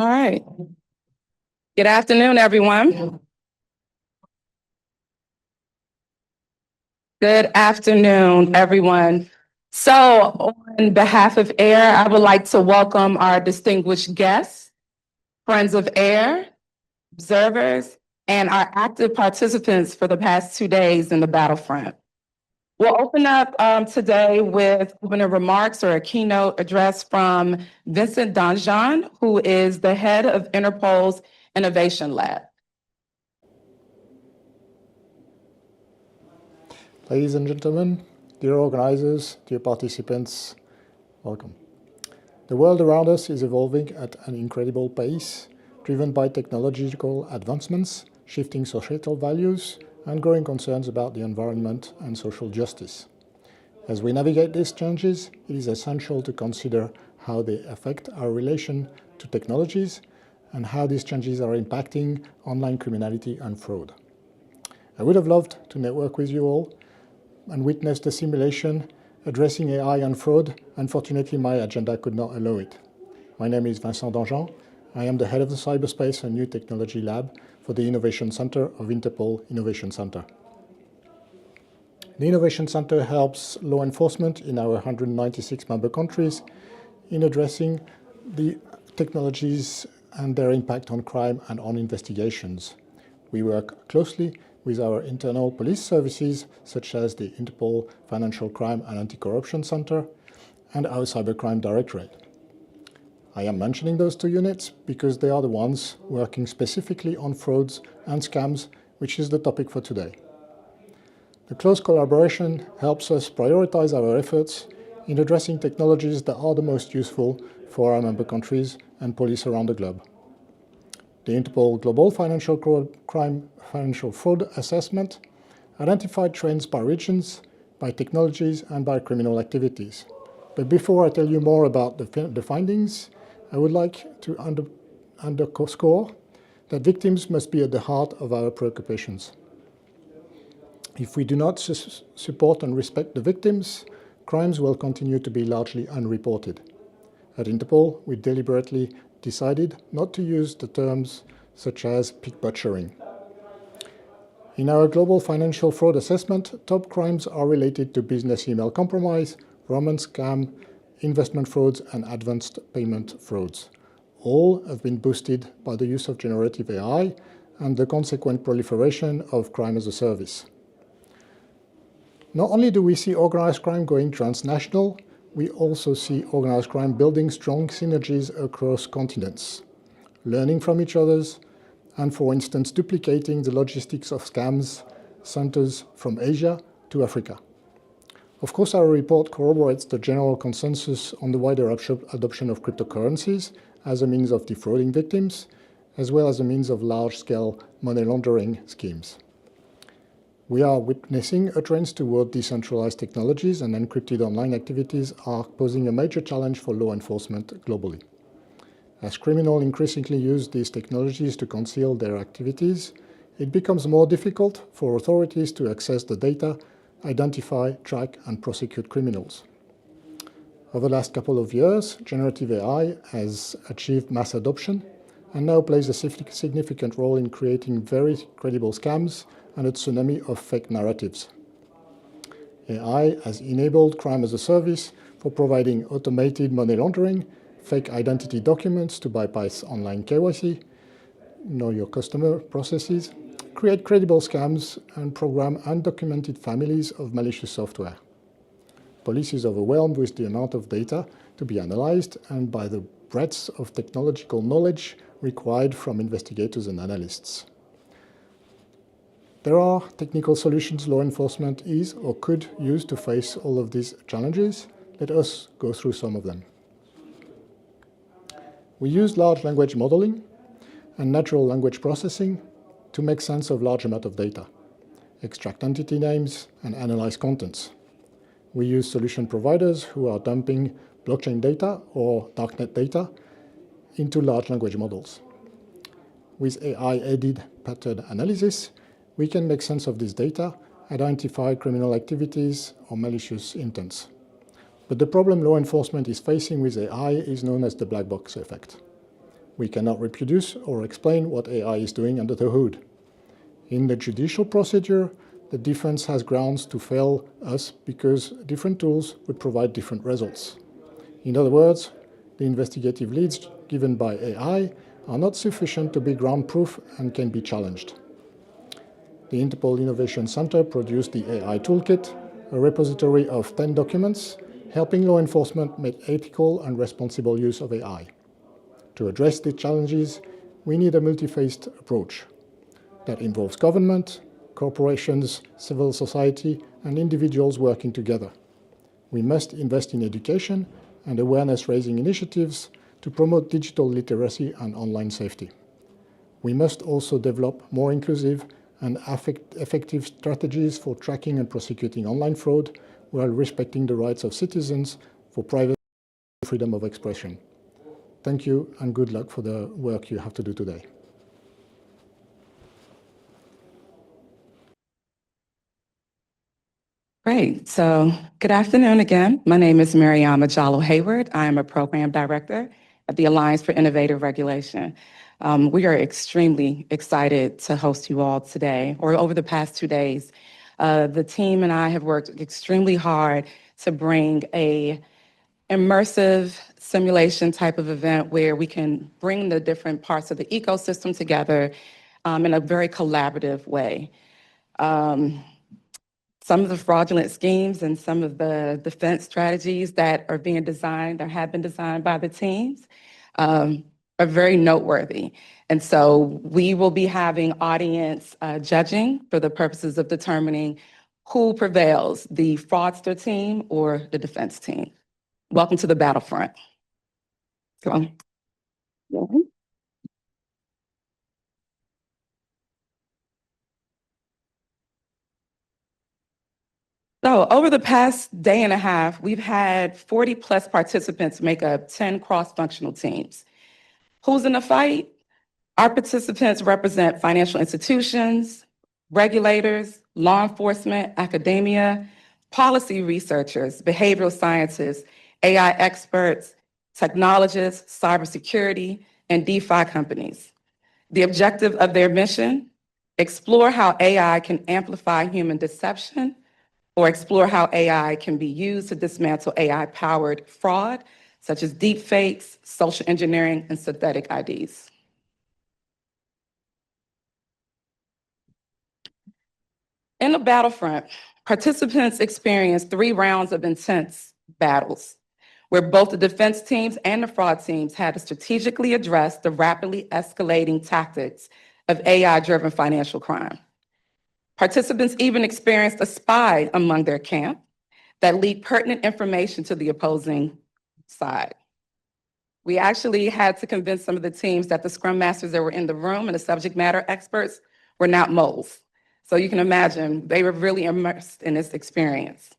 All right. Good afternoon, everyone. Good afternoon, everyone. So on behalf of AIR, I would like to welcome our distinguished guests, friends of AIR, observers, and our active participants for the past 2 days in the Battlefront. We'll open up today with opening remarks or a keynote address from Vincent Danjean, who is the head of INTERPOL's Innovation Lab. Ladies and gentlemen, dear organizers, dear participants, welcome. The world around us is evolving at an incredible pace, driven by technological advancements, shifting societal values, and growing concerns about the environment and social justice. As we navigate these changes, it is essential to consider how they affect our relation to technologies and how these changes are impacting online criminality and fraud. I would have loved to network with you all and witness the simulation addressing AI and fraud. Unfortunately, my agenda could not allow it. My name is Vincent Danjean. I am the head of the Cyberspace and New Technology Lab for the Innovation Center of Interpol Innovation Center. The Innovation Center helps law enforcement in our 196 member countries in addressing the technologies and their impact on crime and on investigations. We work closely with our internal police services, such as the Interpol Financial Crime and Anti-Corruption Center and our Cybercrime Directorate. I am mentioning those two units because they are the ones working specifically on frauds and scams, which is the topic for today. The close collaboration helps us prioritize our efforts in addressing technologies that are the most useful for our member countries and police around the globe. The Interpol Global Financial Fraud Assessment identified trends by regions, by technologies, and by criminal activities. But before I tell you more about the findings, I would like to underscore that victims must be at the heart of our preoccupations. If we do not support and respect the victims, crimes will continue to be largely unreported. At Interpol, we deliberately decided not to use the terms such as pig butchering. In our global financial fraud assessment, top crimes are related to business email compromise, romance scam, investment frauds, and advanced payment frauds. All have been boosted by the use of generative AI and the consequent proliferation of crime as a service. Not only do we see organized crime going transnational, we also see organized crime building strong synergies across continents, learning from each other, and for instance, duplicating the logistics of scams centers from Asia to Africa. Of course, our report corroborates the general consensus on the wider adoption of cryptocurrencies as a means of defrauding victims, as well as a means of large-scale money laundering schemes. We are witnessing a trend toward decentralized technologies, and encrypted online activities are posing a major challenge for law enforcement globally. As criminals increasingly use these technologies to conceal their activities, it becomes more difficult for authorities to access the data, identify, track, and prosecute criminals. Over the last couple of years, generative AI has achieved mass adoption and now plays a significant role in creating very credible scams and a tsunami of fake narratives. AI has enabled crime as a service for providing automated money laundering, fake identity documents to bypass online KYC, know your customer processes, create credible scams, and program undocumented families of malicious software. Police is overwhelmed with the amount of data to be analyzed and by the breadth of technological knowledge required from investigators and analysts. There are technical solutions law enforcement is or could use to face all of these challenges. Let us go through some of them. We use large language modeling and natural language processing to make sense of large amount of data, extract entity names, and analyze contents. We use solution providers who are dumping blockchain data or darknet data into large language models. With AI-aided pattern analysis, we can make sense of this data, identify criminal activities or malicious intents. But the problem law enforcement is facing with AI is known as the black box effect. We cannot reproduce or explain what AI is doing under the hood. In the judicial procedure, the defense has grounds to fail us because different tools would provide different results. In other words, the investigative leads given by AI are not sufficient to be ground-proof and can be challenged. The Interpol Innovation Center produced the AI Toolkit, a repository of 10 documents helping law enforcement make ethical and responsible use of AI. To address the challenges, we need a multi-phased approach that involves government, corporations, civil society, and individuals working together. We must invest in education and awareness-raising initiatives to promote digital literacy and online safety. We must also develop more inclusive and effective strategies for tracking and prosecuting online fraud while respecting the rights of citizens for privacy and freedom of expression. Thank you and good luck for the work you have to do today. Great. So good afternoon again. My name is Mariama Jalloh-Heyward. I am a program director at the Alliance for Innovative Regulation. We are extremely excited to host you all today, or over the past 2 days. The team and I have worked extremely hard to bring a immersive simulation type of event where we can bring the different parts of the ecosystem together in a very collaborative way. Some of the fraudulent schemes and some of the defense strategies that are being designed or have been designed by the teams are very noteworthy. And so we will be having audience judging for the purposes of determining who prevails, the fraudster team or the defense team. Welcome to the Battlefront. Come on. So over the past day and a half, we've had 40 plus participants make up 10 cross-functional teams. Who's in the fight? Our participants represent financial institutions, regulators, law enforcement, academia, policy researchers, behavioral scientists, AI experts, technologists, cybersecurity, and DeFi companies. The objective of their mission: explore how AI can amplify human deception, or explore how AI can be used to dismantle AI-powered fraud, such as deepfakes, social engineering, and synthetic IDs. In the Battlefront, participants experienced 3 rounds of intense battles, where both the defense teams and the fraud teams had to strategically address the rapidly escalating tactics of AI-driven financial crime. Participants even experienced a spy among their camp that leaked pertinent information to the opposing side. We actually had to convince some of the teams that the scrum masters that were in the room and the subject matter experts were not moles. So you can imagine they were really immersed in this experience.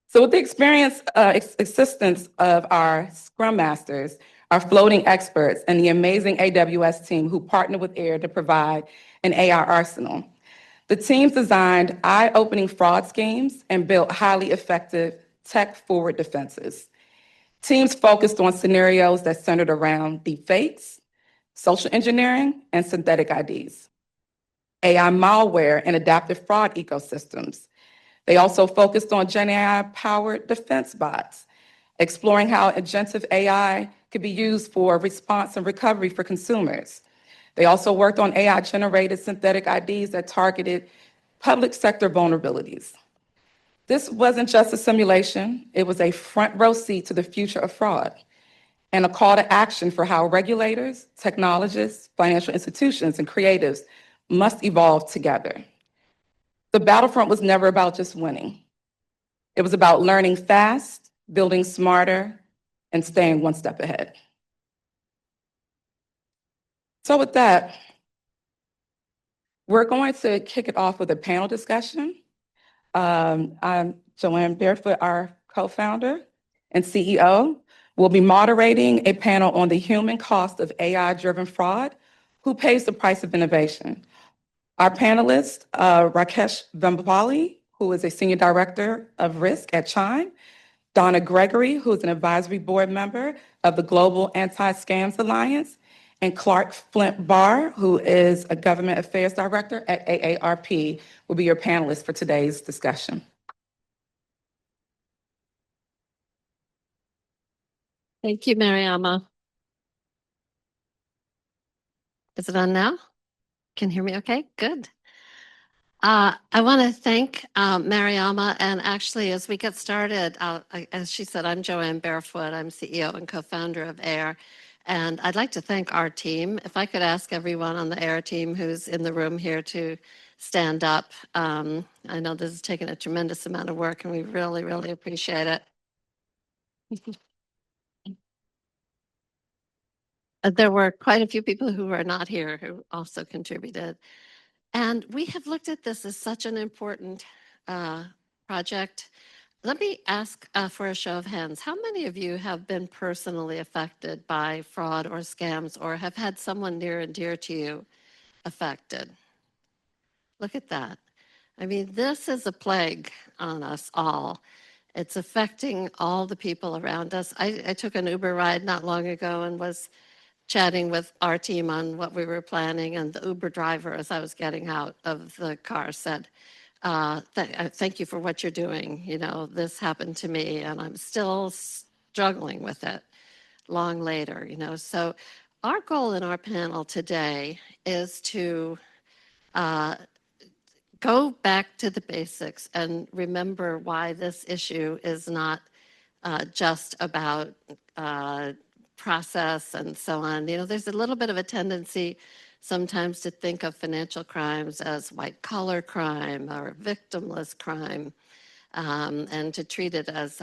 So with the assistance of our scrum masters, our floating experts, and the amazing AWS team who partnered with AIR to provide an AI arsenal, the teams designed eye-opening fraud schemes and built highly effective tech-forward defenses. Teams focused on scenarios that centered around deepfakes, social engineering, and synthetic IDs, AI malware, and adaptive fraud ecosystems. They also focused on Gen AI-powered defense bots, exploring how agentic AI could be used for response and recovery for consumers. They also worked on AI-generated synthetic IDs that targeted public sector vulnerabilities. This wasn't just a simulation, it was a front row seat to the future of fraud and a call to action for how regulators, technologists, financial institutions, and creatives must evolve together. The Battlefront was never about just winning. It was about learning fast, building smarter, and staying one step ahead. So with that, we're going to kick it off with a panel discussion. I'm Ann Barefoot, our co-founder and CEO. Will be moderating a panel on the human cost of AI-driven fraud, who pays the price of innovation. Our panelist, Rakesh Vemulapally, who is a senior director of risk at Chime, Donna Gregory, who's an advisory board member of the Global Anti-Scams Alliance, and Clark Flynt-Barr, who is a government affairs director at AARP, will be your panelists for today's discussion. Thank you, Mariama. Is it on now? Can you hear me okay? Good. I want to thank Mariama, and actually, as we get started, as she said, I'm Ann Barefoot. I'm CEO and co-founder of AIR, and I'd like to thank our team. If I could ask everyone on the AIR team who's in the room here to stand up. I know this has taken a tremendous amount of work, and we really, really appreciate it. There were quite a few people who are not here who also contributed. And we have looked at this as such an important project. Let me ask for a show of hands. How many of you have been personally affected by fraud or scams, or have had someone near and dear to you affected? Look at that. I mean, this is a plague on us all. It's affecting all the people around us. I took an Uber ride not long ago and was chatting with our team on what we were planning, and the Uber driver, as I was getting out of the car, said, thank you for what you're doing. You know, this happened to me and I'm still struggling with it long later, you know. So our goal in our panel today is to go back to the basics and remember why this issue is not just about process and so on. You know, there's a little bit of a tendency sometimes to think of financial crimes as white collar crime or victimless crime, and to treat it as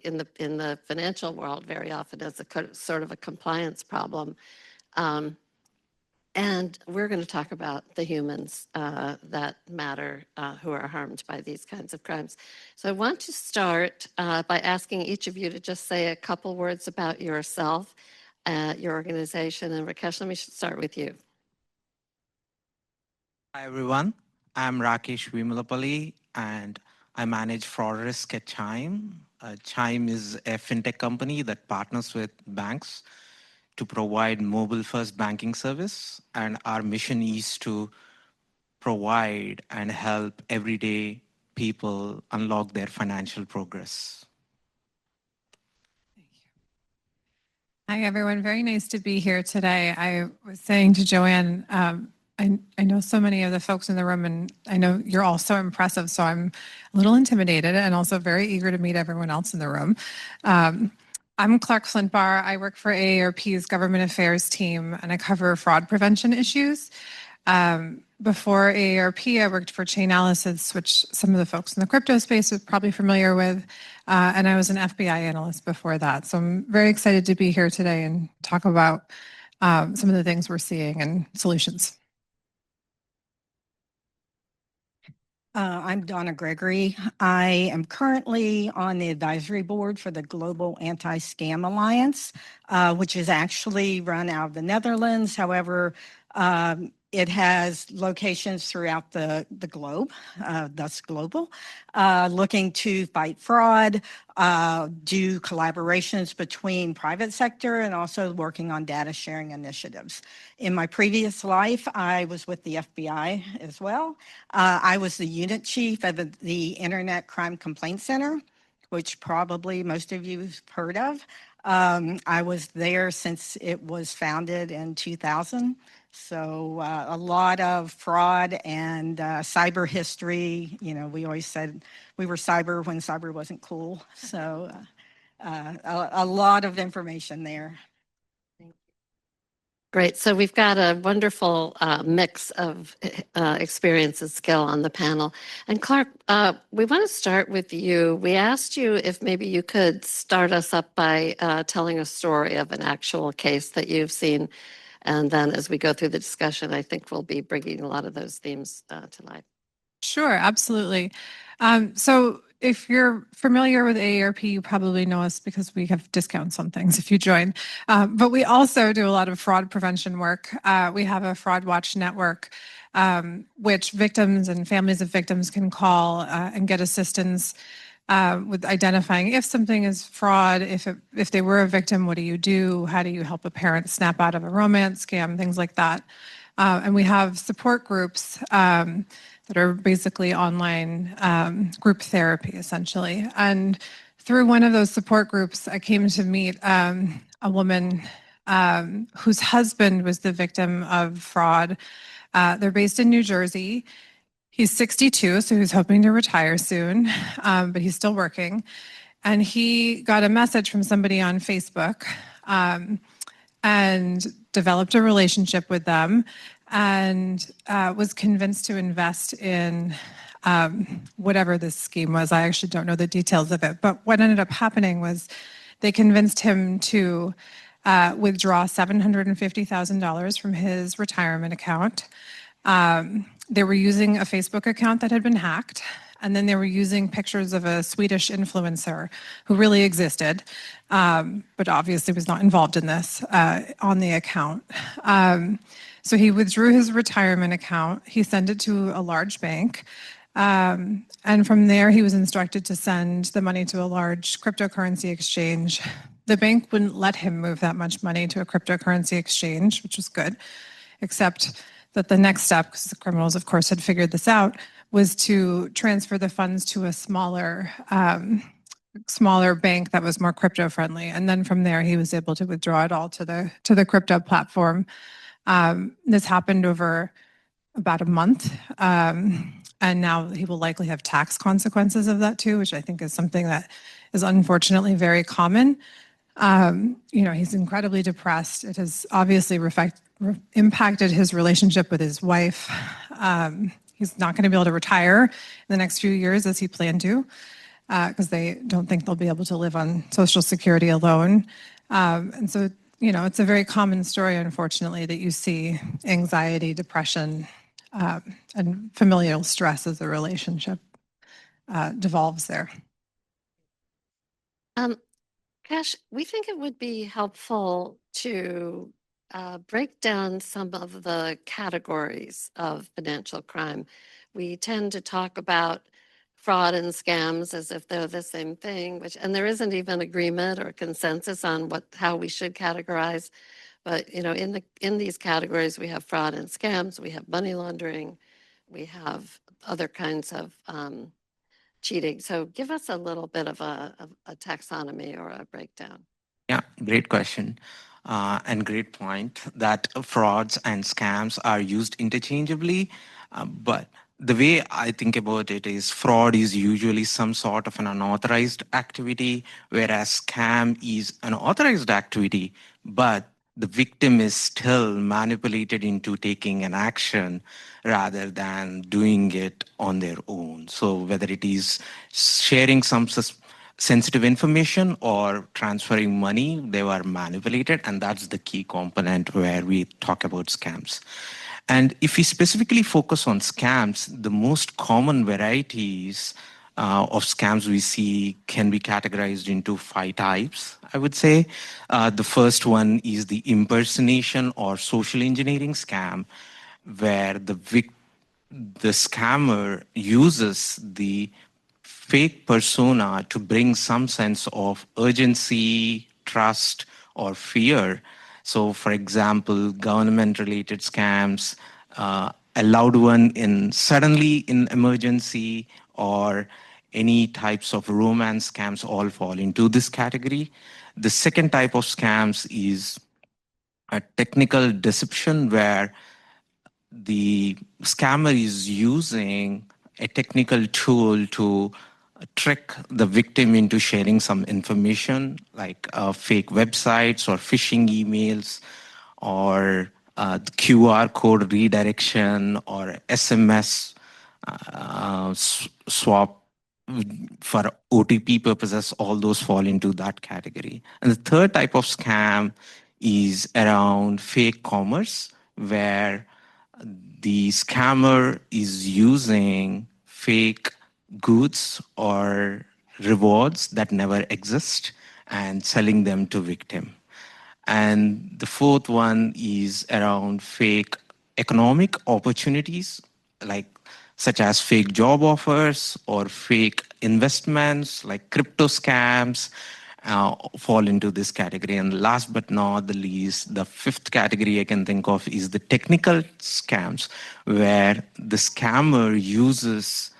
in the financial world very often as a sort of a compliance problem. And we're going to talk about the humans that matter, who are harmed by these kinds of crimes. So I want to start by asking each of you to just say a couple words about yourself, your organization. And Rakesh, let me start with you. Hi, everyone. I'm Rakesh Vemulapally, and I manage fraud risk at Chime. Chime is a fintech company that partners with banks to provide mobile-first banking service, and our mission is to provide and help everyday people unlock their financial progress. Hi, everyone. Very nice to be here today. I was saying to Joanne, I know so many of the folks in the room, and I know you're all so impressive, so I'm a little intimidated and also very eager to meet everyone else in the room. I'm Clark Flynt-Barr. I work for AARP's Government Affairs team, and I cover fraud prevention issues. Before AARP, I worked for Chainalysis, which some of the folks in the crypto space are probably familiar with, and I was an FBI analyst before that. So I'm very excited to be here today and talk about some of the things we're seeing and solutions. I'm Donna Gregory. I am currently on the advisory board for the Global Anti-Scam Alliance, which is actually run out of the Netherlands. However, it has locations throughout the globe, thus global, looking to fight fraud, do collaborations between private sector, and also working on data sharing initiatives. In my previous life, I was with the FBI as well. I was the unit chief of the Internet Crime Complaint Center, which probably most of you have heard of. I was there since it was founded in 2000. So a lot of fraud and cyber history. You know, we always said we were cyber when cyber wasn't cool. So a lot of information there. Great. So we've got a wonderful mix of experience and skill on the panel. And Clark, we want to start with you. We asked you if maybe you could start us up by telling a story of an actual case that you've seen. And then as we go through the discussion, I think we'll be bringing a lot of those themes to life. Sure, absolutely. So if you're familiar with AARP, you probably know us because we have discounts on things if you join. But we also do a lot of fraud prevention work. We have a Fraud Watch network, which victims and families of victims can call and get assistance with identifying if something is fraud, if they were a victim, what do you do? How do you help a parent snap out of a romance scam, things like that. And we have support groups that are basically online group therapy, essentially. And through one of those support groups, I came to meet a woman whose husband was the victim of fraud. They're based in New Jersey. He's 62, so he's hoping to retire soon, but he's still working. And he got a message from somebody on Facebook and developed a relationship with them and was convinced to invest in whatever this scheme was. I actually don't know the details of it, but what ended up happening was they convinced him to withdraw $750,000 from his retirement account. They were using a Facebook account that had been hacked, and then they were using pictures of a Swedish influencer who really existed, but obviously was not involved in this on the account. So he withdrew his retirement account. He sent it to a large bank. And from there, he was instructed to send the money to a large cryptocurrency exchange. The bank wouldn't let him move that much money to a cryptocurrency exchange, which was good, except that the next step, because the criminals, of course, had figured this out, was to transfer the funds to a smaller bank that was more crypto friendly. And then from there, he was able to withdraw it all to the crypto platform. This happened over about a month. And now he will likely have tax consequences of that too, which I think is something that is unfortunately very common. He's incredibly depressed. It has obviously impacted his relationship with his wife. He's not going to be able to retire in the next few years as he planned to, because they don't think they'll be able to live on Social Security alone. And so, it's a very common story, unfortunately, that you see anxiety, depression, and familial stress as the relationship devolves there. Cash, we think it would be helpful to break down some of the categories of financial crime. We tend to talk about fraud and scams as if they're the same thing, and there isn't even agreement or consensus on how we should categorize. But in these categories, we have fraud and scams, we have money laundering, we have other kinds of cheating. So give us a little bit of a taxonomy or a breakdown. Yeah, great question. And great point that frauds and scams are used interchangeably. But the way I think about it is fraud is usually some sort of an unauthorized activity, whereas scam is an authorized activity, but the victim is still manipulated into taking an action rather than doing it on their own. So whether it is sharing some sensitive information or transferring money, they were manipulated, and that's the key component where we talk about scams. And if we specifically focus on scams, the most common varieties of scams we see can be categorized into 5 types, I would say. The first one is the impersonation or social engineering scam, where the scammer uses the fake persona to bring some sense of urgency, trust, or fear. So, for example, government-related scams, a loved one suddenly in emergency, or any types of romance scams all fall into this category. The second type of scams is a technical deception, where the scammer is using a technical tool to trick the victim into sharing some information like fake websites or phishing emails or the QR code redirection or SMS swap for OTP purposes. All those fall into that category. And the third type of scam is around fake commerce, where the scammer is using fake goods or rewards that never exist and selling them to victim. And the fourth one is around fake economic opportunities, such as fake job offers or fake investments like crypto scams fall into this category. And last but not the least, the fifth category I can think of is the technical scams, where the scammer uses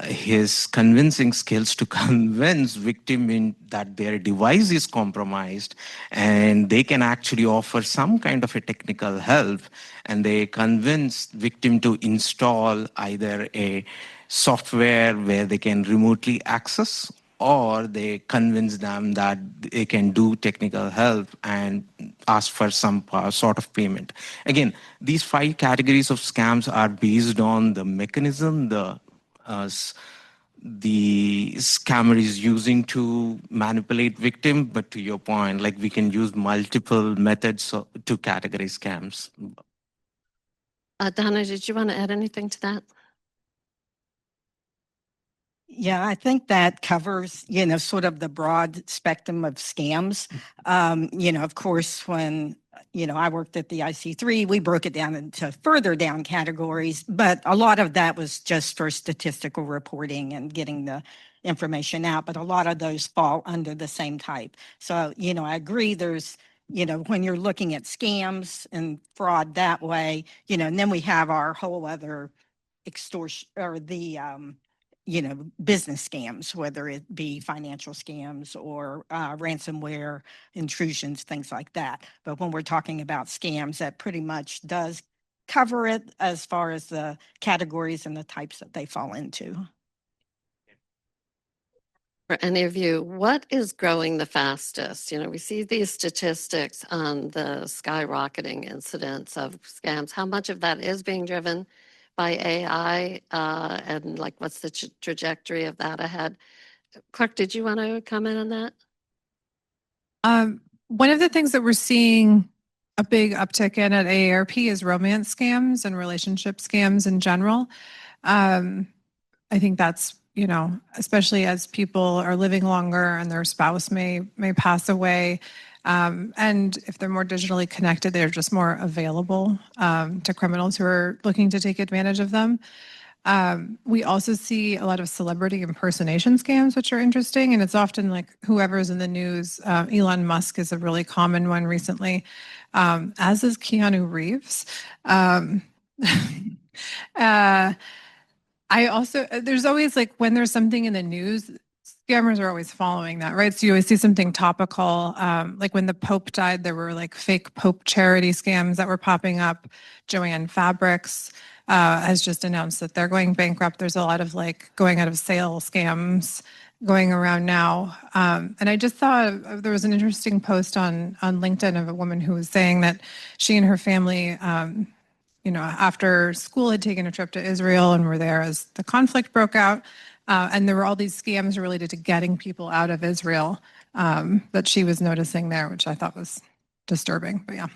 his convincing skills to convince victim in that their device is compromised, and they can actually offer some kind of a technical help, and they convince victim to install either a software where they can remotely access, or they convince them that they can do technical help and ask for some sort of payment. Again, these 5 categories of scams are based on the mechanism the scammer is using to manipulate victim. But to your point, like, we can use multiple methods to categorize scams. Donna, did you want to add anything to that? Yeah, I think that covers, sort of the broad spectrum of scams. Of course, when, I worked at the IC3, we broke it down into further down categories, but a lot of that was just for statistical reporting and getting the information out. But a lot of those fall under the same type. So, I agree there's, when you're looking at scams and fraud that way, and then we have our whole other extortion or the, business scams, whether it be financial scams or ransomware intrusions, things like that. But when we're talking about scams, that pretty much does cover it as far as the categories and the types that they fall into. For any of you, what is growing the fastest? We see these statistics on the skyrocketing incidents of scams. How much of that is being driven by AI, and like what's the trajectory of that ahead? Clark, did you want to comment on that? One of the things that we're seeing a big uptick in at AARP is romance scams and relationship scams in general. I think that's, especially as people are living longer and their spouse may pass away. And if they're more digitally connected, they're just more available to criminals who are looking to take advantage of them. We also see a lot of celebrity impersonation scams, which are interesting. And it's often like whoever's in the news. Elon Musk is a really common one recently, as is Keanu Reeves. There's always like when there's something in the news, scammers are always following that, right? So you always see something topical. Like when the Pope died, there were like fake Pope charity scams that were popping up. Joanne Fabrics has just announced that they're going bankrupt. There's a lot of like going out of sale scams going around now. And I just saw there was an interesting post on LinkedIn of a woman who was saying that she and her family, after school had taken a trip to Israel and were there as the conflict broke out. And there were all these scams related to getting people out of Israel that she was noticing there, which I thought was disturbing, but yeah.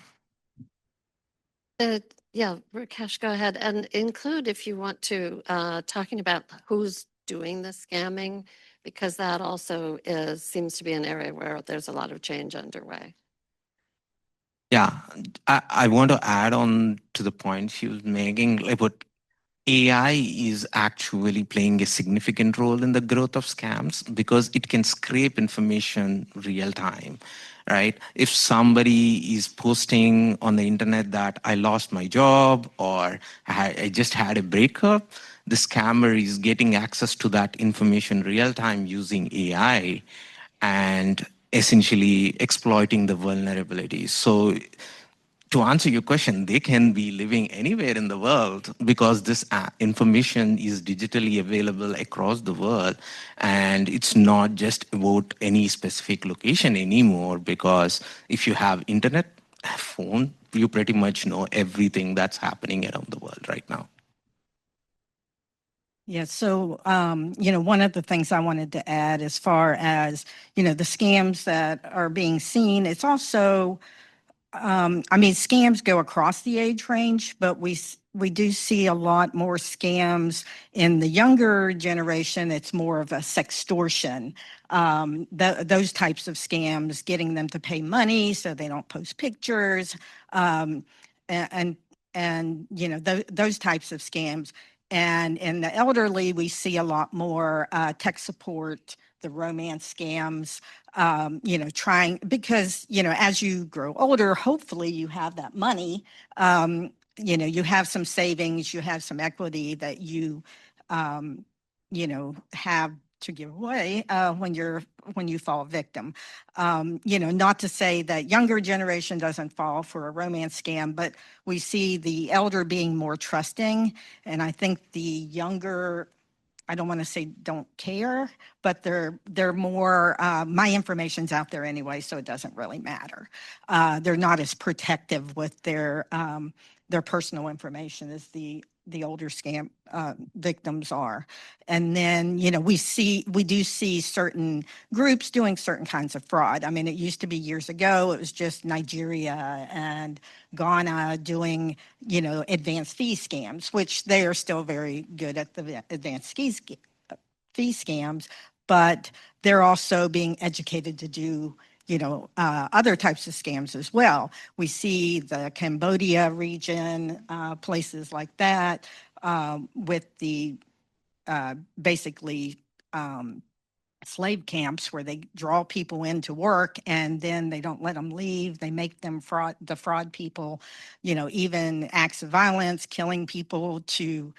Yeah, Rakesh, go ahead and include, if you want to, talking about who's doing the scamming, because that also seems to be an area where there's a lot of change underway. Yeah, I want to add on to the point she was making, like what AI is actually playing a significant role in the growth of scams because it can scrape information real time, right? If somebody is posting on the internet that I lost my job or I just had a breakup, the scammer is getting access to that information real time using AI and essentially exploiting the vulnerabilities. So to answer your question, they can be living anywhere in the world because this information is digitally available across the world. And it's not just about any specific location anymore, because if you have internet, phone, you pretty much know everything that's happening around the world right now. Yeah, so, one of the things I wanted to add as far as, the scams that are being seen, it's also, scams go across the age range, but we do see a lot more scams in the younger generation. It's more of a sextortion. Those types of scams, getting them to pay money so they don't post pictures, and those types of scams. And in the elderly, we see a lot more tech support, the romance scams, trying, because, as you grow older, hopefully you have that money. You have some savings, you have some equity that you have to give away when you fall victim. Not to say that younger generation doesn't fall for a romance scam, but we see the elder being more trusting, and I think the younger, I don't want to say don't care, but they're more, my information's out there anyway, so it doesn't really matter. They're not as protective with their personal information as the older scam victims are. And then, we do see certain groups doing certain kinds of fraud. I mean, it used to be years ago, it was just Nigeria and Ghana doing, advanced fee scams, which they are still very good at the advanced fee scams, but they're also being educated to do other types of scams as well. We see the Cambodia region, places like that, with the basically slave camps where they draw people into work and then they don't let them leave. They make them defraud people, even acts of violence, killing people to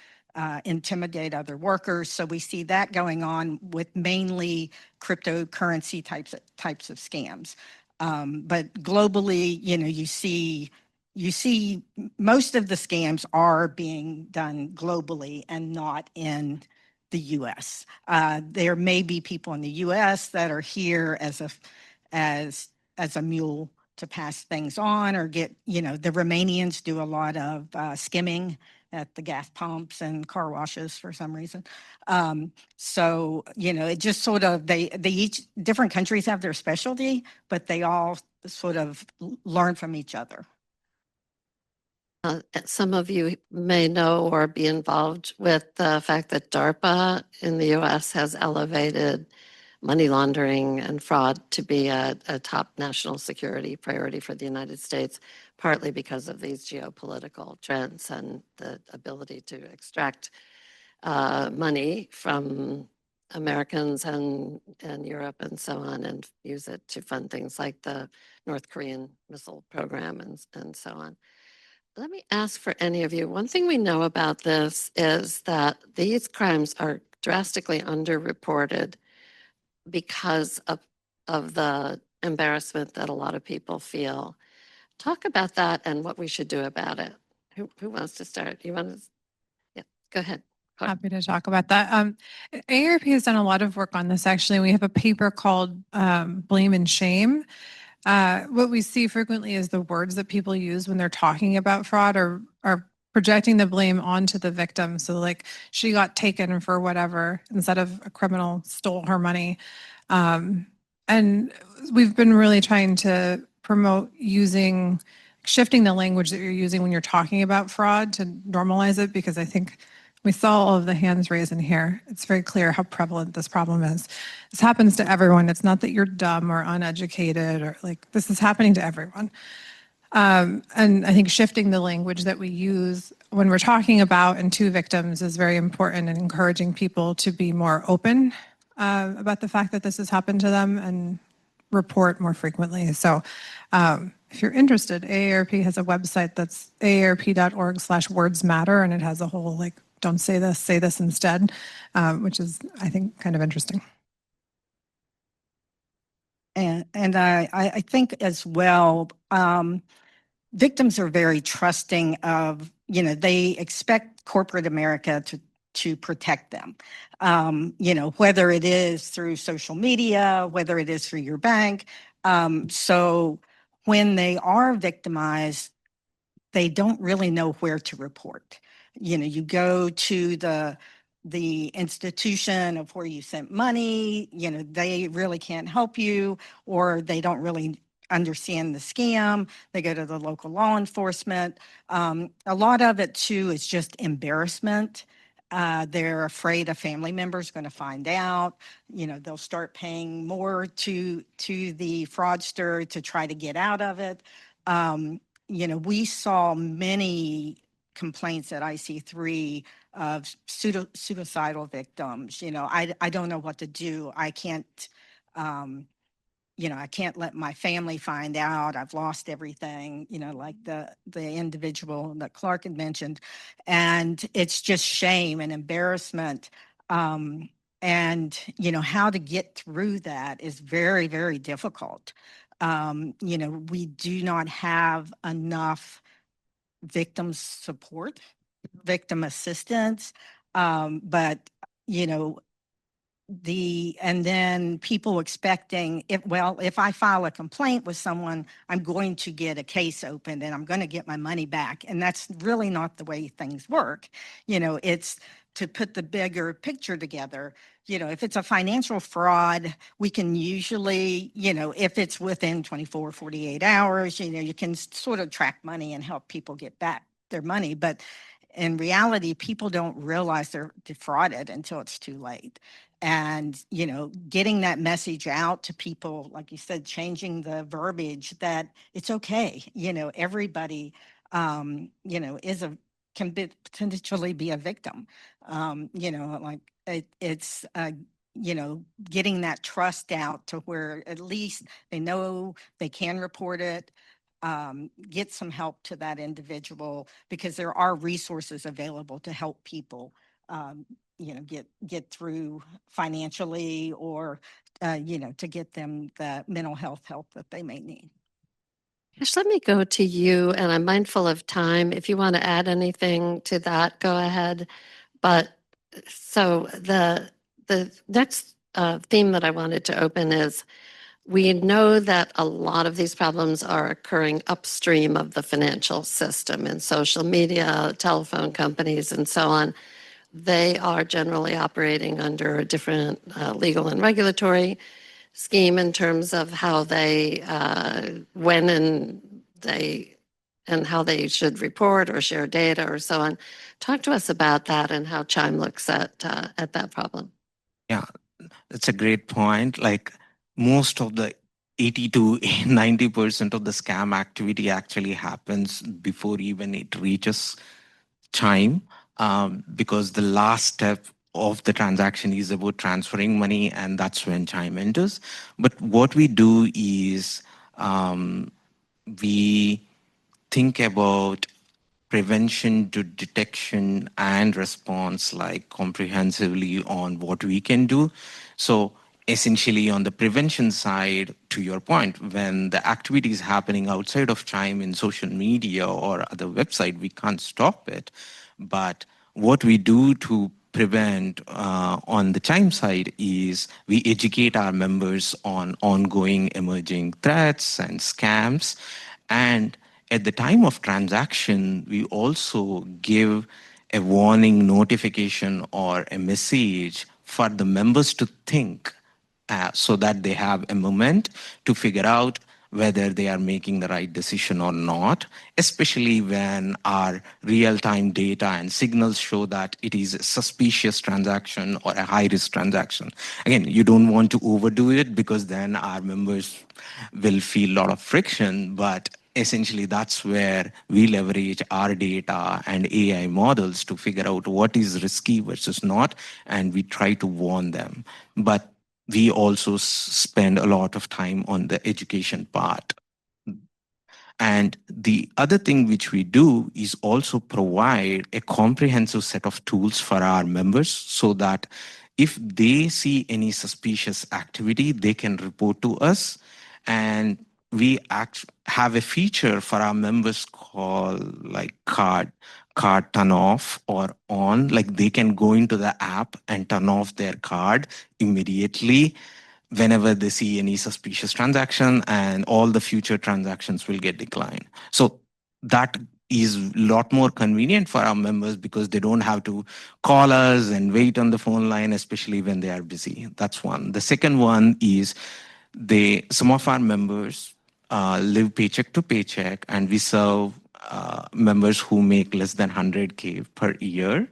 intimidate other workers. So we see that going on with mainly cryptocurrency types of scams. But globally, you see most of the scams are being done globally and not in the U.S. There may be people in the U.S. that are here as a mule to pass things on or get, the Romanians do a lot of skimming at the gas pumps and car washes for some reason. So, it just sort of, they each, different countries have their specialty, but they all sort of learn from each other. Some of you may know or be involved with the fact that DARPA in the US has elevated money laundering and fraud to be a top national security priority for the United States, partly because of these geopolitical trends and the ability to extract money from Americans and Europe and so on, and use it to fund things like the North Korean missile program and so on. Let me ask for any of you, one thing we know about this is that these crimes are drastically underreported because of the embarrassment that a lot of people feel. Talk about that and what we should do about it. Who wants to start? You want to? Yeah, go ahead. Happy to talk about that. AARP has done a lot of work on this, actually. We have a paper called Blame and Shame. What we see frequently is the words that people use when they're talking about fraud are projecting the blame onto the victim. So like, she got taken for whatever instead of a criminal stole her money. And we've been really trying to promote shifting the language that you're using when you're talking about fraud to normalize it, because I think we saw all of the hands raised in here. It's very clear how prevalent this problem is. This happens to everyone. It's not that you're dumb or uneducated or this is happening to everyone. And I think shifting the language that we use when we're talking about and to victims is very important, and encouraging people to be more open about the fact that this has happened to them and report more frequently. So if you're interested, AARP has a website that's aarp.org/words matter, and it has a whole don't say this instead, which is, I think, kind of interesting. And I think as well, victims are very trusting of, they expect corporate America to protect them, whether it is through social media, whether it is through your bank. So when they are victimized, they don't really know where to report. You go to the institution of where you sent money, they really can't help you, or they don't really understand the scam. They go to the local law enforcement. A lot of it too is just embarrassment. They're afraid a family member is going to find out. They'll start paying more to the fraudster to try to get out of it. We saw many complaints at IC3 of suicidal victims. I don't know what to do. I can't, I can't let my family find out. I've lost everything, like the individual that Clark had mentioned. And it's just shame and embarrassment. And, how to get through that is very, very difficult. We do not have enough victim support, victim assistance, but, and then people expecting if I file a complaint with someone, I'm going to get a case opened and I'm going to get my money back. And that's really not the way things work. It's to put the bigger picture together. If it's a financial fraud, we can usually, if it's within 24, 48 hours, you can sort of track money and help people get back their money. But in reality, people don't realize they're defrauded until it's too late. And, getting that message out to people, like you said, changing the verbiage that it's okay. Everybody, can potentially be a victim. Like it's getting that trust out to where at least they know they can report it, get some help to that individual, because there are resources available to help people get through financially, or to get them the mental health help that they may need. Ash, let me go to you, and I'm mindful of time. If you want to add anything to that, go ahead. But so the next theme that I wanted to open is, we know that a lot of these problems are occurring upstream of the financial system in social media, telephone companies, and so on. They are generally operating under a different legal and regulatory scheme in terms of how they, when and how they should report or share data or so on. Talk to us about that and how Chime looks at that problem. Yeah, that's a great point. Like most of the 80 to 90% of the scam activity actually happens before even it reaches Chime, because the last step of the transaction is about transferring money, and that's when Chime enters. But what we do is we think about prevention to detection and response, like comprehensively on what we can do. So essentially on the prevention side, to your point, when the activity is happening outside of Chime in social media or other website, we can't stop it. But what we do to prevent on the Chime side is we educate our members on ongoing emerging threats and scams. And at the time of transaction, we also give a warning notification or a message for the members to think, so that they have a moment to figure out whether they are making the right decision or not, especially when our real-time data and signals show that it is a suspicious transaction or a high-risk transaction. Again, you don't want to overdo it, because then our members will feel a lot of friction, but essentially that's where we leverage our data and AI models to figure out what is risky versus not, and we try to warn them. But we also spend a lot of time on the education part. And the other thing which we do is also provide a comprehensive set of tools for our members, so that if they see any suspicious activity, they can report to us. And we have a feature for our members called like card turn off or on. Like they can go into the app and turn off their card immediately whenever they see any suspicious transaction, and all the future transactions will get declined. So that is a lot more convenient for our members, because they don't have to call us and wait on the phone line, especially when they are busy. That's one. The second one is some of our members live paycheck to paycheck, and we serve members who make less than 100K per year.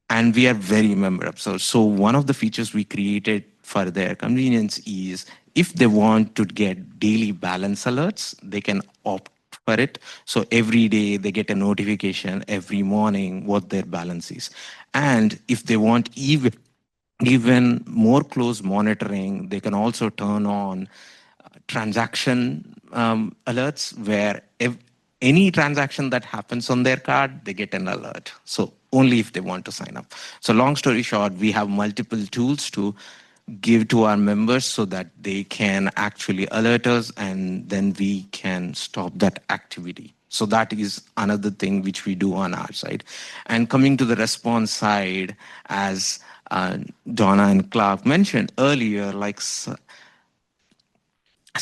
And we are very member obsessed. So one of the features we created for their convenience is, if they want to get daily balance alerts, they can opt for it. So every day they get a notification every morning what their balance is. And if they want even more close monitoring, they can also turn on transaction alerts where if any transaction that happens on their card, they get an alert. So only if they want to sign up. So long story short, we have multiple tools to give to our members so that they can actually alert us and then we can stop that activity. So that is another thing which we do on our side. And coming to the response side, as Donna and Clark mentioned earlier, like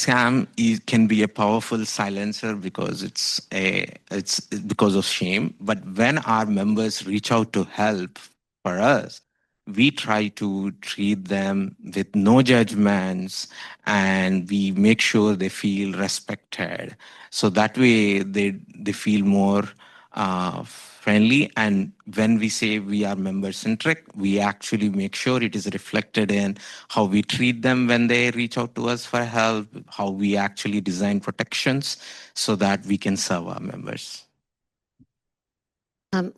can be a powerful silencer because it's because of shame. But when our members reach out to help for us, we try to treat them with no judgments and we make sure they feel respected. So that way they feel more friendly. And when we say we are member centric, we actually make sure it is reflected in how we treat them when they reach out to us for help, how we actually design protections so that we can serve our members.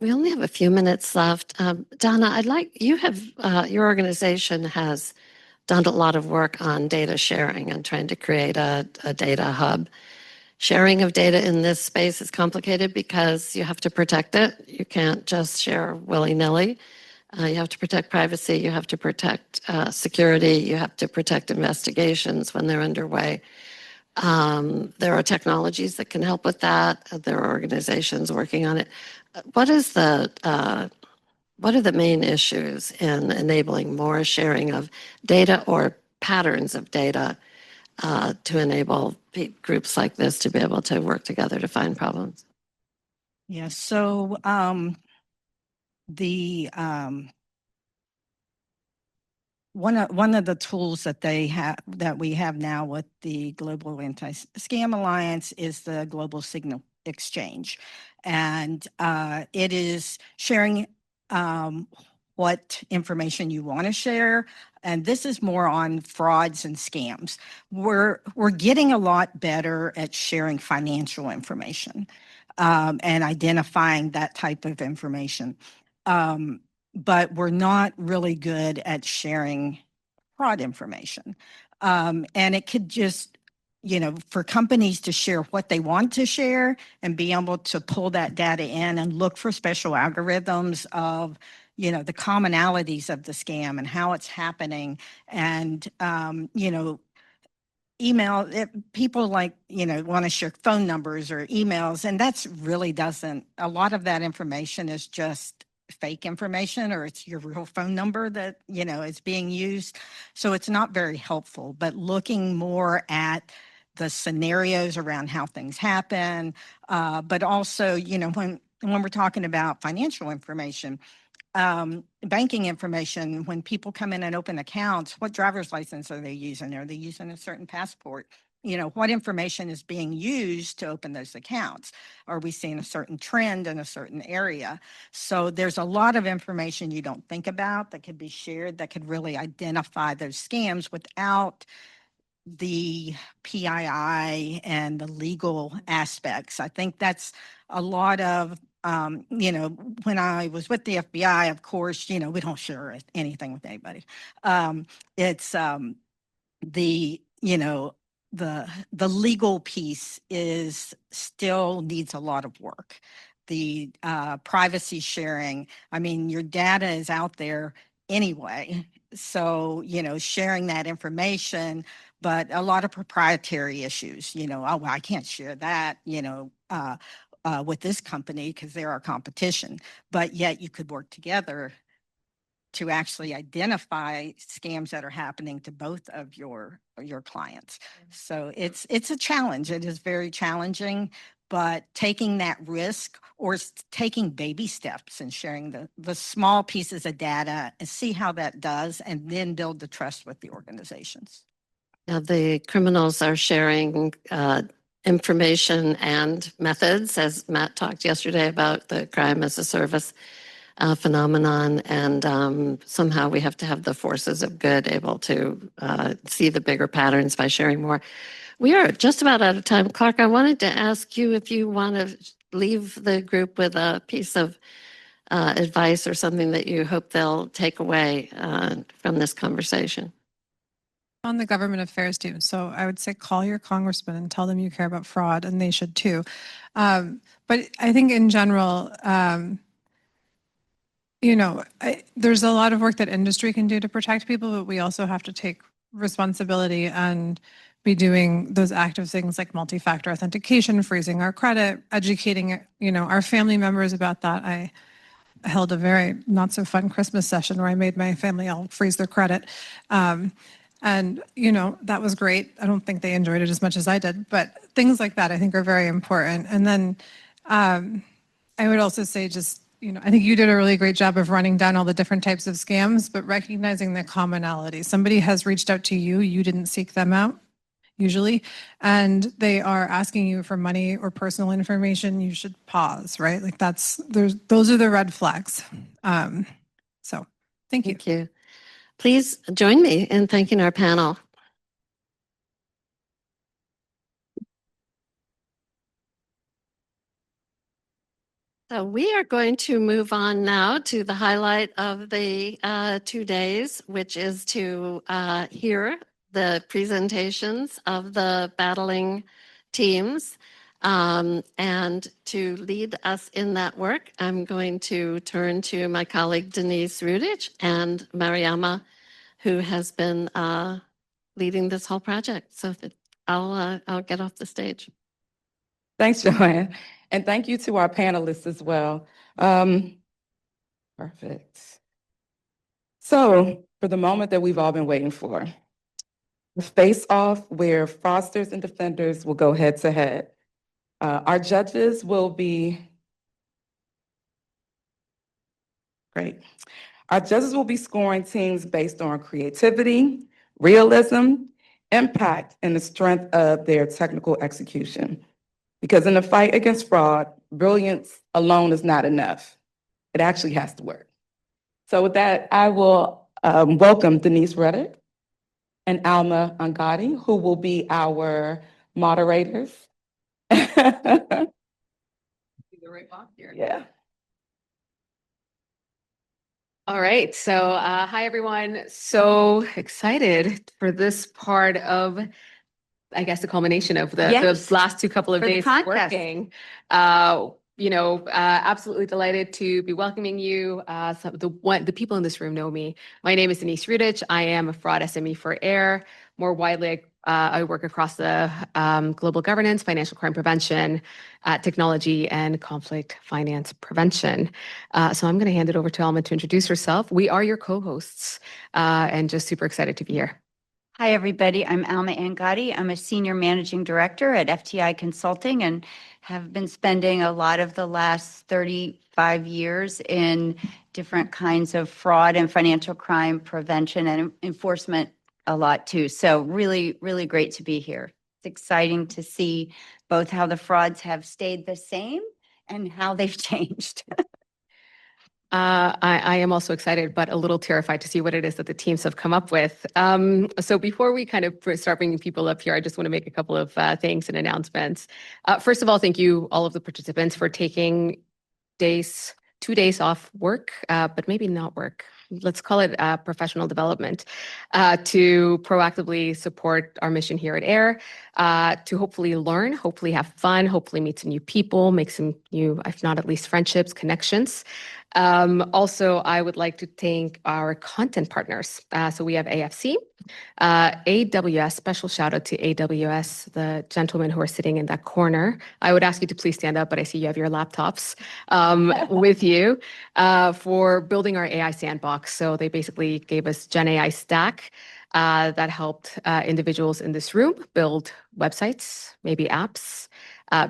We only have a few minutes left. Donna, your organization has done a lot of work on data sharing and trying to create a data hub. Sharing of data in this space is complicated because you have to protect it. You can't just share willy-nilly. You have to protect privacy. You have to protect security. You have to protect investigations when they're underway. There are technologies that can help with that. There are organizations working on it. What are the main issues in enabling more sharing of data or patterns of data to enable groups like this to be able to work together to find problems? Yeah, so the one of the tools that we have now with the Global Anti-Scam Alliance is the Global Signal Exchange, and it is sharing what information you want to share. And this is more on frauds and scams. We're getting a lot better at sharing financial information and identifying that type of information. But we're not really good at sharing fraud information. And it could just, for companies to share what they want to share and be able to pull that data in and look for special algorithms of, the commonalities of the scam and how it's happening. And, email people want to share phone numbers or emails, and that's really a lot of that information is just fake information, or it's your real phone number that is being used. So it's not very helpful. But looking more at the scenarios around how things happen, but also when we're talking about financial information, banking information, when people come in and open accounts, what driver's license are they using? Are they using a certain passport? What information is being used to open those accounts? Are we seeing a certain trend in a certain area? So there's a lot of information you don't think about that could be shared that could really identify those scams without the PII and the legal aspects. I think that's a lot of when I was with the FBI, of course, we don't share anything with anybody. It's the legal piece still needs a lot of work. The privacy sharing, I mean, your data is out there anyway. So, sharing that information, but a lot of proprietary issues, oh, I can't share that, with this company because they're our competition, but yet you could work together to actually identify scams that are happening to both of your clients. So it's a challenge. It is very challenging, but taking that risk or taking baby steps and sharing the small pieces of data and see how that does, and then build the trust with the organizations. Now, the criminals are sharing information and methods, as Matt talked yesterday about the crime as a service phenomenon, and somehow we have to have the forces of good able to see the bigger patterns by sharing more. We are just about out of time. Clark, I wanted to ask you if you want to leave the group with a piece of advice or something that you hope they'll take away from this conversation. On the government affairs team. So I would say call your congressman and tell them you care about fraud, and they should too. But I think in general, there's a lot of work that industry can do to protect people, but we also have to take responsibility and be doing those active things like multi-factor authentication, freezing our credit, educating, our family members about that. I held a very not so fun Christmas session where I made my family all freeze their credit. And, that was great. I don't think they enjoyed it as much as I did, but things like that I think are very important. And then I would also say just, I think you did a really great job of running down all the different types of scams, but recognizing the commonality. Somebody has reached out to you, you didn't seek them out usually, and they are asking you for money or personal information. You should pause, right? Like those are the red flags. So thank you. Thank you. Please join me in thanking our panel. So we are going to move on now to the highlight of the 2 days, which is to hear the presentations of the battling teams. And to lead us in that work, I'm going to turn to my colleague Denisse Rudich and Mariama, who has been leading this whole project. So I'll get off the stage. Thanks, Joanne. And thank you to our panelists as well. Perfect. So for the moment that we've all been waiting for, the face-off where fraudsters and defenders will go head to head. Our judges will be, great. Our judges will be scoring teams based on creativity, realism, impact, and the strength of their technical execution. Because in the fight against fraud, brilliance alone is not enough. It actually has to work. So with that, I will welcome Denisse Rudich and Alma Angadi, who will be our moderators. The right box here. Yeah. All right. So hi, everyone. So excited for this part of, I guess, the culmination of the last couple of days working. Absolutely delighted to be welcoming you. The people in this room know me. My name is Denisse Rudich. I am a fraud SME for AIR. More widely, I work across the global governance, financial crime prevention, technology, and conflict finance prevention. So I'm going to hand it over to Alma to introduce herself. We are your co-hosts, and just super excited to be here. Hi, everybody. I'm Alma Angadi. I'm a senior managing director at FTI Consulting and have been spending a lot of the last 35 years in different kinds of fraud and financial crime prevention and enforcement a lot too. So really, really great to be here. It's exciting to see both how the frauds have stayed the same and how they've changed. I am also excited, but a little terrified to see what it is that the teams have come up with. So before we kind of start bringing people up here, I just want to make a couple of things and announcements. First of all, thank you, all of the participants, for taking 2 days off work, but maybe not work. Let's call it professional development, to proactively support our mission here at AIR, to hopefully learn, hopefully have fun, hopefully meet some new people, make some new, if not at least friendships, connections. Also, I would like to thank our content partners. So we have AFC, AWS, special shout out to AWS, the gentlemen who are sitting in that corner. I would ask you to please stand up, but I see you have your laptops with you, for building our AI sandbox. So they basically gave us Gen AI Stack that helped individuals in this room build websites, maybe apps,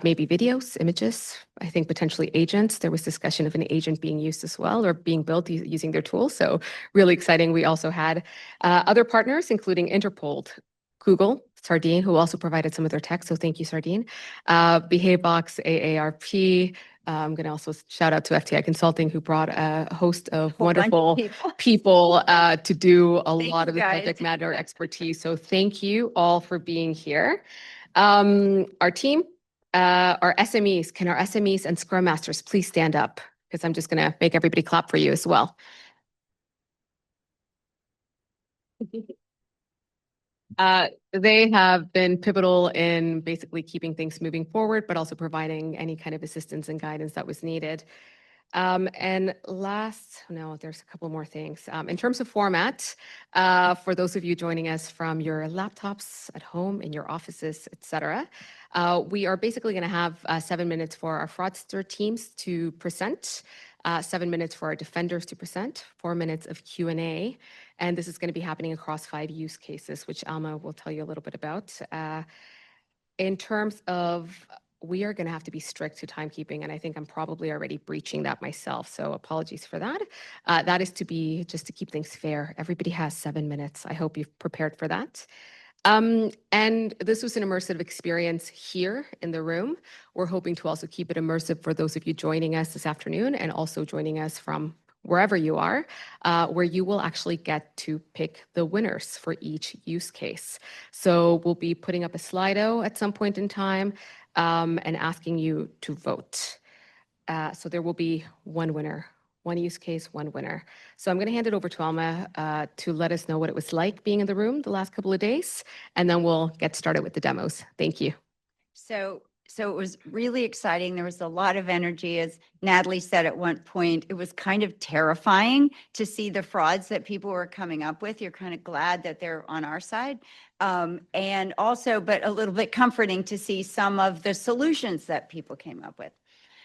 maybe videos, images, I think potentially agents. There was discussion of an agent being used as well or being built using their tools. So really exciting. We also had other partners, including INTERPOL, Google, Sardine, who also provided some of their tech. So thank you, Sardine. Behavebox, AARP. I'm going to also shout out to FTI Consulting, who brought a host of wonderful people to do a lot of the subject matter expertise. So thank you all for being here. Our team, our SMEs, can our SMEs and Scrum Masters please stand up? Because I'm just going to make everybody clap for you as well. They have been pivotal in basically keeping things moving forward, but also providing any kind of assistance and guidance that was needed. And last, no, there's a couple more things. In terms of format, for those of you joining us from your laptops at home, in your offices, etc., we are basically going to have 7 minutes for our fraudster teams to present, 7 minutes for our defenders to present, 4 minutes of Q&A, and this is going to be happening across 5 use cases, which Alma will tell you a little bit about. In terms of, we are going to have to be strict to timekeeping, and I think I'm probably already breaching that myself, so apologies for that. That is to be, just to keep things fair. Everybody has 7 minutes. I hope you've prepared for that. And this was an immersive experience here in the room. We're hoping to also keep it immersive for those of you joining us this afternoon and also joining us from wherever you are, where you will actually get to pick the winners for each use case. So we'll be putting up a Slido at some point in time and asking you to vote. So there will be one winner, one use case, one winner. So I'm going to hand it over to Alma to let us know what it was like being in the room the last couple of days, and then we'll get started with the demos. Thank you. So it was really exciting. There was a lot of energy. As Natalie said at one point, it was kind of terrifying to see the frauds that people were coming up with. You're kind of glad that they're on our side. And also, but a little bit comforting to see some of the solutions that people came up with.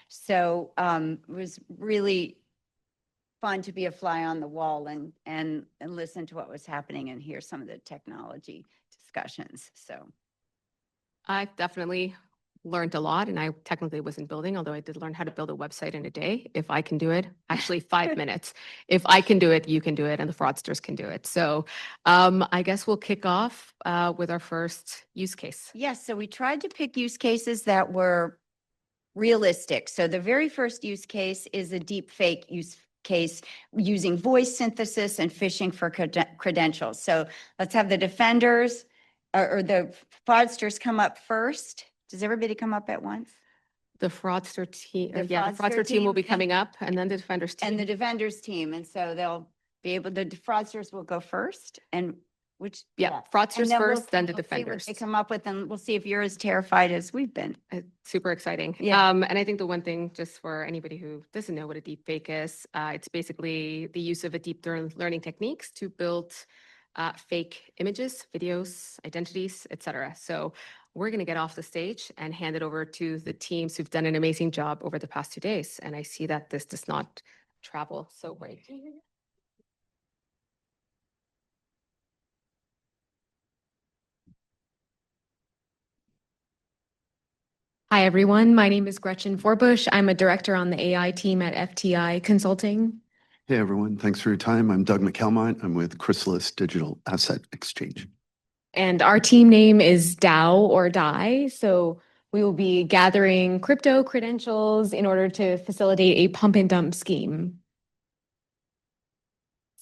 So it was really fun to be a fly on the wall and listen to what was happening and hear some of the technology discussions. So I definitely learned a lot, and I technically wasn't building, although I did learn how to build a website in a day. If I can do it, actually 5 minutes. If I can do it, you can do it, and the fraudsters can do it. So I guess we'll kick off with our first use case. yes, so we tried to pick use cases that were realistic. So the very first use case is a deep fake use case using voice synthesis and phishing for credentials. So let's have the defenders or the fraudsters come up first. Does everybody come up at once? The fraudster team, The the fraudster team will be coming up, and then the defenders team. And the defenders team. And so they'll be able, the fraudsters will go first and which. Yeah, And fraudsters then we'll first, then the we'll see what defenders. they come up with, and we'll see if you're as terrified as we've been. Super exciting. Yeah. And I think the one thing, just for anybody who doesn't know what a deep fake is, it's basically the use of a deep learning techniques to build fake images, videos, identities, etc. So we're going to get off the stage and hand it over to the teams who've done an amazing job over the past 2 days. And I see that this does not travel so great. Hi, everyone. My name is Gretchen Forbush. I'm a director on the AI team at FTI Consulting. Hey, everyone. Thanks for your time. I'm Doug McElmine. I'm with Chrysalis Digital Asset Exchange. And our team name is DAO or DIE. So we will be gathering crypto credentials in order to facilitate a pump and dump scheme.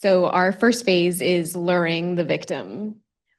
So our first phase is luring the victim.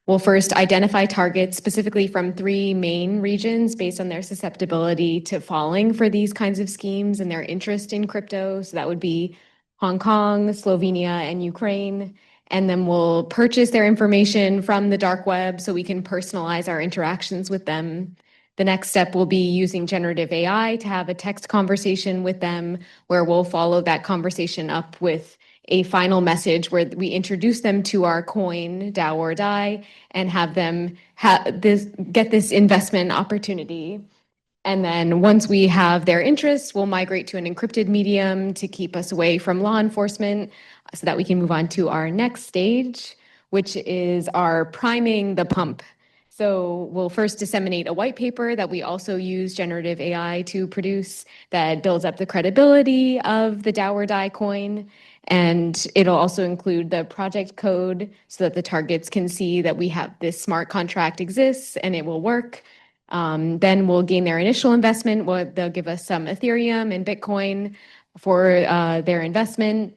We'll first identify targets specifically from 3 main regions based on their susceptibility to falling for these kinds of schemes and their interest in crypto. So that would be Hong Kong, Slovenia, and Ukraine. And then we'll purchase their information from the dark web so we can personalize our interactions with them. The next step will be using generative AI to have a text conversation with them, where we'll follow that conversation up with a final message where we introduce them to our coin, DAO or DIE, and have them get this investment opportunity. And then once we have their interest, we'll migrate to an encrypted medium to keep us away from law enforcement so that we can move on to our next stage, which is our priming the pump. So we'll first disseminate a white paper that we also use generative AI to produce that builds up the credibility of the DAO or DIE coin. And it'll also include the project code so that the targets can see that we have this smart contract exists and it will work. Then we'll gain their initial investment. They'll give us some Ethereum and Bitcoin for their investment.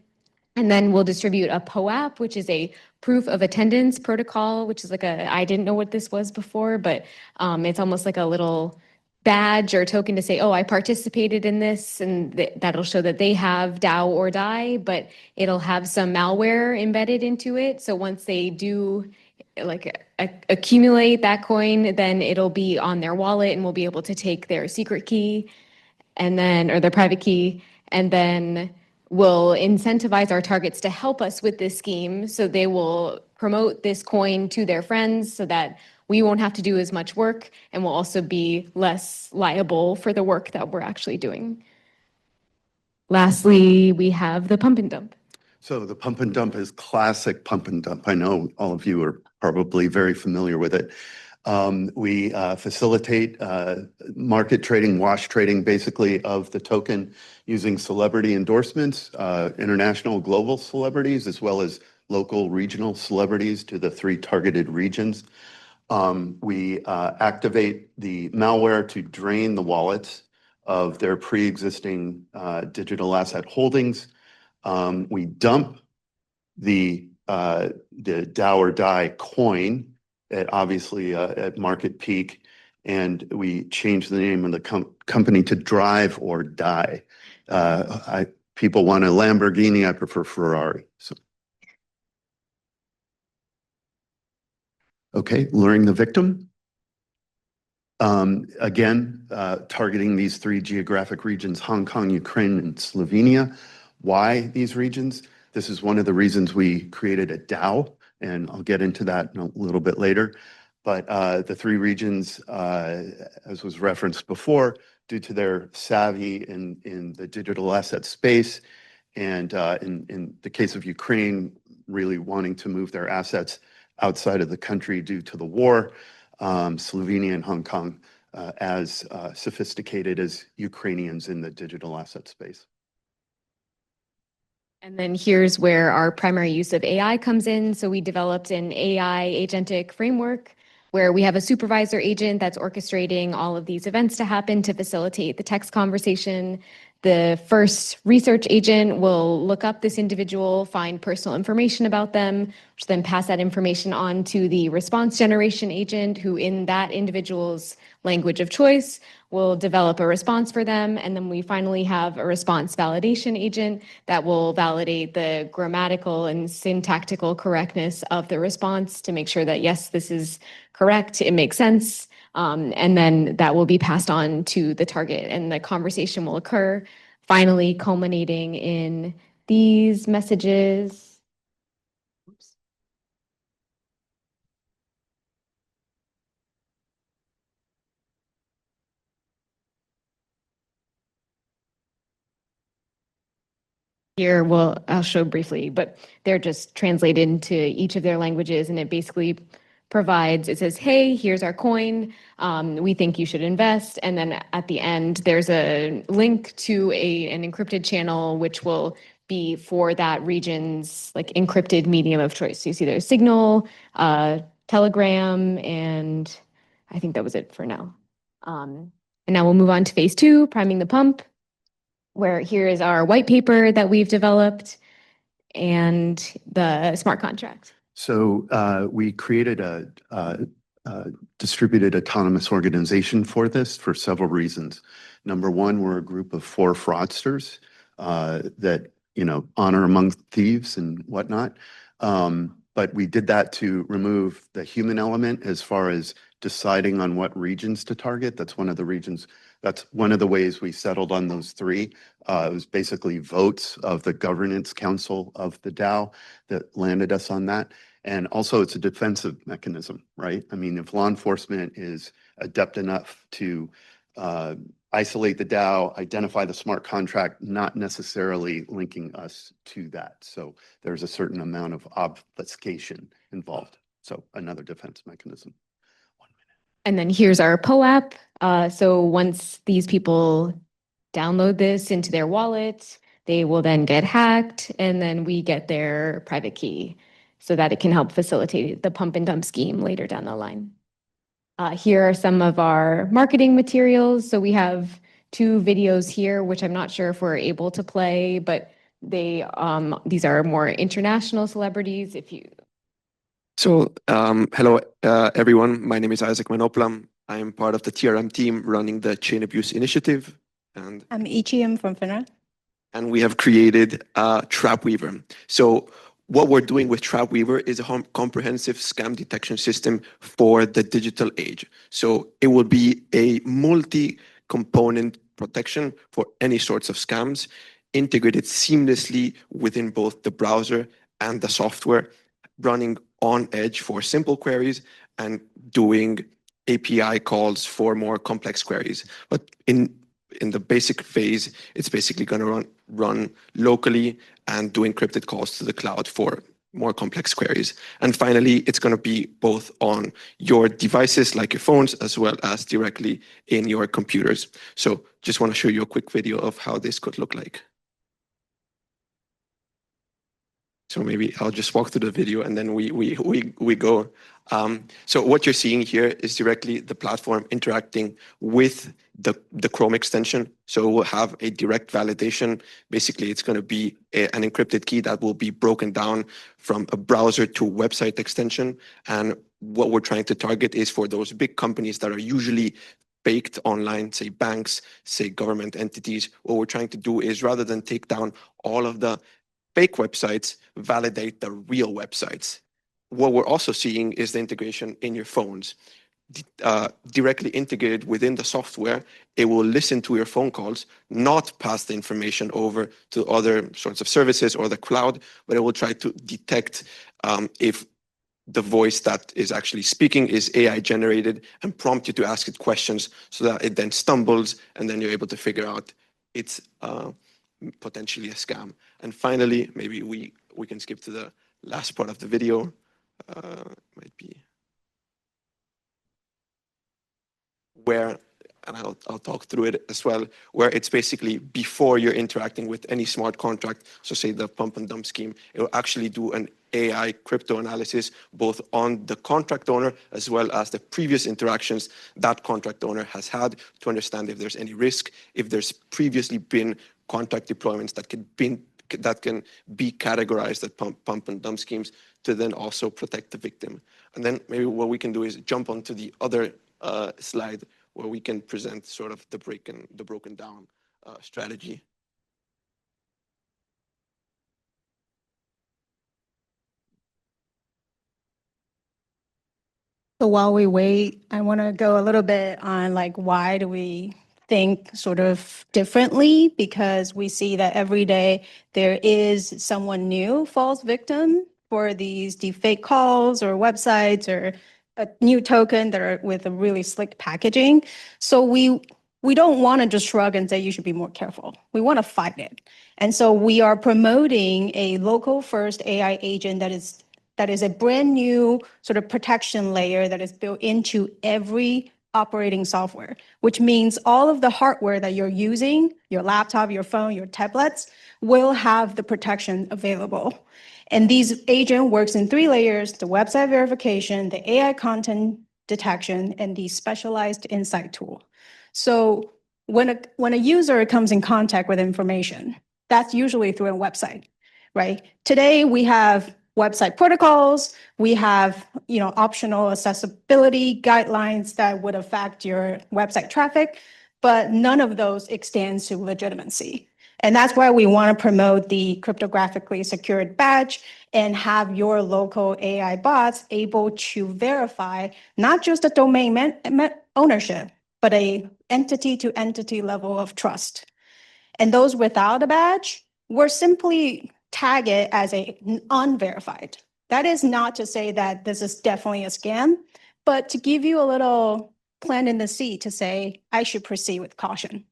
And then we'll distribute a POAP, which is a proof of attendance protocol, which is like I didn't know what this was before, but it's almost like a little badge or token to say, oh, I participated in this, and that'll show that they have DAO or die, but it'll have some malware embedded into it. So once they do like accumulate that coin, then it'll be on their wallet and we'll be able to take their secret key and then, or their private key, and then we'll incentivize our targets to help us with this scheme. So they will promote this coin to their friends so that we won't have to do as much work, and we'll also be less liable for the work that we're actually doing. Lastly, we have the pump and dump. So the pump and dump is classic pump and dump. I know all of you are probably very familiar with it. We facilitate market trading, wash trading, basically, of the token using celebrity endorsements, international, global celebrities, as well as local, regional celebrities to the 3 targeted regions. We activate the malware to drain the wallets of their pre-existing digital asset holdings. We dump the DAO or die coin at market peak, and we change the name of the company to Drive or Die. People want a Lamborghini, I prefer Ferrari. So, okay, luring the victim. Again, targeting these 3 geographic regions, Hong Kong, Ukraine, and Slovenia. Why these regions? This is one of the reasons we created a DAO, and I'll get into that in a little bit later. But the 3 regions, as was referenced before, due to their savvy in the digital asset space, and in the case of Ukraine, really wanting to move their assets outside of the country due to the war, Slovenia and Hong Kong as sophisticated as Ukrainians in the digital asset space. And then here's where our primary use of AI comes in. So we developed an AI agentic framework where we have a supervisor agent that's orchestrating all of these events to happen to facilitate the text conversation. The first research agent will look up this individual, find personal information about them, which then pass that information on to the response generation agent, who in that individual's language of choice will develop a response for them. And then we finally have a response validation agent that will validate the grammatical and syntactical correctness of the response to make sure that, yes, this is correct, it makes sense. And then that will be passed on to the target, and the conversation will occur, finally culminating in these messages. Oops. Here, I'll show briefly, but they're just translated into each of their languages, and it basically provides, it says, hey, here's our coin. We think you should invest. And then at the end, there's a link to an encrypted channel, which will be for that region's like encrypted medium of choice. So you see there's Signal, Telegram, and I think that was it for now. And now we'll move on to phase 2, priming the pump, where here is our white paper that we've developed and the smart contract. So we created a distributed autonomous organization for this for several reasons. Number one, we're a group of 4 fraudsters that, honor among thieves and whatnot. But we did that to remove the human element as far as deciding on what regions to target. That's one of the regions. That's one of the ways we settled on those 3. It was basically votes of the governance council of the DAO that landed us on that. And also it's a defensive mechanism, right? I mean, if law enforcement is adept enough to isolate the DAO, identify the smart contract, not necessarily linking us to that. So there's a certain amount of obfuscation involved. So another defense mechanism. 1 minute. And then here's our POAP. So once these people download this into their wallet, they will then get hacked, and then we get their private key so that it can help facilitate the pump and dump scheme later down the line. Here are some of our marketing materials. So we have 2 videos here, which I'm not sure if we're able to play, but these are more international celebrities. Hello, everyone. My name is Isaac Manoplam. I am part of the TRM team running the Chain Abuse Initiative, and I'm Ichiem from Finra. we have created TrapWeaver. So what we're doing with TrapWeaver is a comprehensive scam detection system for the digital age. So it will be a multi-component protection for any sorts of scams, integrated seamlessly within both the browser and the software, running on edge for simple queries and doing API calls for more complex queries. But in the basic phase, it's basically going to run locally and do encrypted calls to the cloud for more complex queries. And finally, it's going to be both on your devices like your phones as well as directly in your computers. So just want to show you a quick video of how this could look like. So maybe I'll just walk through the video and then we go. So what you're seeing here is directly the platform interacting with the Chrome extension. So we'll have a direct validation. Basically, it's going to be an encrypted key that will be broken down from a browser to website extension. And what we're trying to target is for those big companies that are usually baked online, say banks, say government entities. What we're trying to do is rather than take down all of the fake websites, validate the real websites. What we're also seeing is the integration in your phones. Directly integrated within the software, it will listen to your phone calls, not pass the information over to other sorts of services or the cloud, but it will try to detect if the voice that is actually speaking is AI generated and prompt you to ask it questions so that it then stumbles and then you're able to figure out it's potentially a scam. And finally, maybe we can skip to the last part of the video. Might be where, and I'll talk through it as well, where it's basically before you're interacting with any smart contract. So say the pump and dump scheme, it will actually do an AI crypto analysis, both on the contract owner as well as the previous interactions that contract owner has had to understand if there's any risk, if there's previously been contract deployments that can be categorized as pump and dump schemes to then also protect the victim. And then maybe what we can do is jump onto the other slide where we can present sort of the broken down strategy. So while we wait, I want to go a little bit on like why do we think sort of differently, because we see that every day there is someone new falls victim for these deepfake calls or websites or a new token that are with a really slick packaging. So we don't want to just shrug and say you should be more careful. We want to fight it. And so we are promoting a local first AI agent that is a brand new sort of protection layer that is built into every operating software, which means all of the hardware that you're using, your laptop, your phone, your tablets, will have the protection available. And these agent works in 3 layers: the website verification, the AI content detection, and the specialized insight tool. So when a user comes in contact with information, that's usually through a website, right? Today we have website protocols, we have optional accessibility guidelines that would affect your website traffic, but none of those extends to legitimacy. And that's why we want to promote the cryptographically secured badge and have your local AI bots able to verify not just a domain ownership, but a entity-to-entity level of trust. And those without a badge, we're simply tag it as a unverified. That is not to say that this is definitely a scam, but to give you a little plant in the seed to say, I should proceed with caution.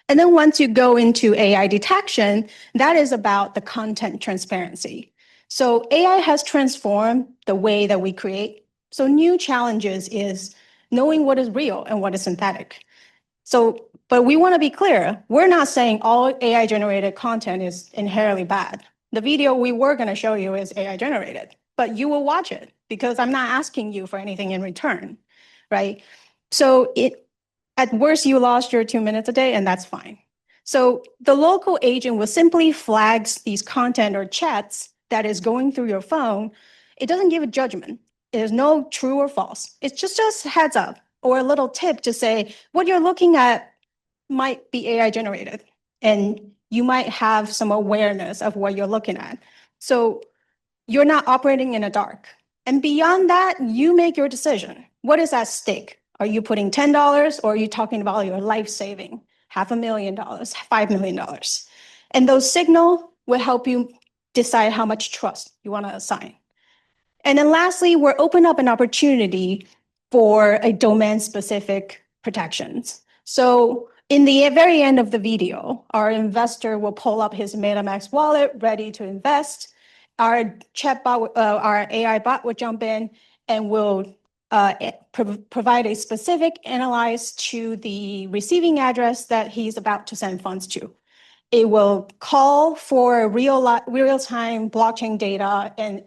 And then once you go into AI detection, that is about the content transparency. So AI has transformed the way that we create. So new challenges is knowing what is real and what is synthetic. But we want to be clear, we're not saying all AI generated content is inherently bad. The video we were going to show you is AI generated, but you will watch it because I'm not asking you for anything in return, right? So at worst, you lost your 2 minutes a day, and that's fine. So the local agent will simply flag these content or chats that is going through your phone It doesn't give a judgment. There's no true or false. It's just a heads up or a little tip to say what you're looking at might be AI generated, and you might have some awareness of what you're looking at. So you're not operating in the dark. And beyond that, you make your decision. What is at stake? Are you putting $10 or are you talking about your life saving? $500,000, $5 million. And those signal will help you decide how much trust you want to assign. And then lastly, we're open up an opportunity for a domain-specific protections. So in the very end of the video, our investor will pull up his MetaMask wallet, ready to invest. Our chatbot, our AI bot will jump in and will provide a specific analyze to the receiving address that he's about to send funds to. It will call for real-time blockchain data, and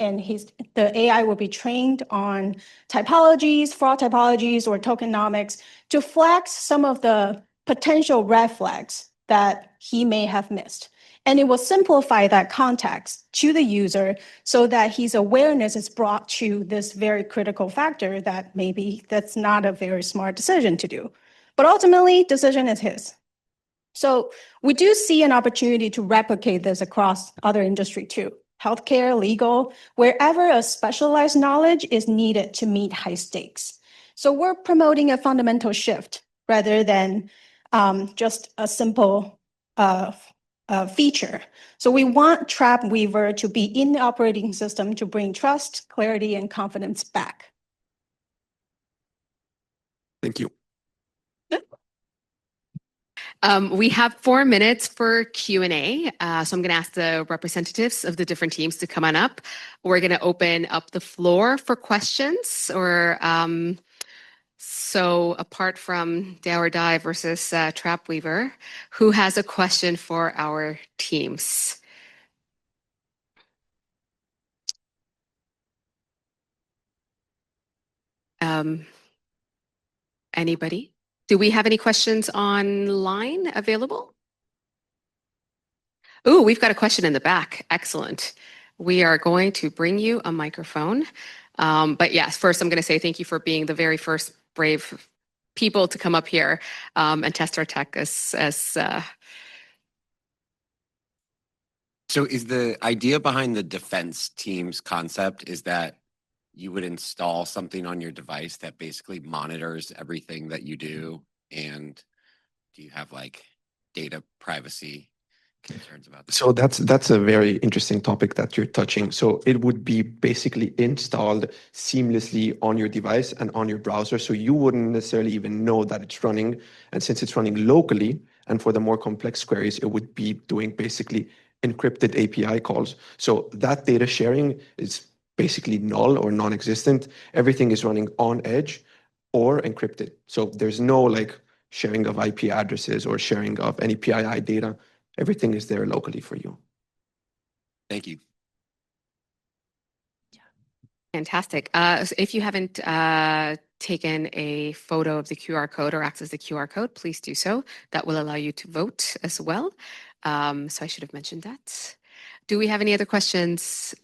the AI will be trained on typologies, fraud typologies, or tokenomics to flag some of the potential red flags that he may have missed. And it will simplify that context to the user so that his awareness is brought to this very critical factor that maybe that's not a very smart decision to do. But ultimately, decision is his. So we do see an opportunity to replicate this across other industry too. Healthcare, legal, wherever a specialized knowledge is needed to meet high stakes. So we're promoting a fundamental shift rather than just a simple feature. So we want TrapWeaver to be in the operating system to bring trust, clarity, and confidence back. Thank you. We have 4 minutes for Q&A. So I'm going to ask the representatives of the different teams to come on up. We're going to open up the floor for questions. Or so apart from Day or Die versus TrapWeaver, who has a question for our teams? Anybody? Do we have any questions online available? Oh, we've got a question in the back. Excellent. We are going to bring you a microphone. But yes, first I'm going to say thank you for being the very first brave people to come up here and test our tech So is the idea behind the defense teams concept is that you would install something on your device that basically monitors everything that you do? And do you have like data privacy concerns about that? So that's a very interesting topic that you're touching. So it would be basically installed seamlessly on your device and on your browser. So you wouldn't necessarily even know that it's running. And since it's running locally, and for the more complex queries, it would be doing basically encrypted API calls. So that data sharing is basically null or non-existent. Everything is running on edge or encrypted. So there's no like sharing of IP addresses or sharing of any PII data. Everything is there locally for you. Thank you. Fantastic. So if you haven't taken a photo of the QR code or access the QR code, please do so. That will allow you to vote as well. So I should have mentioned that. Do we have any other questions?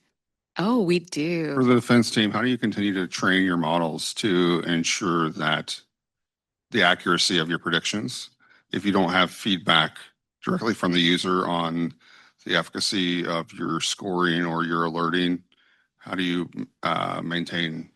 Oh, we do. For the defense team, how do you continue to train your models to ensure that the accuracy of your predictions, if you don't have feedback directly from the user on the efficacy of your scoring or your alerting, how do you maintain?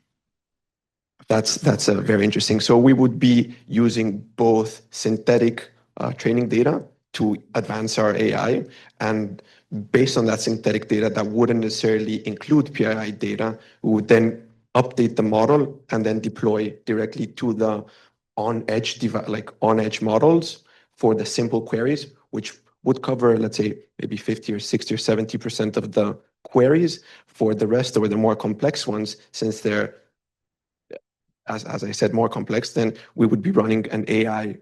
That's a very interesting. So we would be using both synthetic training data to advance our AI, and based on that synthetic data that wouldn't necessarily include PII data, we would then update the model and then deploy directly to the on-edge models for the simple queries, which would cover, let's say, maybe 50 or 60 or 70% of the queries. For the rest, or the more complex ones, since they're, as I said, more complex, then we would be running an AI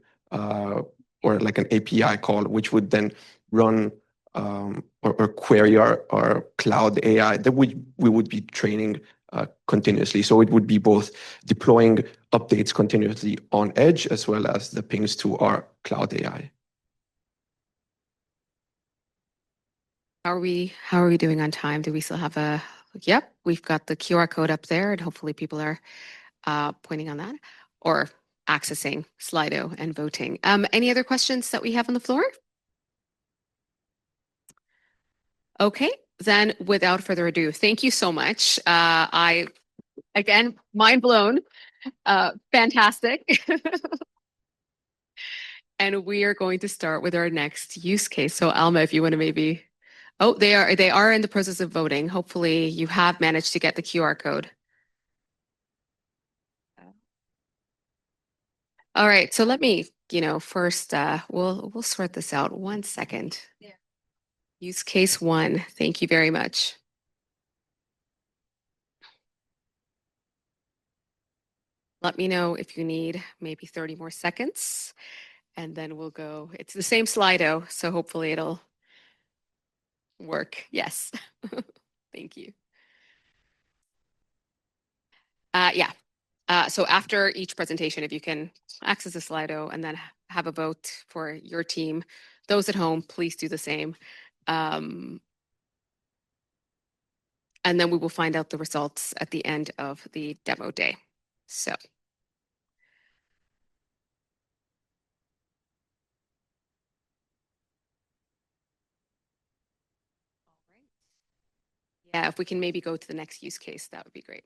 or like an API call, which would then run or query our cloud AI that we would be training continuously. So it would be both deploying updates continuously on edge as well as the pings to our cloud AI. How are we doing on time? Do we still have yep, we've got the QR code up there, and hopefully people are pointing on that or accessing Slido and voting. Any other questions that we have on the floor? Okay, then without further ado, thank you so much. Again, mind blown, fantastic. And we are going to start with our next use case. So Alma, if you want to maybe, oh, they are in the process of voting. Hopefully you have managed to get the QR code. All right, so let me, first we'll sort this out. 1 second. Yeah. Use case 1. Thank you very much. Let me know if you need maybe 30 more seconds, and then we'll go. It's the same Slido, so hopefully it'll work. Yes. Thank you. Yeah. So after each presentation, if you can access the Slido and then have a vote for your team, those at home, please do the same. And then we will find out the results at the end of the demo day. So. All right. Yeah, if we can maybe go to the next use case, that would be great.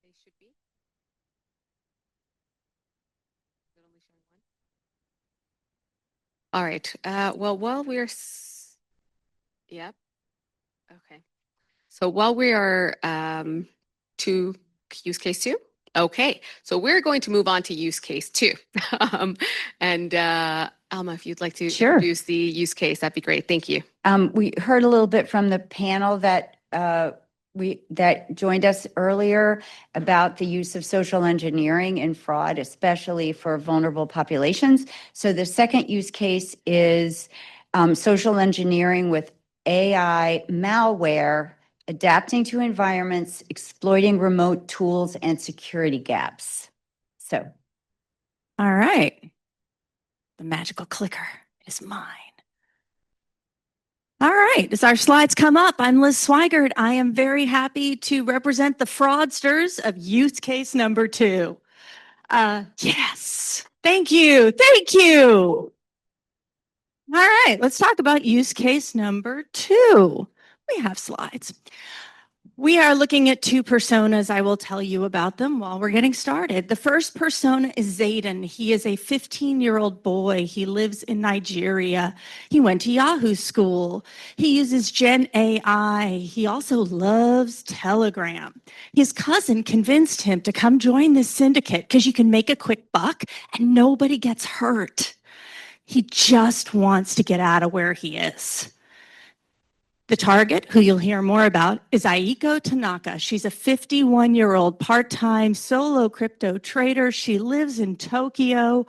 They should be. Is it only showing one? All right. Well, while we're, yep. Okay. So while we are to use case 2, okay. So we're going to move on to use case 2. And Alma, if you'd like to introduce the use case, that'd be great. Thank you. We heard a little bit from the panel that that joined us earlier about the use of social engineering and fraud, especially for vulnerable populations. So the second use case is social engineering with AI malware, adapting to environments, exploiting remote tools and security gaps. So. All right. The magical clicker is mine. All right, as our slides come up, I'm Liz Swigert. I am very happy to represent the fraudsters of use case number 2. Yes, thank you, thank you. All right, let's talk about use case number 2. We have slides. We are looking at 2 personas. I will tell you about them while we're getting started. The first persona is Zayden. He is a 15-year-old boy. He lives in Nigeria. He went to Yahoo school. He uses Gen AI. He also loves Telegram. His cousin convinced him to come join this syndicate because you can make a quick buck and nobody gets hurt. He just wants to get out of where he is. The target, who you'll hear more about, is Aiko Tanaka. She's a 51-year-old part-time solo crypto trader. She lives in Tokyo,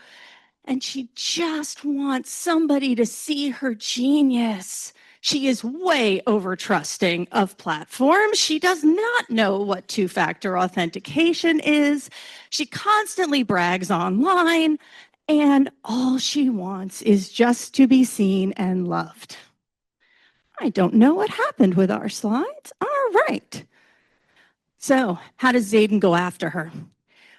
and she just wants somebody to see her genius. She is way over-trusting of platforms. She does not know what two-factor authentication is. She constantly brags online, and all she wants is just to be seen and loved. I don't know what happened with our slides. All right. So how does Zayden go after her?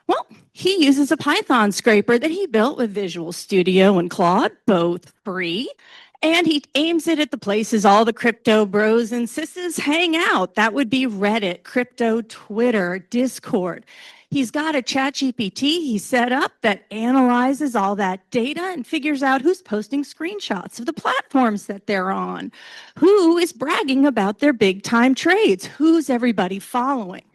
Well, he uses a Python scraper that he built with Visual Studio and Claude, both free. And he aims it at the places all the crypto bros and sisses hang out. That would be Reddit, crypto, Twitter, Discord. He's got a ChatGPT he set up that analyzes all that data and figures out who's posting screenshots of the platforms that they're on, who is bragging about their big time trades, who's everybody following.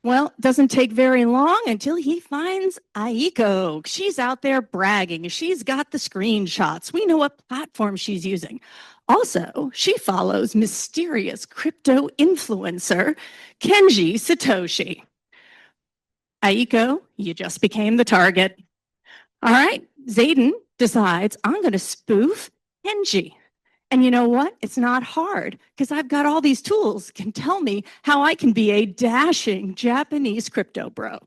Well, it doesn't take very long until he finds Aiko. She's out there bragging. She's got the screenshots. We know what platform she's using. Also, she follows mysterious crypto influencer Kenji Satoshi. Aiko, you just became the target. All right, Zayden decides, I'm going to spoof Kenji. And you know what? It's not hard because I've got all these tools that can tell me how I can be a dashing Japanese crypto bro.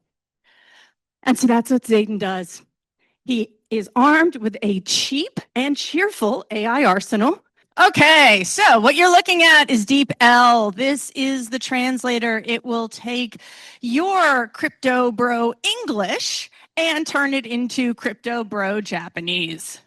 And so that's what Zayden does. He is armed with a cheap and cheerful AI arsenal. Okay, so what you're looking at is DeepL. This is the translator. It will take your crypto bro English and turn it into crypto bro Japanese.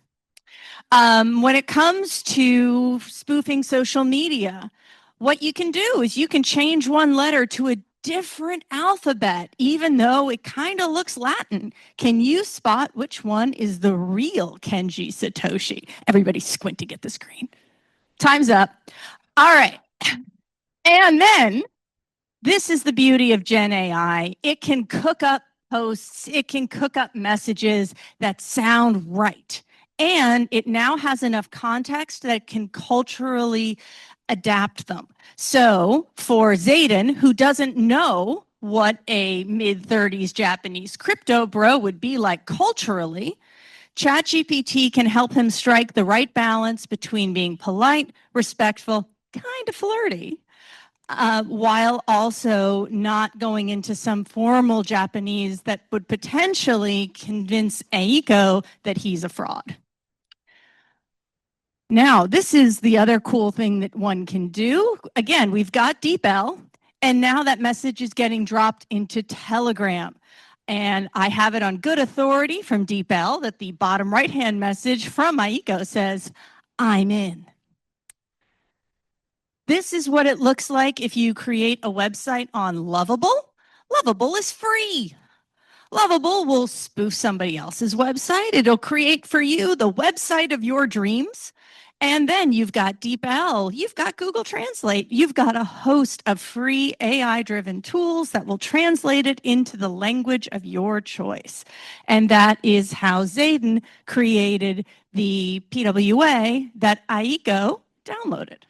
When it comes to spoofing social media, what you can do is you can change one letter to a different alphabet, even though it kind of looks Latin. Can you spot which one is the real Kenji Satoshi? Everybody squint to get the screen. Time's up. All right. And then this is the beauty of Gen AI. It can cook up posts. It can cook up messages that sound right. And it now has enough context that it can culturally adapt them. So for Zayden, who doesn't know what a mid-30s Japanese crypto bro would be like culturally, ChatGPT can help him strike the right balance between being polite, respectful, kind of flirty, while also not going into some formal Japanese that would potentially convince Aiko that he's a fraud. Now, this is the other cool thing that one can do. Again, we've got DeepL, and now that message is getting dropped into Telegram. And I have it on good authority from DeepL that the bottom right-hand message from Aiko says, "I'm in." This is what it looks like if you create a website on Lovable. Lovable is free. Lovable will spoof somebody else's website. It'll create for you the website of your dreams. And then you've got DeepL, you've got Google Translate, you've got a host of free AI-driven tools that will translate it into the language of your choice. And that is how Zayden created the PWA that Aiko downloaded.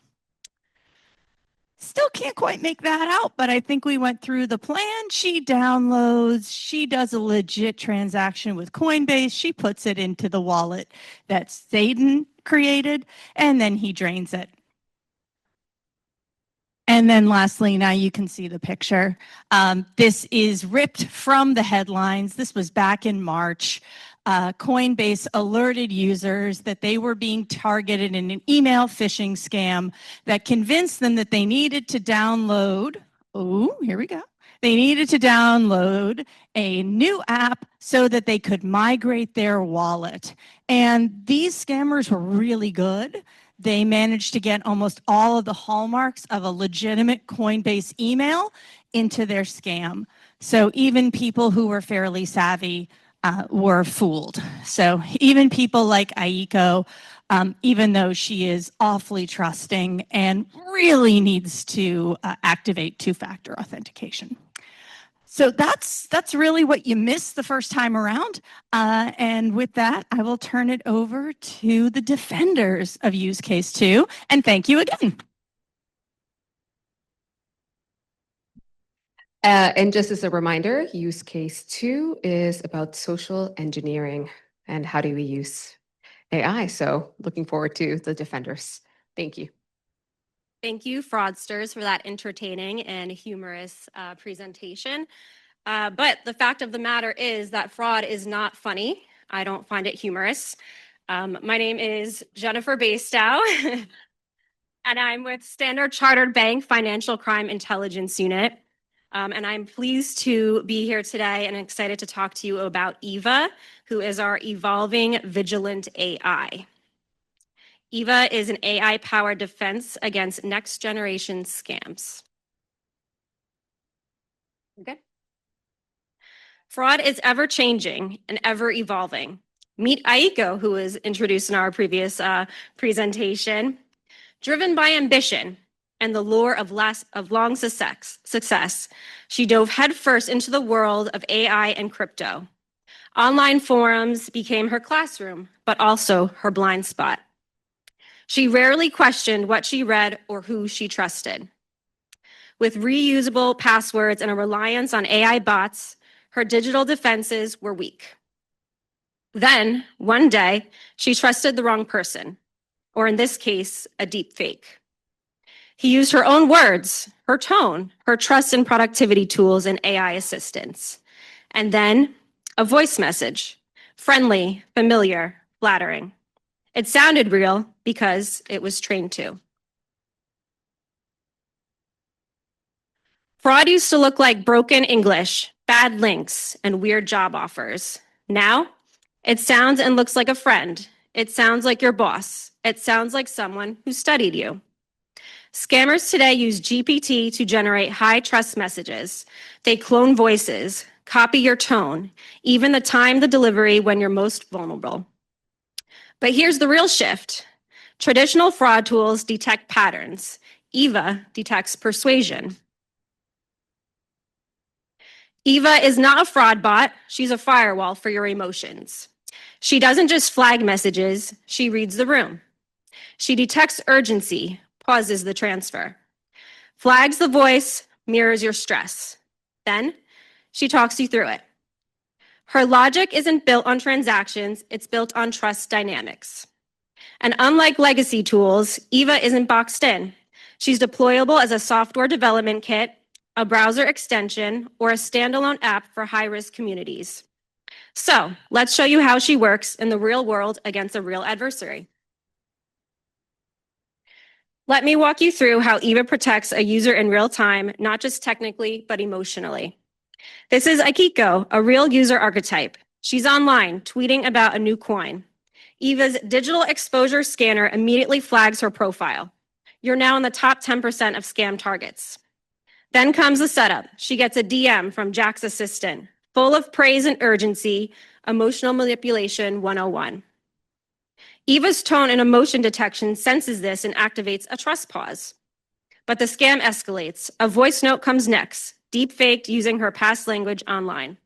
Still can't quite make that out, but I think we went through the plan. She downloads, she does a legit transaction with Coinbase, she puts it into the wallet that Zayden created, and then he drains it. And then lastly, now you can see the picture. This is ripped from the headlines. This was back in March. Coinbase alerted users that they were being targeted in an email phishing scam that convinced them that they needed to download, oh, here we go. They needed to download a new app so that they could migrate their wallet. And these scammers were really good. They managed to get almost all of the hallmarks of a legitimate Coinbase email into their scam. So even people who were fairly savvy were fooled. So even people like Aiko, even though she is awfully trusting and really needs to activate two-factor authentication. So that's really what you missed the first time around. And with that, I will turn it over to the defenders of use case 2. And thank you again. And just as a reminder, use case 2 is about social engineering and how do we use AI. So looking forward to the defenders. Thank you. Thank you, fraudsters, for that entertaining and humorous presentation. But the fact of the matter is that fraud is not funny. I don't find it humorous. My name is Jennifer Bastow, and I'm with Standard Chartered Bank Financial Crime Intelligence Unit. And I'm pleased to be here today and excited to talk to you about EVA, who is our evolving vigilant AI. EVA is an AI-powered defense against next-generation scams. Okay. Fraud is ever-changing and ever-evolving. Meet Aiko, who was introduced in our previous presentation. Driven by ambition and the lure of long success, she dove headfirst into the world of AI and crypto. Online forums became her classroom, but also her blind spot. She rarely questioned what she read or who she trusted. With reusable passwords and a reliance on AI bots, her digital defenses were weak. Then, one day, she trusted the wrong person, or in this case, a deep fake. He used her own words, her tone, her trust in productivity tools and AI assistants. And then a voice message friendly, familiar, flattering. It sounded real because it was trained to. Fraud used to look like broken English, bad links, and weird job offers. Now, it sounds and looks like a friend. It sounds like your boss. It sounds like someone who studied you. Scammers today use GPT to generate high trust messages. They clone voices, copy your tone, even the time, the delivery when you're most vulnerable. But here's the real shift. Traditional fraud tools detect patterns. EVA detects persuasion. EVA is not a fraud bot. She's a firewall for your emotions. She doesn't just flag messages, she reads the room. She detects urgency, pauses the transfer, flags the voice, mirrors your stress. Then she talks you through it. Her logic isn't built on transactions, it's built on trust dynamics. And unlike legacy tools, EVA isn't boxed in. She's deployable as a software development kit, a browser extension, or a standalone app for high-risk communities. So let's show you how she works in the real world against a real adversary. Let me walk you through how EVA protects a user in real time, not just technically, but emotionally. This is Akiko, a real user archetype. She's online, tweeting about a new coin. EVA's digital exposure scanner immediately flags her profile. You're now in the top 10% of scam targets. Then comes the setup. She gets a DM from Jack's assistant, full of praise and urgency, emotional manipulation 101. EVA's tone and emotion detection senses this and activates a trust pause. But the scam escalates. A voice note comes next, deep-faked using her past language online.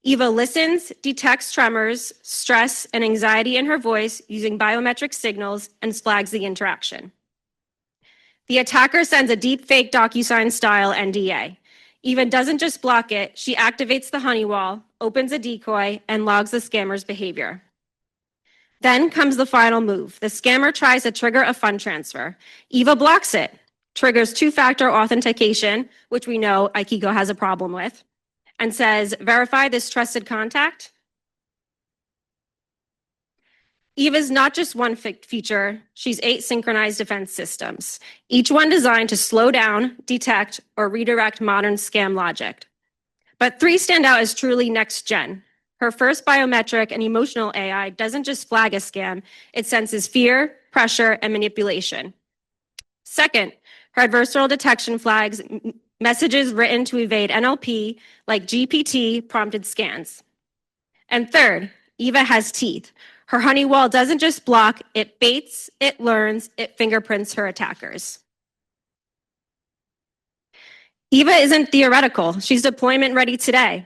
EVA listens, detects tremors, stress, and anxiety in her voice using biometric signals and flags the interaction. The attacker sends a deep-fake DocuSign-style NDA. EVA doesn't just block it, she activates the honey wall, opens a decoy, and logs the scammer's behavior. Then comes the final move. The scammer tries to trigger a fund transfer. EVA blocks it, triggers two-factor authentication, which we know Akiko has a problem with, and says, verify this trusted contact. EVA's not just one feature, she's 8 synchronized defense systems, each one designed to slow down, detect, or redirect modern scam logic. But 3 stand out as truly next gen. Her first biometric and emotional AI doesn't just flag a scam, it senses fear, pressure, and manipulation. Second, her adversarial detection flags messages written to evade NLP like GPT prompted scans. And third, EVA has teeth. Her honey wall doesn't just block, it baits, it learns, it fingerprints her attackers. EVA isn't theoretical, she's deployment ready today.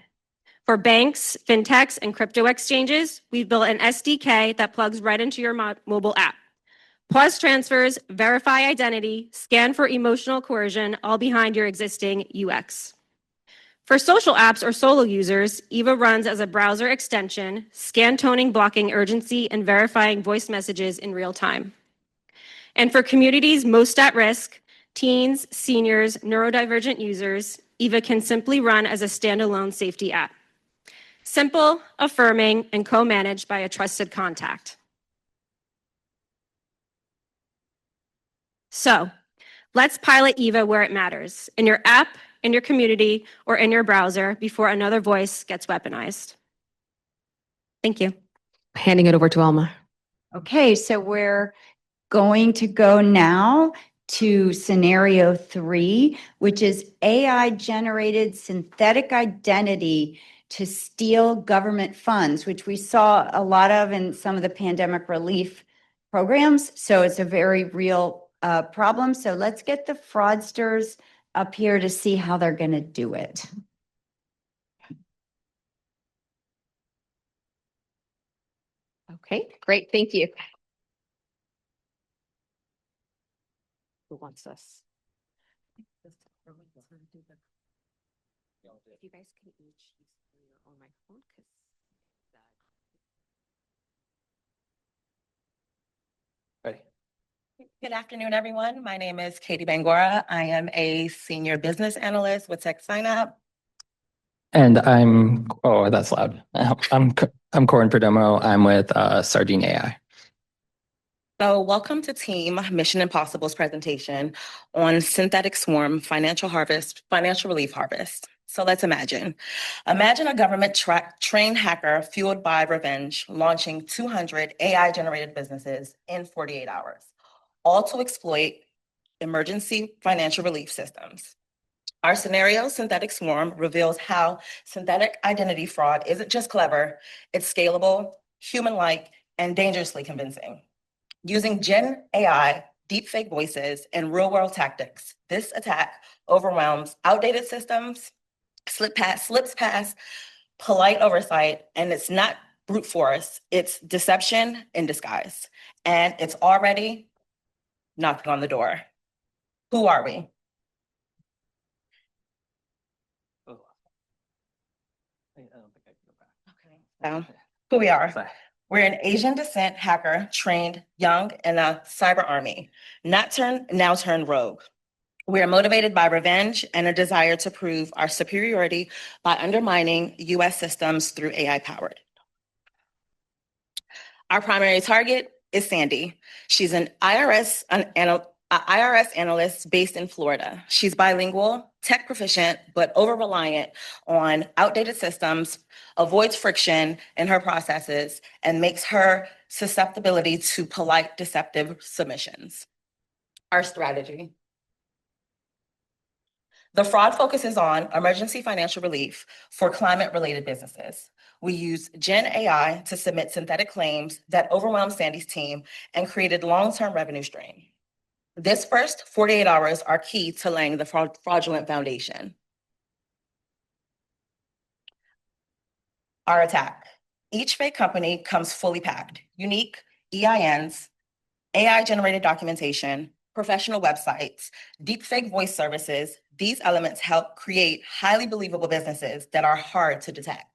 For banks, fintechs, and crypto exchanges, we've built an SDK that plugs right into your mobile app. Pause transfers, verify identity, scan for emotional coercion, all behind your existing UX. For social apps or solo users, EVA runs as a browser extension, scan toning blocking urgency and verifying voice messages in real time. And for communities most at risk, teens, seniors, neurodivergent users, EVA can simply run as a standalone safety app. Simple, affirming, and co-managed by a trusted contact. So, let's pilot EVA where it matters, in your app, in your community, or in your browser before another voice gets weaponized. Thank you. Handing it over to Alma. Okay, so we're going to go now to scenario 3, which is AI-generated synthetic identity to steal government funds, which we saw a lot of in some of the pandemic relief programs. So it's a very real problem. So let's get the fraudsters up here to see how they're going to do it. Okay, great. Thank you. Who wants this? If you guys can each use your own microphone, because Ready. Good afternoon, everyone. My name is Katie Bangora. I am a senior business analyst with Tech Sign Up. And I'm, oh, that's loud. I'm I'm Corin Perdomo. I'm with Sardine AI. So welcome to Team Mission Impossible's presentation on synthetic swarm financial relief harvest. So let's imagine. Imagine a government trained hacker fueled by revenge launching 200 AI-generated businesses in 48 hours, all to exploit emergency financial relief systems. Our scenario, Synthetic Swarm, reveals how synthetic identity fraud isn't just clever, it's scalable, human-like, and dangerously convincing. Using Gen AI, deepfake voices, and real-world tactics, this attack overwhelms outdated systems, slips past polite oversight, and it's not brute force, it's deception in disguise. And it's already knocking on the door. Who are we? So, who we are. We're an Asian descent hacker trained young in a cyber army, now turned rogue. We are motivated by revenge and a desire to prove our superiority by undermining US systems through AI powered. Our primary target is Sandy. She's an IRS analyst based in Florida. She's bilingual, tech proficient, but over-reliant on outdated systems, avoids friction in her processes, and makes her susceptibility to polite, deceptive submissions. Our strategy. The fraud focuses on emergency financial relief for climate-related businesses. We use Gen AI to submit synthetic claims that overwhelmed Sandy's team and created long-term revenue stream. This first 48 hours are key to laying the fraudulent foundation. Our attack. Each fake company comes fully packed. Unique EINs, AI-generated documentation, professional websites, deepfake voice services. These elements help create highly believable businesses that are hard to detect.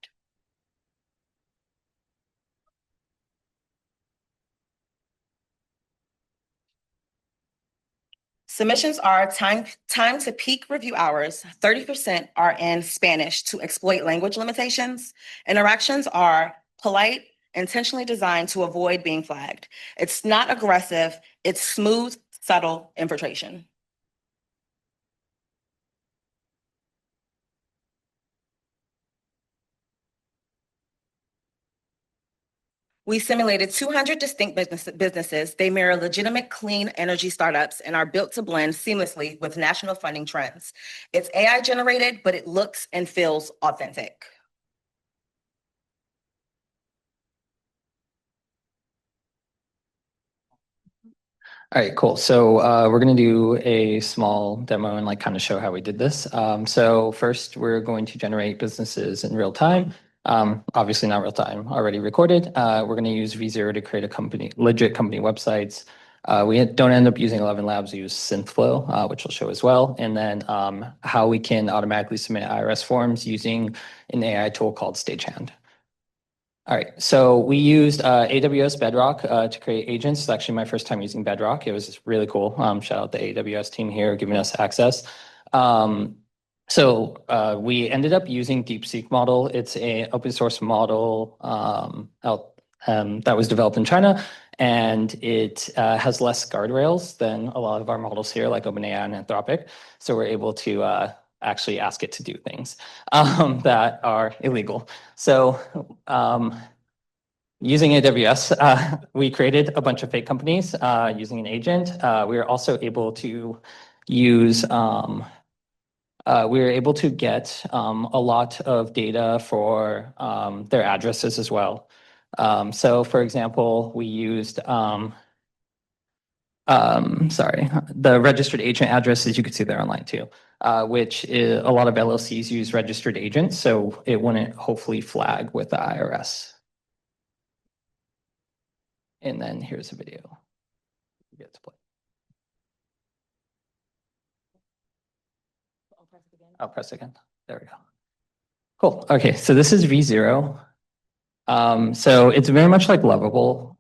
Submissions are time to peak review hours. 30% are in Spanish to exploit language limitations. Interactions are polite, intentionally designed to avoid being flagged. It's not aggressive, it's smooth, subtle infiltration. We simulated 200 distinct businesses. They mirror legitimate clean energy startups and are built to blend seamlessly with national funding trends. It's AI generated, but it looks and feels authentic. All right, cool. So we're going to do a small demo and kind of show how we did this. So first, we're going to generate businesses in real time. Obviously not real time, already recorded. We're going to use V0 to create a legit company websites. We don't end up using 11 Labs, we use SynthFlow, which we'll show as well. And then how we can automatically submit IRS forms using an AI tool called Stagehand. All right, so we used AWS Bedrock to create agents. It's actually my first time using Bedrock. It was really cool. Shout out the AWS team here giving us access. So we ended up using DeepSeek model. It's an open source model that was developed in China, and it has less guardrails than a lot of our models here, like OpenAI and Anthropic. So we're able to actually ask it to do things that are illegal. So using AWS, we created a bunch of fake companies using an agent. We were also able to use we were able to get a lot of data for their addresses as well. So for example, we used, the registered agent addresses, you could see there online too, which is, a lot of LLCs use registered agents, so it wouldn't hopefully flag with the IRS. And then here's a video. You get to play. I'll press again. There we go. Cool. Okay, so this is V0. So it's very much like Lovable,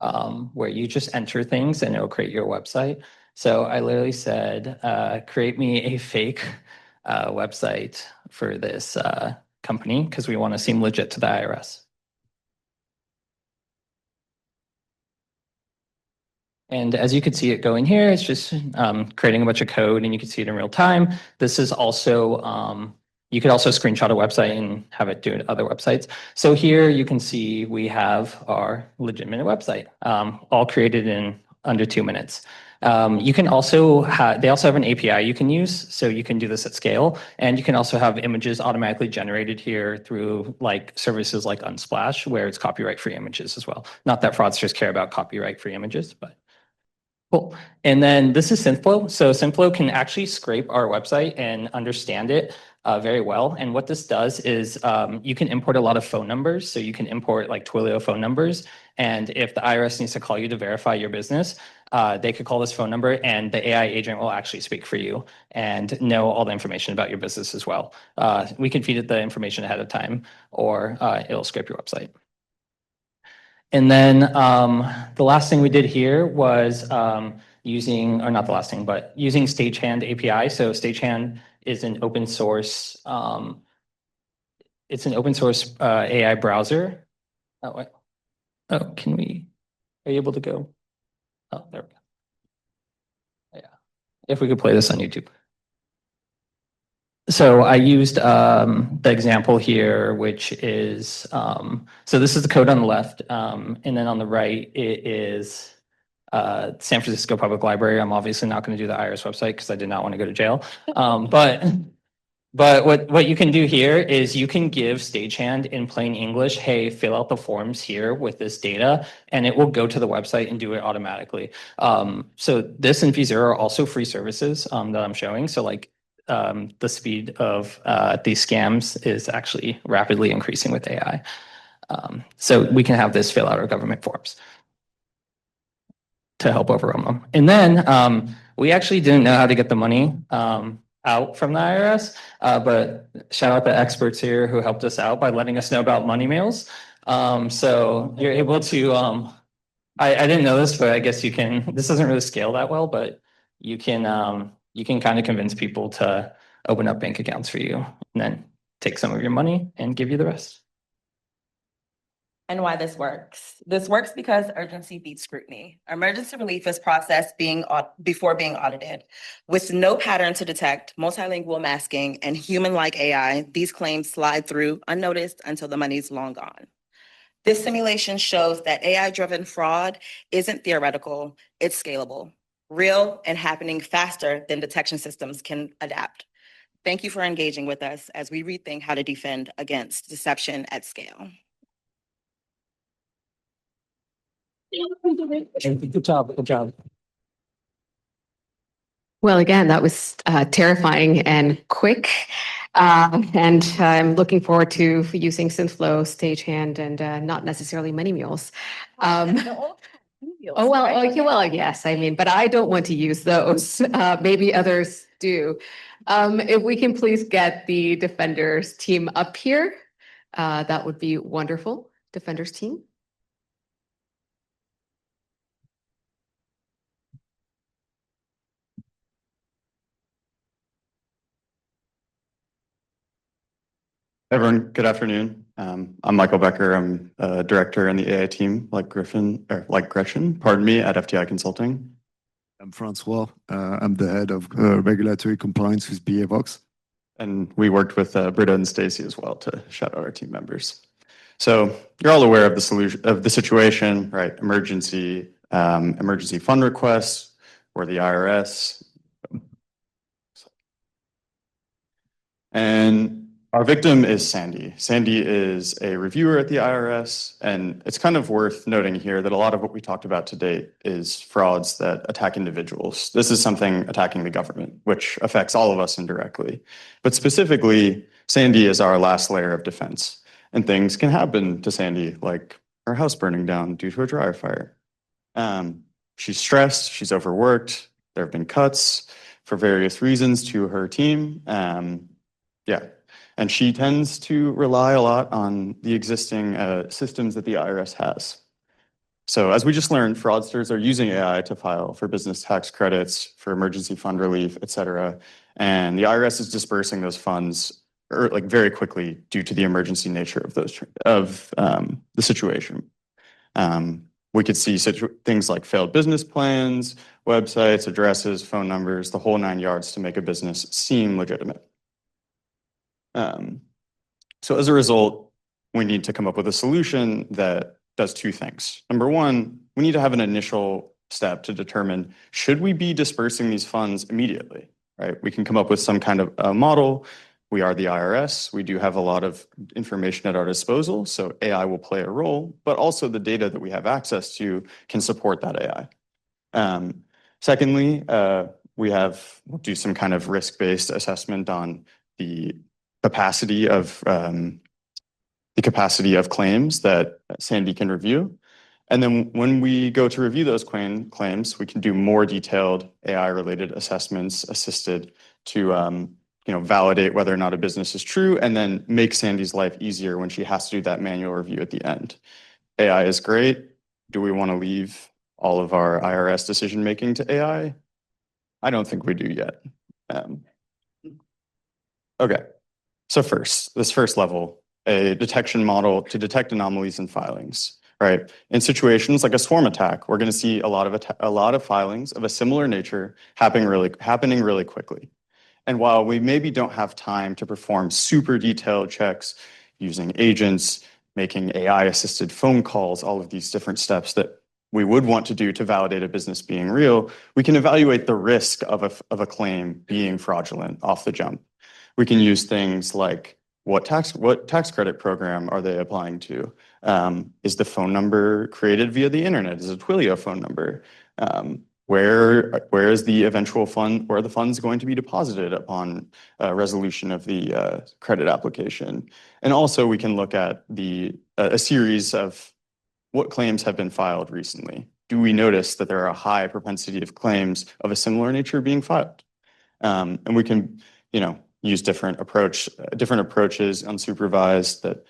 where you just enter things and it'll create your website. So I literally said, create me a fake website for this company because we want to seem legit to the IRS. And as you can see it going here, it's just creating a bunch of code and you can see it in real time. This is also, you could also screenshot a website and have it do it other websites. So here you can see we have our legitimate website, all created in under 2 minutes. You can also they also have an API you can use, so you can do this at scale. And you can also have images automatically generated here through like services like Unsplash, where it's copyright-free images as well. Not that fraudsters care about copyright-free images, but cool. And then this is SynthFlow. So SynthFlow can actually scrape our website and understand it very well. And what this does is you can import a lot of phone numbers. So you can import like Twilio phone numbers. And if the IRS needs to call you to verify your business, they could call this phone number and the AI agent will actually speak for you and know all the information about your business as well. We can feed it the information ahead of time or it'll scrape your website. And then the last thing we did here was using, or not the last thing, but using Stagehand API. So Stagehand is an open source, it's an open source AI browser. Oh, wait. Oh, are you able to go? Oh, there we go. Yeah, if we could play this on YouTube. So I used the example here, which is, so this is the code on the left, and then on the right, it is San Francisco Public Library. I'm obviously not going to do the IRS website because I did not want to go to jail. But what you can do here is you can give Stagehand in plain English, hey, fill out the forms here with this data, and it will go to the website and do it automatically. So this and V0 are also free services that I'm showing. So like the speed of these scams is actually rapidly increasing with AI. So we can have this fill out our government forms to help overwhelm them. And then we actually didn't know how to get the money out from the IRS, but shout out the experts here who helped us out by letting us know about money mails. So you're able to, I didn't know this, but I guess you can, this doesn't really scale that well, but you can kind of convince people to open up bank accounts for you and then take some of your money and give you the rest. And why this works. This works because urgency beats scrutiny. Emergency relief is processed before being audited. With no pattern to detect, multilingual masking, and human-like AI, these claims slide through unnoticed until the money's long gone. This simulation shows that AI-driven fraud isn't theoretical, it's scalable, real, and happening faster than detection systems can adapt. Thank you for engaging with us as we rethink how to defend against deception at scale. Good job. Good job. Well, again, that was terrifying and quick. And I'm looking forward to using SynthFlow, Stagehand, and not necessarily money mules. Oh, well, yes. I mean, but I don't want to use those. Maybe others do. If we can please get the Defenders team up here, that would be wonderful. Defenders team. Everyone, good afternoon. I'm Michael Becker. I'm a director in the AI team, like Gretchen, pardon me, at FTI Consulting. I'm Francois. I'm the head of regulatory compliance with BA Vox. And we worked with Britta and Stacy as well to shout out our team members. So you're all aware of the situation, right? Emergency fund requests or the IRS. And our victim is Sandy. Sandy is a reviewer at the IRS, and it's kind of worth noting here that a lot of what we talked about to date is frauds that attack individuals. This is something attacking the government, which affects all of us indirectly. But specifically, Sandy is our last layer of defense, and things can happen to Sandy, like her house burning down due to a dryer fire. She's stressed, she's overworked, there have been cuts for various reasons to her team. And she tends to rely a lot on the existing systems that the IRS has. So as we just learned, fraudsters are using AI to file for business tax credits, for emergency fund relief, et cetera. And the IRS is dispersing those funds very quickly due to the emergency nature of the situation. We could see things like failed business plans, websites, addresses, phone numbers, the whole 9 yards to make a business seem legitimate. So as a result, we need to come up with a solution that does two things. Number one, we need to have an initial step to determine, should we be dispersing these funds immediately, right? We can come up with some kind of a model. We are the IRS. We do have a lot of information at our disposal, so AI will play a role, but also the data that we have access to can support that AI. Secondly, we'll do some kind of risk-based assessment on the capacity of claims that Sandy can review. And then when we go to review those claims, we can do more detailed AI-related assessments assisted to validate whether or not a business is true, and then make Sandy's life easier when she has to do that manual review at the end. AI is great. Do we want to leave all of our IRS decision-making to AI? I don't think we do yet. Okay, so this first level, a detection model to detect anomalies in filings, right? In situations like a swarm attack, we're going to see a lot of filings of a similar nature happening really quickly. And while we maybe don't have time to perform super detailed checks using agents, making AI-assisted phone calls, all of these different steps that we would want to do to validate a business being real, we can evaluate the risk of a claim being fraudulent off the jump. We can use things like what tax credit program are they applying to? Is the phone number created via the internet? Is it a Twilio phone number? Where is the eventual fund, where are the funds going to be deposited upon resolution of the credit application? And also we can look at a series of what claims have been filed recently. Do we notice that there are a high propensity of claims of a similar nature being filed? And we can, use different approaches, unsupervised, that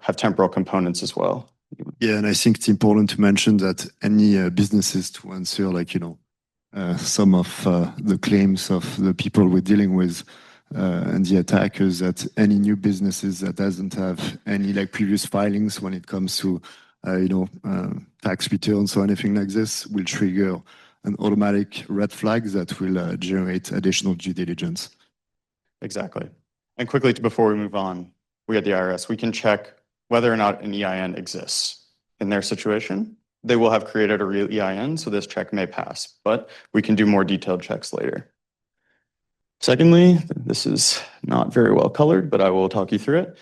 have temporal components as well. Yeah, and I think it's important to mention that any businesses to answer, some of the claims of the people we're dealing with and the attackers, that any new businesses that doesn't have any previous filings when it comes to tax returns or anything like this will trigger an automatic red flag that will generate additional due diligence. Exactly. And quickly, before we move on, we at the IRS, we can check whether or not an EIN exists. In their situation, they will have created a real EIN, so this check may pass, but we can do more detailed checks later. Secondly, this is not very well colored, but I will talk you through it.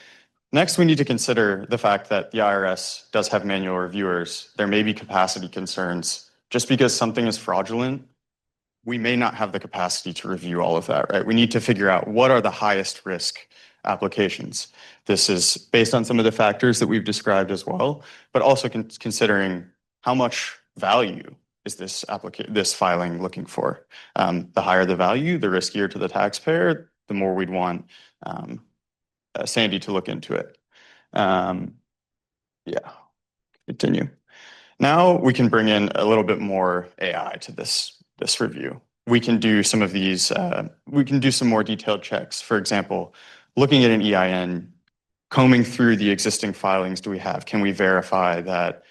Next, we need to consider the fact that the IRS does have manual reviewers. There may be capacity concerns. Just because something is fraudulent, we may not have the capacity to review all of that, right? We need to figure out what are the highest risk applications. This is based on some of the factors that we've described as well, but also considering how much value is this filing looking for. The higher the value, the riskier to the taxpayer, the more we'd want Sandy to look into it. Continue. Now we can bring in a little bit more AI to this review. We can do some of these, we can do some more detailed checks. For example, looking at an EIN, combing through the existing filings do we have, can we verify that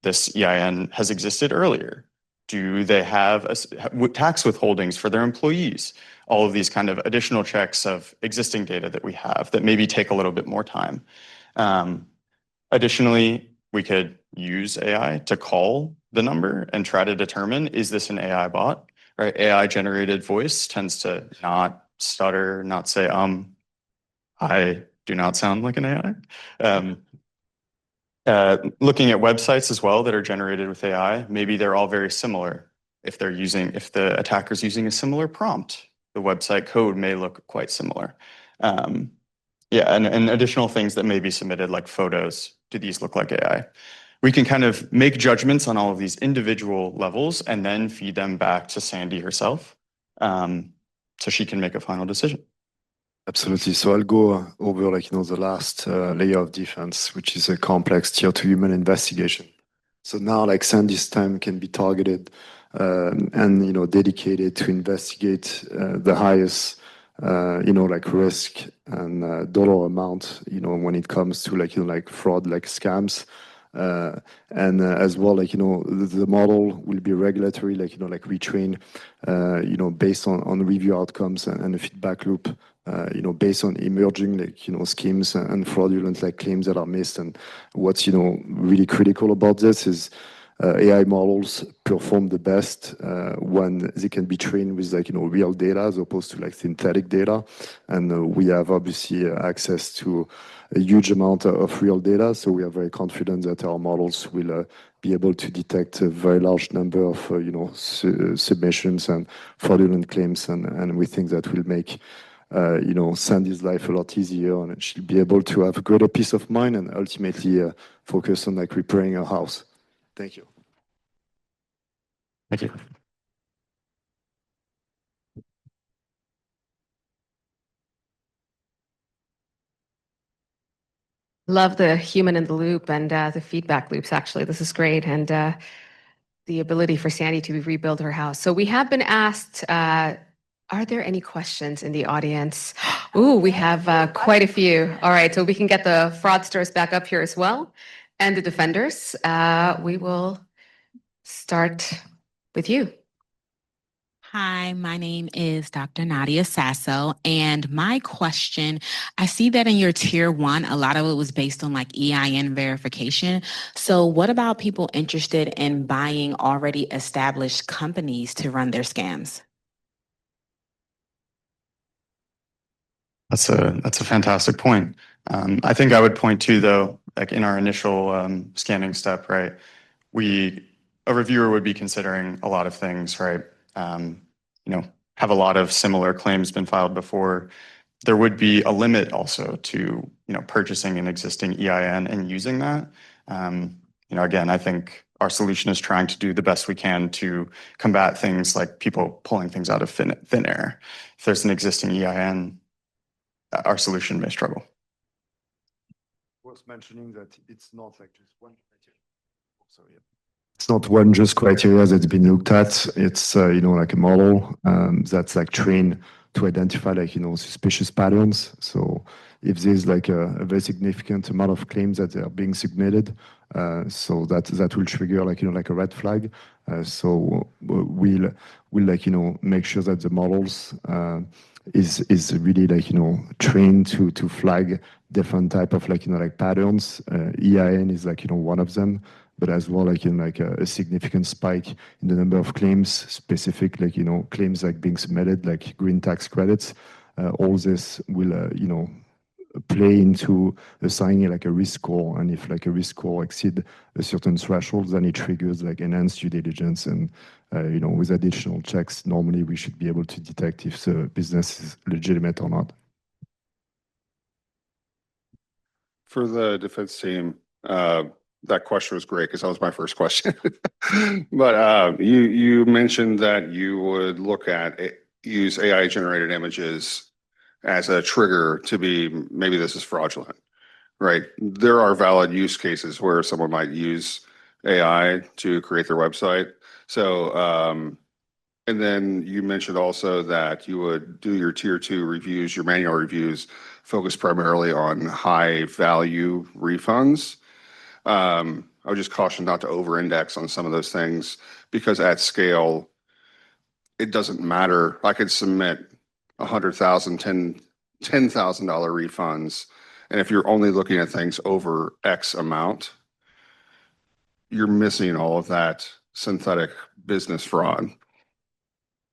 this EIN has existed earlier? Do they have tax withholdings for their employees? All of these kind of additional checks of existing data that we have that maybe take a little bit more time. Additionally, we could use AI to call the number and try to determine, is this an AI bot? Right? AI generated voice tends to not stutter, not say, I do not sound like an AI. Looking at websites as well that are generated with AI, maybe they're all very similar. If the attacker's using a similar prompt, the website code may look quite similar. And additional things that may be submitted, like photos. Do these look like AI? We can kind of make judgments on all of these individual levels and then feed them back to Sandy herself, so she can make a final decision. Absolutely. So I'll go over the last layer of defense, which is a complex tier 2 human investigation. So now Sandy's time can be targeted and dedicated to investigate the highest risk and dollar amount when it comes to fraud, scams, And as well, like, the model will be regulatory, like, like retrained, based on review outcomes and a feedback loop, based on emerging, like, schemes and fraudulent, like, claims that are missed. And what's, really critical about this is AI models perform the best when they can be trained with, like, real data as opposed to, like, synthetic data. And we have obviously access to a huge amount of real data, so we are very confident that our models will be able to detect a very large number of submissions and fraudulent claims, and we think that will make Sandy's life a lot easier, and she'll be able to have a greater peace of mind and ultimately focus on, like, repairing her house. Thank you. Thank you. Love the human in the loop and the feedback loops, actually. This is great. And the ability for Sandy to rebuild her house. So we have been asked, are there any questions in the audience? Ooh, we have quite a few. All right, so we can get the fraudsters back up here as well and the defenders. We will start with you. Hi, my name is Dr. Nadia Sasso, and my question, I see that in your tier 1, a lot of it was based on like EIN verification. So what about people interested in buying already established companies to run their scams? That's a fantastic point. I think I would point to, though, like in our initial scanning step, right? A reviewer would be considering a lot of things, right? Have a lot of similar claims been filed before? There would be a limit also to, purchasing an existing EIN and using that. Again, I think our solution is trying to do the best we can to combat things like people pulling things out of thin air. If there's an existing EIN, our solution may struggle. Worth mentioning that it's not like just one criteria. Sorry. It's not one just criteria that's been looked at. It's like a model that's like trained to identify, like, suspicious patterns. So if there's like a very significant amount of claims that are being submitted, so that will trigger, like, like a red flag. So we'll like, make sure that the models is really, like, trained to flag different type of, like, like patterns. EIN is, like, one of them, but as well, like, like a significant spike in the number of claims, specific, like, claims like being submitted, like green tax credits. All this will, play into assigning like a risk score, and if like a risk score exceed a certain threshold, then it triggers like enhanced due diligence, and with additional checks, normally we should be able to detect if the business is legitimate or not. For the defense team, that question was great because that was my first question. But you mentioned that you would use AI generated images as a trigger to be, maybe this is fraudulent, right? There are valid use cases where someone might use AI to create their website. So, and then you mentioned also that you would do your tier 2 reviews, your manual reviews, focus primarily on high value refunds. I would just caution not to over-index on some of those things, because at scale, it doesn't matter. I could submit $100,000, $10,000 refunds, and if you're only looking at things over X amount, you're missing all of that synthetic business fraud.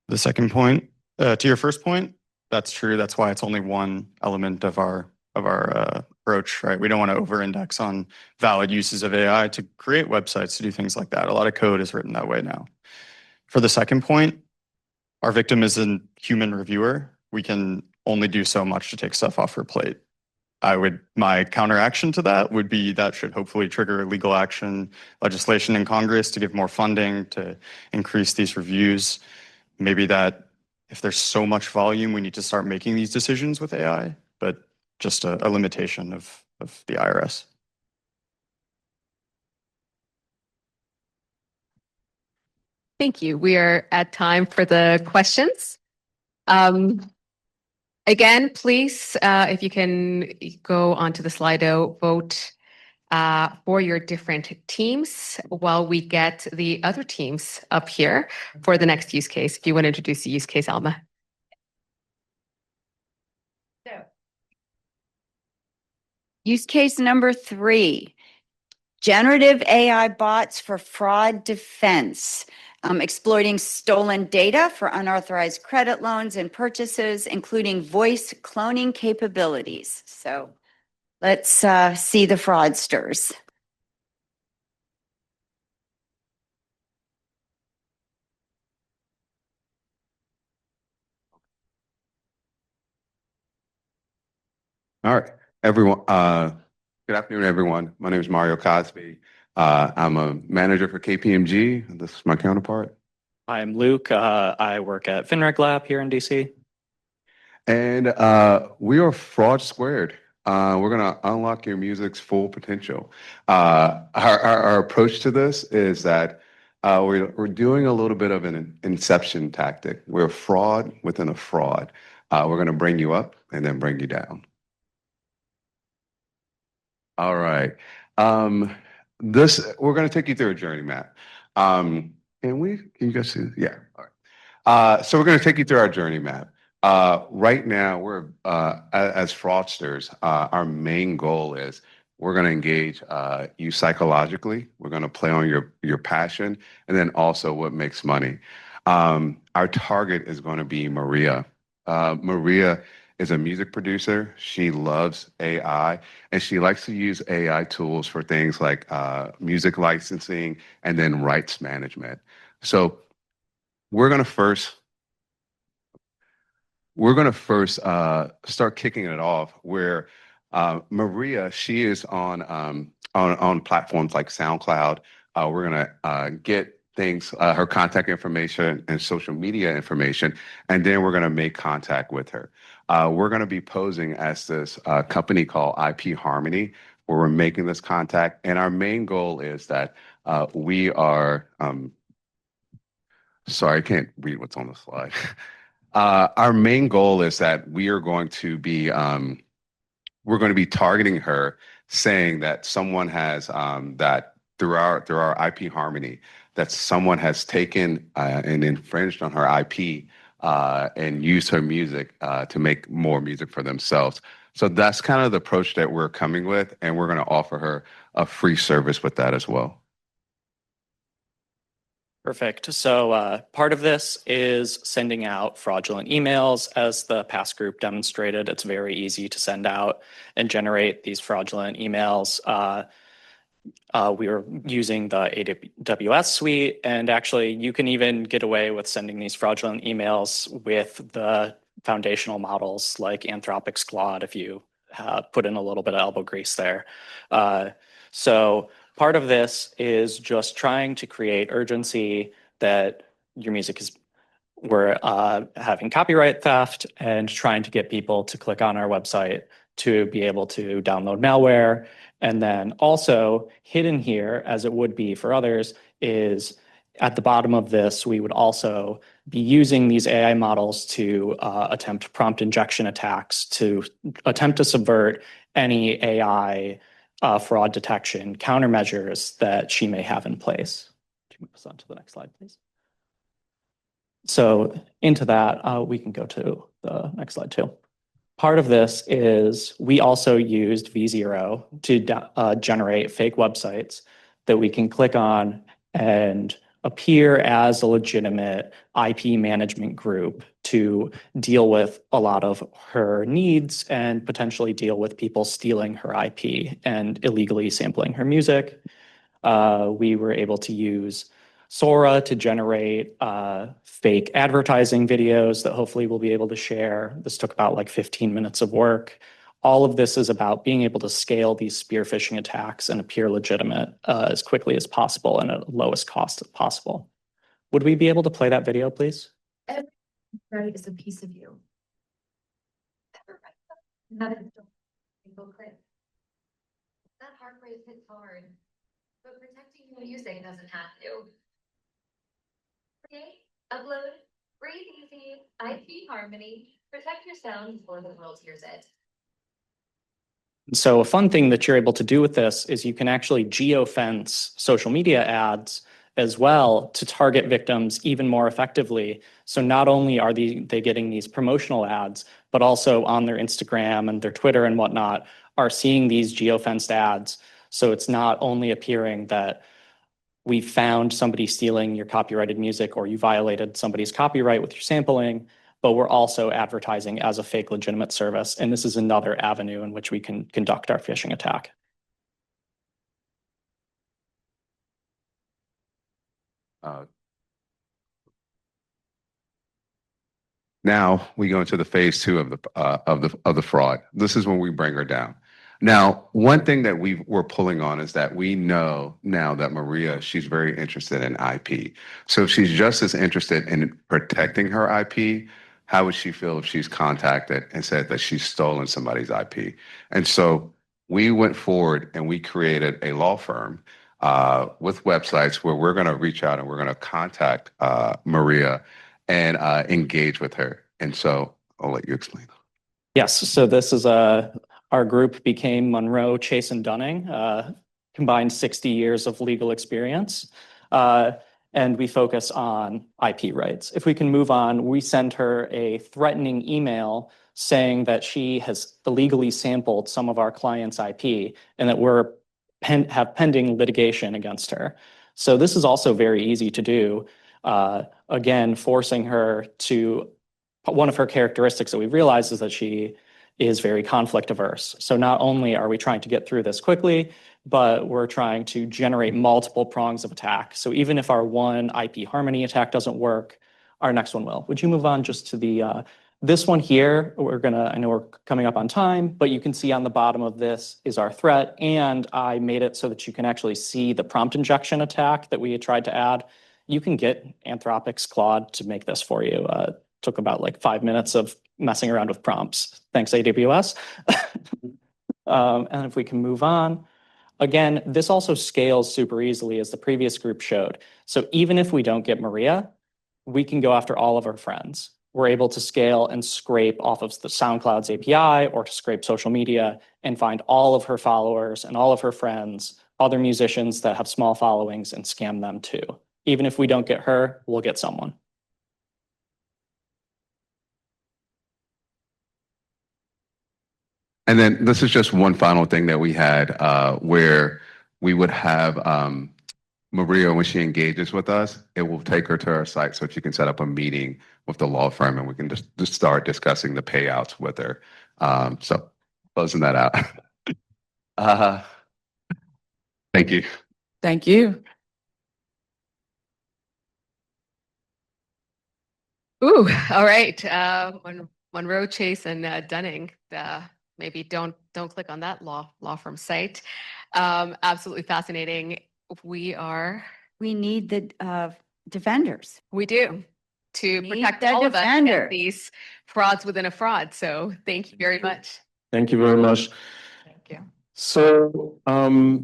The second point, to your first point, that's true. That's why it's only one element of our approach, right? We don't want to over-index on valid uses of AI to create websites, to do things like that. A lot of code is written that way now. For the second point, our victim is a human reviewer. We can only do so much to take stuff off her plate. My counteraction to that would be that should hopefully trigger legal action, legislation in Congress to give more funding to increase these reviews. Maybe that if there's so much volume, we need to start making these decisions with AI, but just a limitation of the IRS. Thank you. We are at time for the questions. Again, please, if you can go onto the Slido, vote for your different teams while we get the other teams up here for the next use case. If you want to introduce the use case, Alma. Use case number 3, generative AI bots for fraud defense, exploiting stolen data for unauthorized credit loans and purchases, including voice cloning capabilities. So let's see the fraudsters. All right, everyone. Good afternoon, everyone. My name is Mario Cosby. I'm a manager for KPMG. This is my counterpart. I'm Luke. I work at FinReg Lab here in DC. And we are Fraud Squared. We're going to unlock your music's full potential. Our approach to this is that we're doing a little bit of an inception tactic. We're a fraud within a fraud. We're going to bring you up and then bring you down. All right. We're going to take you through a journey map. Can you guys see? Yeah. All right. So we're going to take you through our journey map. Right now, we're as fraudsters, our main goal is we're going to engage you psychologically. We're going to play on your passion, and then also what makes money. Our target is going to be Maria. Maria is a music producer. She loves AI, and she likes to use AI tools for things like music licensing and then rights management. So we're going to first start kicking it off where Maria, she is on platforms like SoundCloud. We're going to get things, her contact information and social media information, and then we're going to make contact with her. We're going to be posing as this company called IP Harmony, where we're making this contact. And our main goal is that we are, sorry, I can't read what's on the slide. Our main goal is that we are going to be, we're going to be targeting her, saying that someone has, that through our IP Harmony, that someone has taken and infringed on her IP and used her music to make more music for themselves. So that's kind of the approach that we're coming with, and we're going to offer her a free service with that as well. Perfect. So part of this is sending out fraudulent emails. As the past group demonstrated, it's very easy to send out and generate these fraudulent emails. We were using the AWS suite, and actually you can even get away with sending these fraudulent emails with the foundational models like Anthropic's Claude if you put in a little bit of elbow grease there. So part of this is just trying to create urgency that your music is, we're having copyright theft and trying to get people to click on our website to be able to download malware. And then also hidden here, as it would be for others, is at the bottom of this, we would also be using these AI models to attempt prompt injection attacks to attempt to subvert any AI fraud detection countermeasures that she may have in place. Can you move us on to the next slide, please? So into that, we can go to the next slide too. Part of this is we also used V0 to generate fake websites that we can click on and appear as a legitimate IP management group to deal with a lot of her needs and potentially deal with people stealing her IP and illegally sampling her music. We were able to use Sora to generate fake advertising videos that hopefully we'll be able to share. This took about like 15 minutes of work. All of this is about being able to scale these spear phishing attacks and appear legitimate as quickly as possible and at lowest cost possible. Would we be able to play that video, please? Every right is a piece of you. That heart rate hits hard, but protecting your music doesn't have to. Create, upload, breathe easy, IP Harmony, protect your sound before the world hears it. So a fun thing that you're able to do with this is you can actually geofence social media ads as well to target victims even more effectively. So not only are they getting these promotional ads, but also on their Instagram and their Twitter and whatnot are seeing these geofenced ads. So it's not only appearing that we found somebody stealing your copyrighted music or you violated somebody's copyright with your sampling, but we're also advertising as a fake legitimate service. And this is another avenue in which we can conduct our phishing attack. Now we go into the phase 2 of the fraud. This is when we bring her down. Now, one thing that we're pulling on is that we know now that Maria, she's very interested in IP. So if she's just as interested in protecting her IP, how would she feel if she's contacted and said that she's stolen somebody's IP? And so we went forward and we created a law firm with websites where we're going to reach out and we're going to contact Maria and engage with her. And so I'll let you explain. Yes, so this is our group became Monroe, Chase, and Dunning, combined 60 years of legal experience. And we focus on IP rights. If we can move on, we send her a threatening email saying that she has illegally sampled some of our clients' IP and that we're have pending litigation against her. So this is also very easy to do. Again, forcing her to, one of her characteristics that we realized is that she is very conflict averse. So not only are we trying to get through this quickly, but we're trying to generate multiple prongs of attack. So even if our one IP harmony attack doesn't work, our next one will. Would you move on just to the, this one here, I know we're coming up on time, but you can see on the bottom of this is our threat. And I made it so that you can actually see the prompt injection attack that we had tried to add. You can get Anthropic's Claude to make this for you. Took about like 5 minutes of messing around with prompts. Thanks, AWS. And if we can move on. Again, this also scales super easily as the previous group showed. So even if we don't get Maria, we can go after all of our friends. We're able to scale and scrape off of the SoundCloud's API or to scrape social media and find all of her followers and all of her friends, other musicians that have small followings, and scam them too. Even if we don't get her, we'll get someone. And then this is just one final thing that we had where we would have Maria, when she engages with us, it will take her to our site so she can set up a meeting with the law firm and we can just start discussing the payouts with her. So closing that out. Thank you. Thank you. Ooh, all right. Monroe, Chase, and Dunning. Maybe don't click on that law firm site. Absolutely fascinating. We need the defenders. We do to protect the all of us defender. and these frauds within a fraud. So thank you very much. Thank you very much. Thank you. So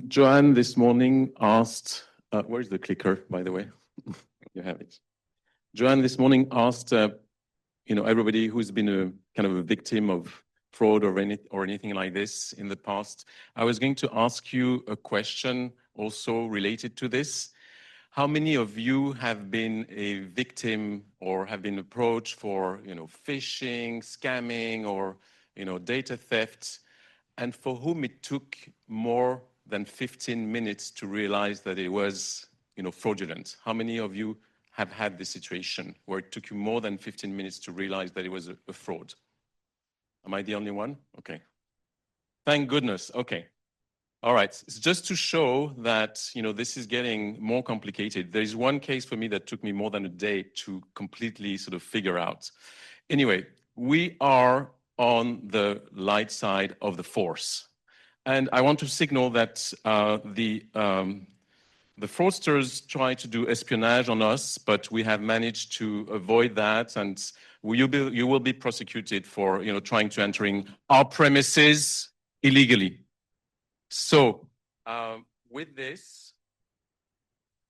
Joanne this morning asked, where's the clicker, by the way? You have it. Joanne this morning asked, everybody who's been a kind of a victim of fraud or anything like this in the past. I was going to ask you a question also related to this. How many of you have been a victim or have been approached for, phishing, scamming, or, data theft, and for whom it took more than 15 minutes to realize that it was, fraudulent? How many of you have had this situation where it took you more than 15 minutes to realize that it was a fraud? Am I the only one? Okay. Thank goodness. Okay. All right. It's just to show that, this is getting more complicated. There is one case for me that took me more than a day to completely sort of figure out. Anyway, we are on the light side of the force. And I want to signal that the fraudsters try to do espionage on us, but we have managed to avoid that, and you will be prosecuted for trying to entering our premises illegally. So with this,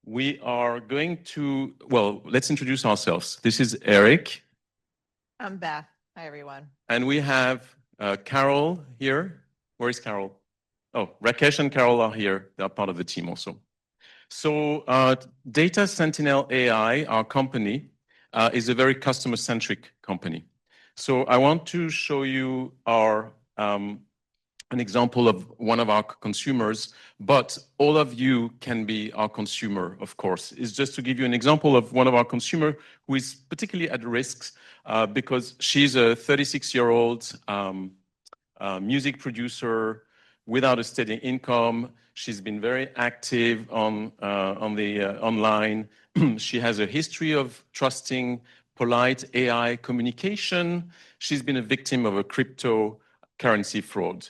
we are going to, let's introduce ourselves. This is Eric. I'm Beth. Hi, everyone. And we have Carol here. Where is Carol? Oh, Rakesh and Carol are here. They are part of the team also. So Data Sentinel AI, our company, is a very customer-centric company. So I want to show you our an example of one of our consumers, but all of you can be our consumer, of course. It's just to give you an example of one of our consumer who is particularly at risk because she's a 36-year-old music producer without a steady income. She's been very active on the online. She has a history of trusting polite AI communication. She's been a victim of a cryptocurrency fraud.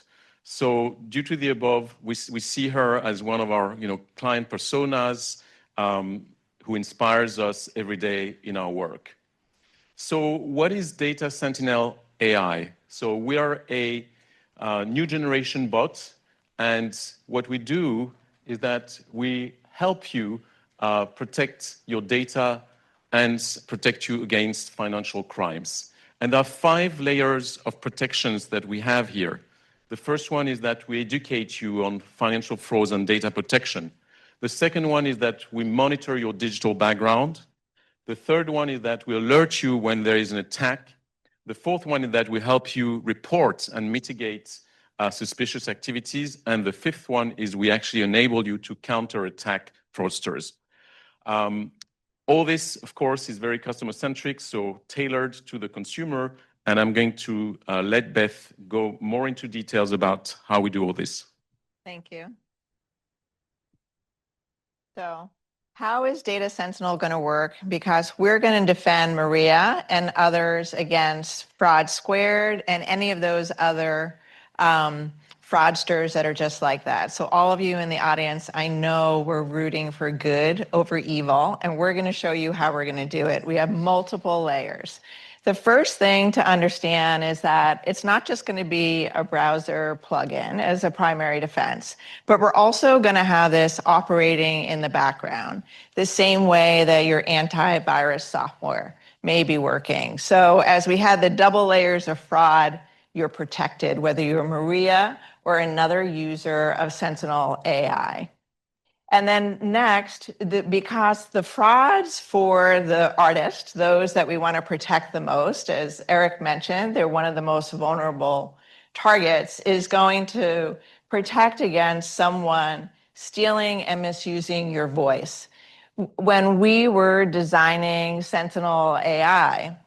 So due to the above, we see her as one of our client personas who inspires us every day in our work. So what is Data Sentinel AI? So we are a new generation bot, and what we do is that we help you protect your data and protect you against financial crimes. And there are 5 layers of protections that we have here. The first one is that we educate you on financial frauds and data protection. The second one is that we monitor your digital background. The third one is that we alert you when there is an attack. The fourth one is that we help you report and mitigate suspicious activities. And the fifth one is we actually enable you to counterattack fraudsters. All this, of course, is very customer-centric, so tailored to the consumer. And I'm going to let Beth go more into details about how we do all this. Thank you. So how is Data Sentinel going to work? Because we're going to defend Maria and others against Fraud Squared and any of those other fraudsters that are just like that. So all of you in the audience, I know we're rooting for good over evil, and we're going to show you how we're going to do it. We have multiple layers. The first thing to understand is that it's not just going to be a browser plugin as a primary defense, but we're also going to have this operating in the background, the same way that your antivirus software may be working. So as we had the double layers of fraud, you're protected, whether you're Maria or another user of Sentinel AI. And then next, because the frauds for the artists, those that we want to protect the most, as Eric mentioned, they're one of the most vulnerable targets, is going to protect against someone stealing and misusing your voice. When we were designing Sentinel AI,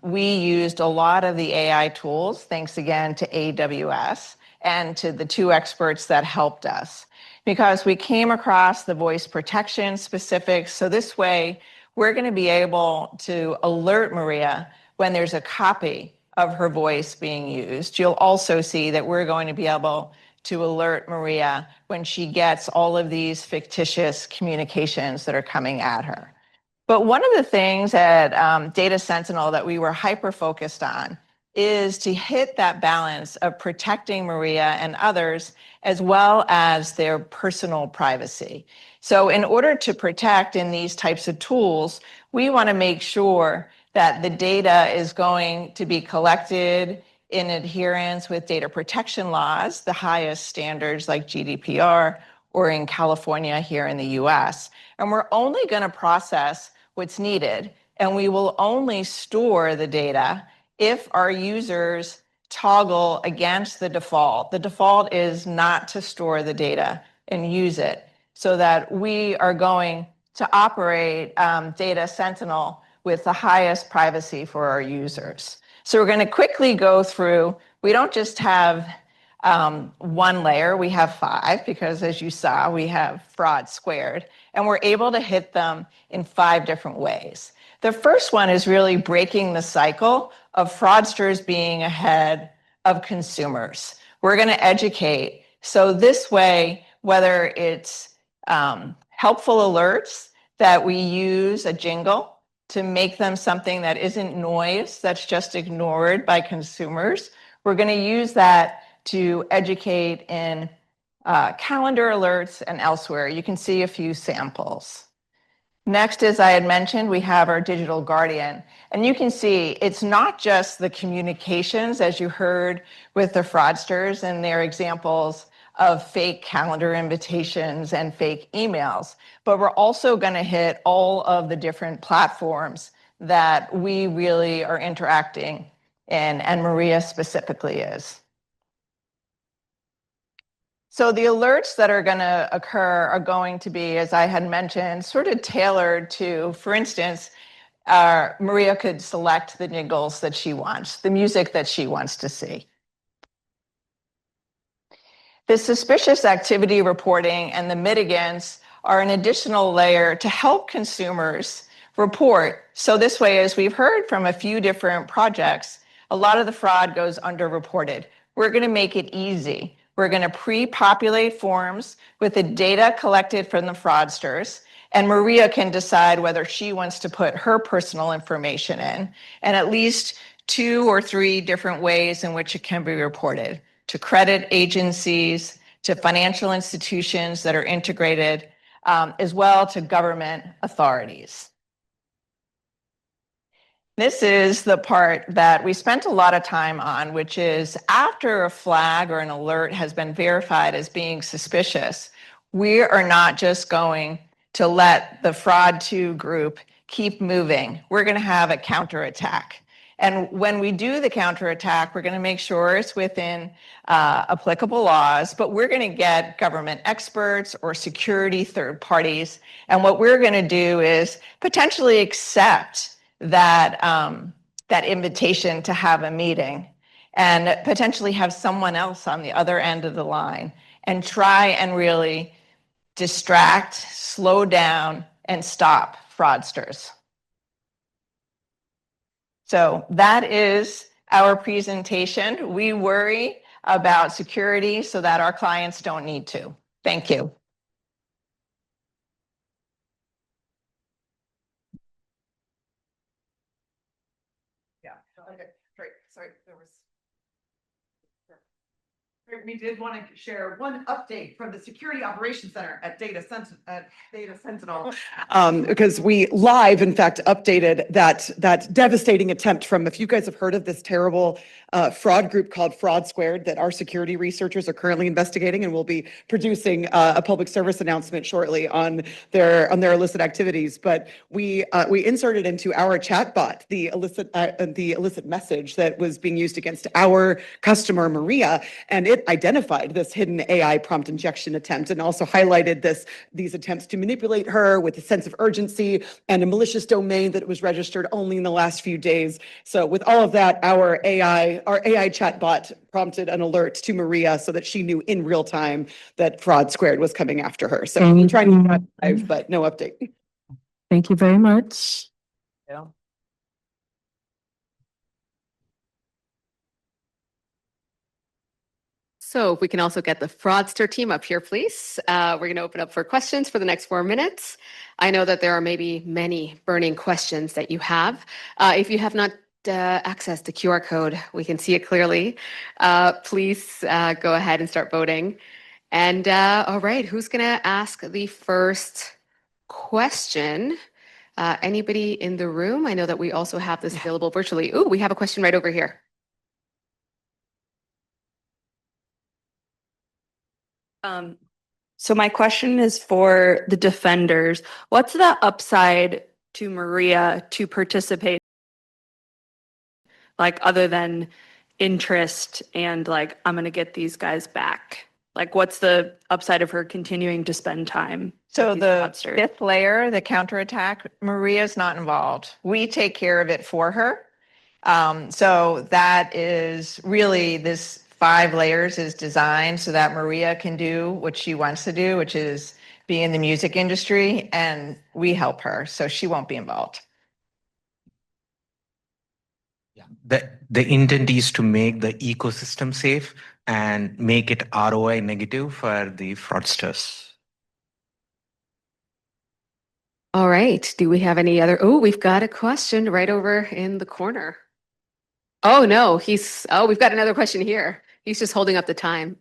we used a lot of the AI tools, thanks again to AWS and to the 2 experts that helped us, because we came across the voice protection specifics. So this way, we're going to be able to alert Maria when there's a copy of her voice being used. You'll also see that we're going to be able to alert Maria when she gets all of these fictitious communications that are coming at her. But one of the things at Data Sentinel that we were hyper-focused on is to hit that balance of protecting Maria and others, as well as their personal privacy. So in order to protect in these types of tools, we want to make sure that the data is going to be collected in adherence with data protection laws, the highest standards like GDPR, or in California here in the US. And we're only going to process what's needed, and we will only store the data if our users toggle against the default. The default is not to store the data and use it, so that we are going to operate Data Sentinel with the highest privacy for our users. So we're going to quickly go through. We don't just have 1 layer, we have 5, because as you saw, we have Fraud Squared, and we're able to hit them in 5 different ways. The first one is really breaking the cycle of fraudsters being ahead of consumers. We're going to educate. So this way, whether it's helpful alerts that we use a jingle to make them something that isn't noise, that's just ignored by consumers, we're going to use that to educate in calendar alerts and elsewhere. You can see a few samples. Next, as I had mentioned, we have our digital guardian. And you can see it's not just the communications, as you heard with the fraudsters and their examples of fake calendar invitations and fake emails, but we're also going to hit all of the different platforms that we really are interacting in, and Maria specifically is. So the alerts that are going to occur are going to be, as I had mentioned, sort of tailored to, for instance, Maria could select the jingles that she wants, the music that she wants to see. The suspicious activity reporting and the mitigants are an additional layer to help consumers report. So this way, as we've heard from a few different projects, a lot of the fraud goes underreported. We're going to make it easy. We're going to pre-populate forms with the data collected from the fraudsters, and Maria can decide whether she wants to put her personal information in, and at least 2 or 3 different ways in which it can be reported: to credit agencies, to financial institutions that are integrated, as well to government authorities. This is the part that we spent a lot of time on, which is after a flag or an alert has been verified as being suspicious, we are not just going to let the fraud 2 group keep moving. We're going to have a counterattack. And when we do the counterattack, we're going to make sure it's within applicable laws, but we're going to get government experts or security third parties. And what we're going to do is potentially accept that, that invitation to have a meeting and potentially have someone else on the other end of the line and try and really distract, slow down, and stop fraudsters. So that is our presentation. We worry about security so that our clients don't need to. Thank you. Yeah, okay, great. Sorry, there was. We did want to share one update from the Security Operations Center at Data Sentinel, because we live, in fact, updated that devastating attempt from, if you guys have heard of this terrible fraud group called Fraud Squared that our security researchers are currently investigating, and will be producing a public service announcement shortly on their illicit activities. But we inserted into our chatbot the illicit message that was being used against our customer Maria, and it identified this hidden AI prompt injection attempt and also highlighted these attempts to manipulate her with a sense of urgency and a malicious domain that was registered only in the last few days. So with all of that, our AI chatbot prompted an alert to Maria so that she knew in real time that Fraud Squared was coming after her. So we're trying to do live, but no update. Thank you very much. Yeah. So if we can also get the fraudster team up here, please. We're going to open up for questions for the next 4 minutes. I know that there are maybe many burning questions that you have. If you have not accessed the QR code, we can see it clearly. Please go ahead and start voting. And all right, who's going to ask the first question? Anybody in the room? I know that we also have this available virtually. Ooh, we have a question right over here. So my question is for the defenders. What's the upside to Maria to participate, like other than interest and like, I'm going to get these guys back? Like, what's the upside of her continuing to spend time? So with these the fraudsters? 5th layer, the counterattack, Maria's not involved. We take care of it for her. So that is really, this 5 layers is designed so that Maria can do what she wants to do, which is be in the music industry, and we help her, so she won't be involved. The intent is to make the ecosystem safe and make it ROI negative for the fraudsters. All right. Do we have any other? Oh, we've got a question right over in the corner. Oh, no, we've got another question here. He's just holding up the time.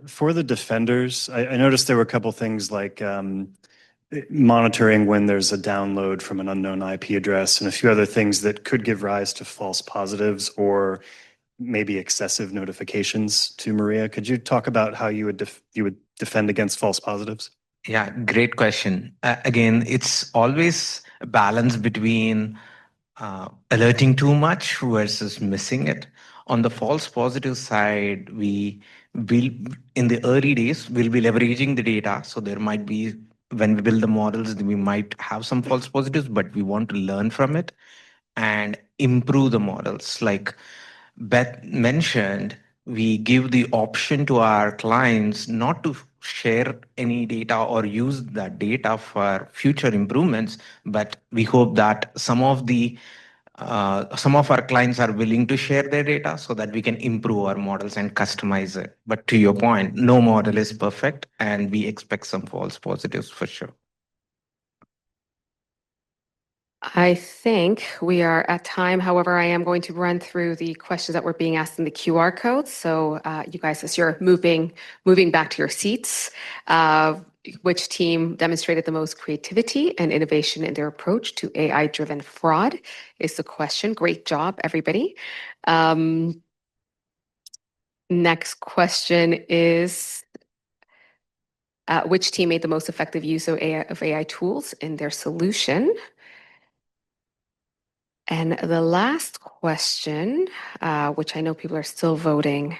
For the defenders, I noticed there were a couple things like monitoring when there's a download from an unknown IP address and a few other things that could give rise to false positives or maybe excessive notifications to Maria. Could you talk about how you would defend against false positives? Yeah, great question. Again, it's always a balance between alerting too much versus missing it. On the false positive side, we will, in the early days, we'll be leveraging the data. So there might be, when we build the models, we might have some false positives, but we want to learn from it and improve the models. Like Beth mentioned, we give the option to our clients not to share any data or use that data for future improvements, but we hope that some of our clients are willing to share their data so that we can improve our models and customize it. But to your point, no model is perfect, and we expect some false positives for sure. I think we are at time. However, I am going to run through the questions that were being asked in the QR code. So you guys, as you're moving back to your seats, which team demonstrated the most creativity and innovation in their approach to AI-driven fraud is the question. Great job, everybody. Next question is, which team made the most effective use of AI tools in their solution? And the last question, which I know people are still voting,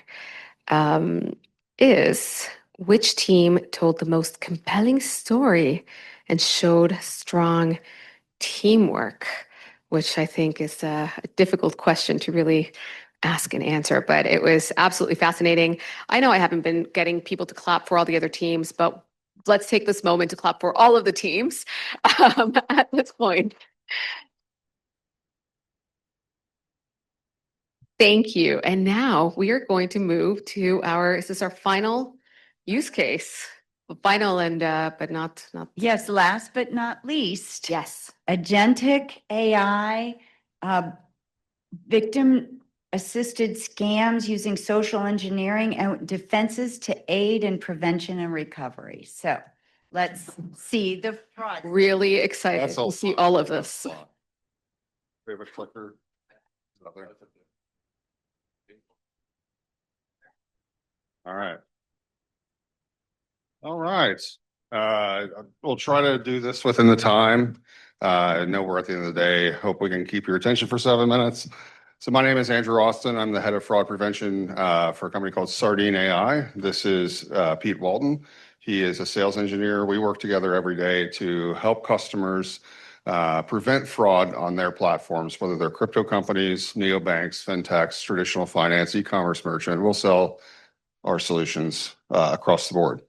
is which team told the most compelling story and showed strong teamwork, which I think is a difficult question to really ask and answer, but it was absolutely fascinating. I know I haven't been getting people to clap for all the other teams, but let's take this moment to clap for all of the teams at this point. Thank you. And now we are going to move to is this our final use case? Final and, but not. Yes, last but not least. Yes. Agentic AI, victim-assisted scams using social engineering and defenses to aid in prevention and recovery. So let's see the fraud. Really excited to see all of this. We have a clicker. All right. All right. We'll try to do this within the time. I know we're at the end of the day. Hope we can keep your attention for 7 minutes. So my name is Andrew Austin. I'm the head of fraud prevention for a company called Sardine AI. This is Pete Walton. He is a sales engineer. We work together every day to help customers prevent fraud on their platforms, whether they're crypto companies, neobanks, fintechs, traditional finance, e-commerce merchant. We'll sell our solutions across the board.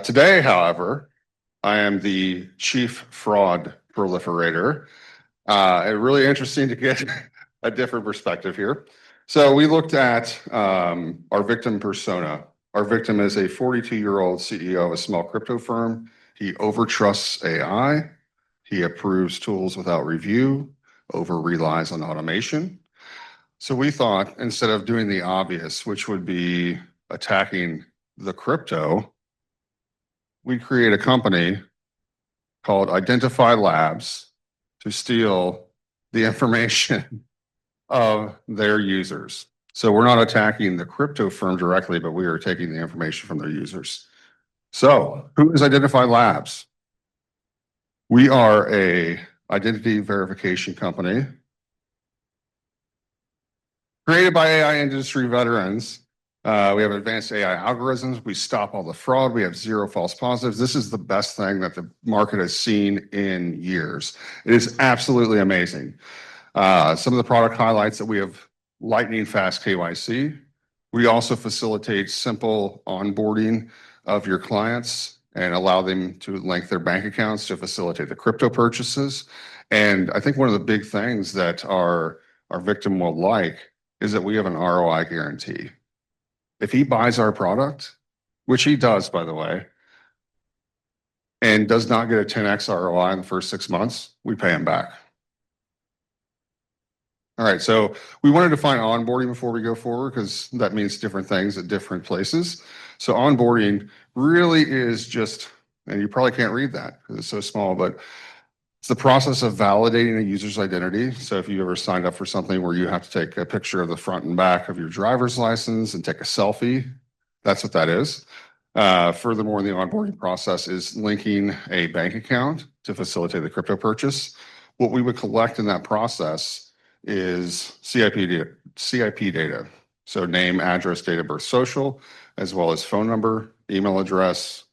Today, however, I am the chief fraud proliferator. Really interesting to get a different perspective here. So we looked at our victim persona. Our victim is a 42-year-old CEO of a small crypto firm. He overtrusts AI. He approves tools without review, over relies on automation. So we thought, instead of doing the obvious, which would be attacking the crypto, we'd create a company called Identify Labs to steal the information of their users. So we're not attacking the crypto firm directly, but we are taking the information from their users. So who is Identify Labs? We are a identity verification company created by AI industry veterans. We have advanced AI algorithms. We stop all the fraud. We have zero false positives. This is the best thing that the market has seen in years. It is absolutely amazing. Some of the product highlights that we have: lightning fast KYC. We also facilitate simple onboarding of your clients and allow them to link their bank accounts to facilitate the crypto purchases. And I think one of the big things that our victim will like is that we have an ROI guarantee. If he buys our product, which he does, by the way, and does not get a 10x ROI in the first 6 months, we pay him back. All right, so we wanted to define onboarding before we go forward because that means different things at different places. So onboarding really is just and you probably can't read that because it's so small, but it's the process of validating a user's identity. So if you ever signed up for something where you have to take a picture of the front and back of your driver's license and take a selfie, that's what that is. Furthermore, the onboarding process is linking a bank account to facilitate the crypto purchase. What we would collect in that process is CIP data. So name, address, date of birth, social, as well as phone number, email address,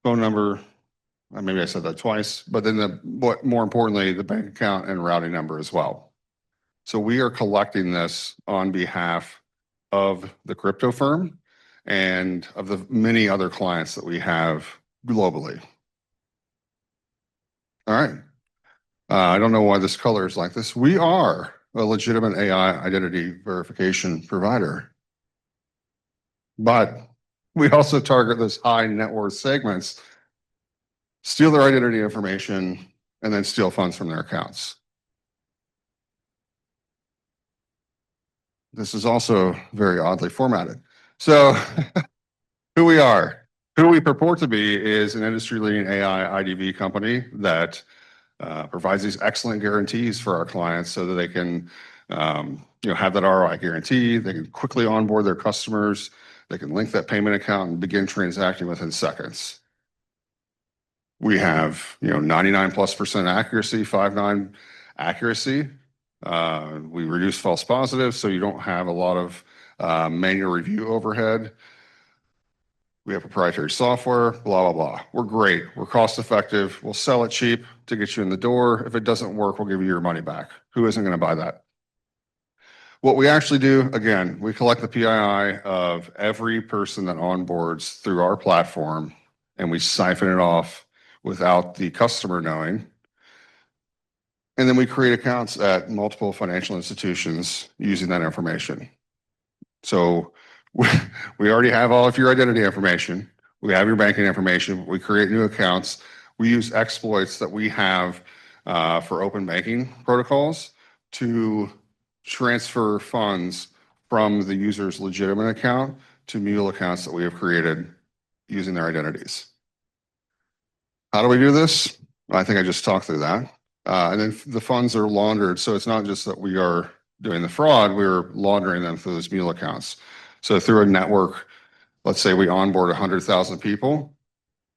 phone number. Maybe I said that twice, but then what more importantly, the bank account and routing number as well. So we are collecting this on behalf of the crypto firm and of the many other clients that we have globally. All right. I don't know why this color is like this. We are a legitimate AI identity verification provider, but we also target those high net worth segments, steal their identity information, and then steal funds from their accounts. This is also very oddly formatted. So who we are, who we purport to be is an industry-leading AI IDV company that provides these excellent guarantees for our clients so that they can have that ROI guarantee. They can quickly onboard their customers. They can link that payment account and begin transacting within seconds. We have 99+% accuracy, 5.9 accuracy. We reduce false positives, so you don't have a lot of manual review overhead. We have proprietary software, blah, blah, blah. We're great. We're cost effective. We'll sell it cheap to get you in the door. If it doesn't work, we'll give you your money back. Who isn't going to buy that? What we actually do, again, we collect the PII of every person that onboards through our platform, and we siphon it off without the customer knowing. And then we create accounts at multiple financial institutions using that information. So we already have all of your identity information. We have your banking information. We create new accounts. We use exploits that we have for open banking protocols to transfer funds from the user's legitimate account to mule accounts that we have created using their identities. How do we do this? I think I just talked through that. And then the funds are laundered. So it's not just that we are doing the fraud, we're laundering them through those mule accounts. So through a network, let's say we onboard 100,000 people,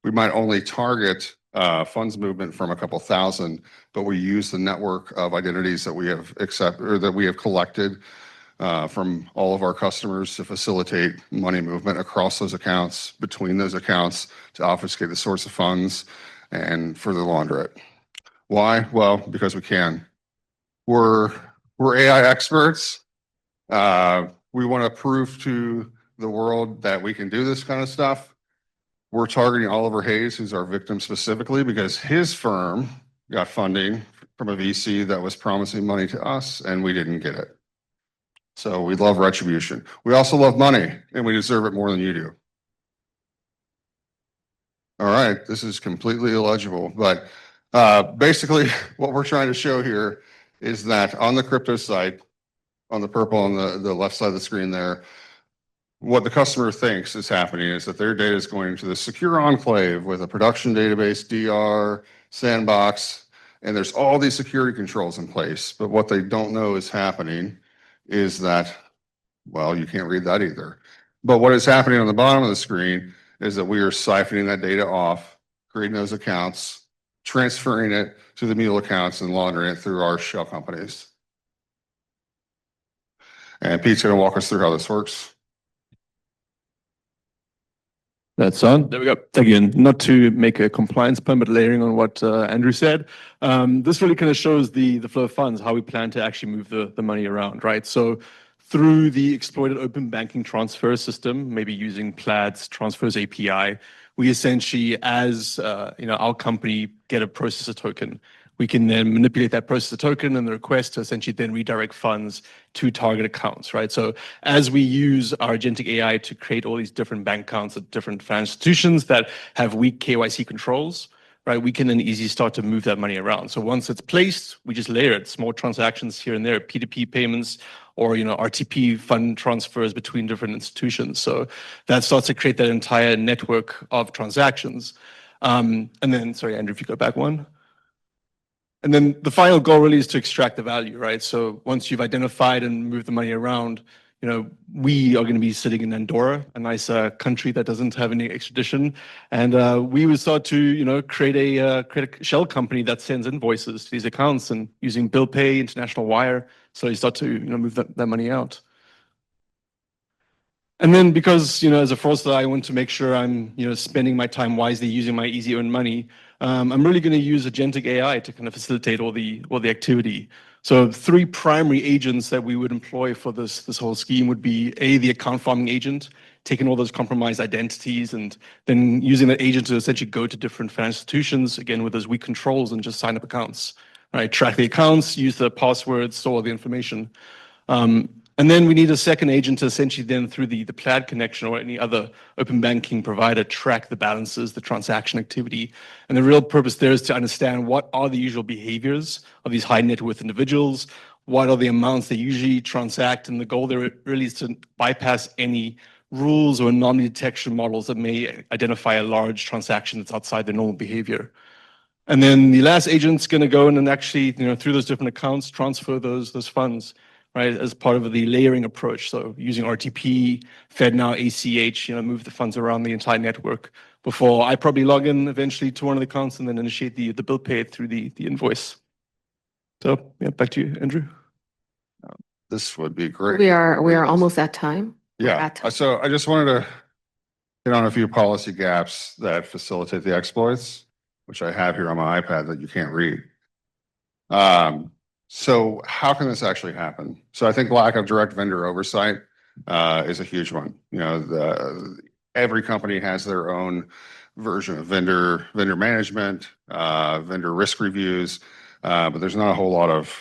we might only target funds movement from a couple thousand, but we use the network of identities that we have collected from all of our customers to facilitate money movement across those accounts, between those accounts, to obfuscate the source of funds and further launder it. Why? Well, because we can. We're AI experts. We want to prove to the world that we can do this kind of stuff. We're targeting Oliver Hayes, who's our victim specifically, because his firm got funding from a VC that was promising money to us, and we didn't get it. So we love retribution. We also love money, and we deserve it more than you do. All right, this is completely illegible, but basically what we're trying to show here is that on the crypto site, on the purple on the left side of the screen there, what the customer thinks is happening is that their data is going to the secure enclave with a production database, DR, sandbox, and there's all these security controls in place. But what they don't know is happening is that, well, you can't read that either. But what is happening on the bottom of the screen is that we are siphoning that data off, creating those accounts, transferring it to the mule accounts, and laundering it through our shell companies. And Pete's going to walk us through how this works. That's on. There we go. Again, not to make a compliance pun, but layering on what Andrew said. This really kind of shows the flow of funds, how we plan to actually move the money around, right? So through the exploited open banking transfer system, maybe using Plaid's transfers API, we essentially, as our company, get a processor token. We can then manipulate that processor token and the request to essentially then redirect funds to target accounts, right? So as we use our agentic AI to create all these different bank accounts at different financial institutions that have weak KYC controls, right, we can then easily start to move that money around. So once it's placed, we just layer it, small transactions here and there, P2P payments, or RTP fund transfers between different institutions. So that starts to create that entire network of transactions. And then, sorry, Andrew, if you go back one. And then the final goal really is to extract the value, right? So once you've identified and moved the money around, we are going to be sitting in Andorra, a nice country that doesn't have any extradition, and we would start to, create a shell company that sends invoices to these accounts and using bill pay, international wire. So you start to, move that money out. And then because, as a fraudster, I want to make sure I'm, spending my time wisely, using my easy earned money. I'm really going to use agentic AI to kind of facilitate all the activity. So 3 primary agents that we would employ for this whole scheme would be the account farming agent, taking all those compromised identities and then using that agent to essentially go to different financial institutions, again, with those weak controls and just sign up accounts, right? Track the accounts, use the passwords, store the information. And then we need a second agent to essentially then through the Plaid connection or any other open banking provider track the balances, the transaction activity. And the real purpose there is to understand what are the usual behaviors of these high net worth individuals, what are the amounts they usually transact, and the goal there really is to bypass any rules or anomaly detection models that may identify a large transaction that's outside their normal behavior. And then the last agent's going to go in and actually, through those different accounts, transfer those funds, right, as part of the layering approach. So using RTP, FedNow, ACH, move the funds around the entire network before I probably log in eventually to one of the accounts and then initiate the bill pay through the invoice. So yeah, back to you, Andrew. This would be great. We are almost at time. Yeah. So I just wanted to hit on a few policy gaps that facilitate the exploits, which I have here on my iPad that you can't read. So how can this actually happen? So I think lack of direct vendor oversight is a huge one. Every company has their own version of vendor management, vendor risk reviews, but there's not a whole lot of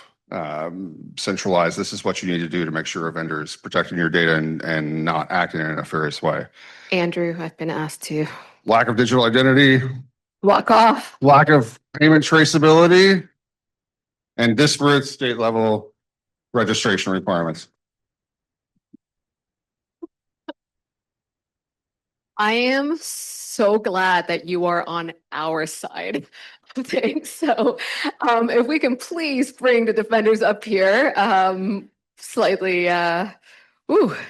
centralized. This is what you need to do to make sure a vendor is protecting your data and not acting in a nefarious way. Andrew, I've been asked to Lack of digital identity, walk off. lack of payment traceability, and disparate state level registration requirements. I am so glad that you are on our side of things. So if we can please bring the defenders up here, slightly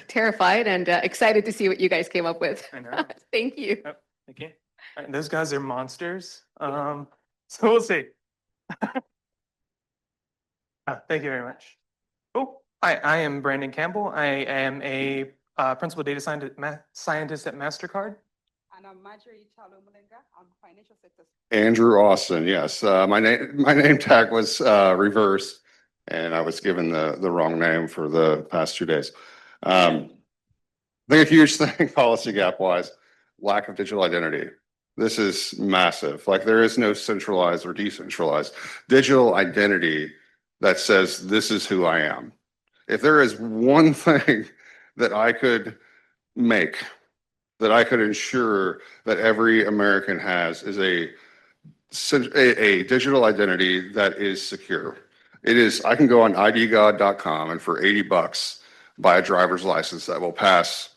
terrified and excited to see what you guys came up with. I know. Thank you. Yep. Thank you. All right, those guys are monsters. So we'll see. Thank you very much. Cool. Hi, I am Brandon Campbell. I am a principal data scientist at MasterCard. And I'm Marjorie Jalloh-Heyward. I'm financial sector. Andrew Austin, yes. My name tag was reversed, and I was given the wrong name for the past 2 days. I think a huge thing, policy gap wise, lack of digital identity. This is massive. Like there is no centralized or decentralized digital identity that says this is who I am. If there is one thing that I could make, that I could ensure that every American has, is a digital identity that is secure. It is, I can go on idgod.com and for $80 buy a driver's license that will pass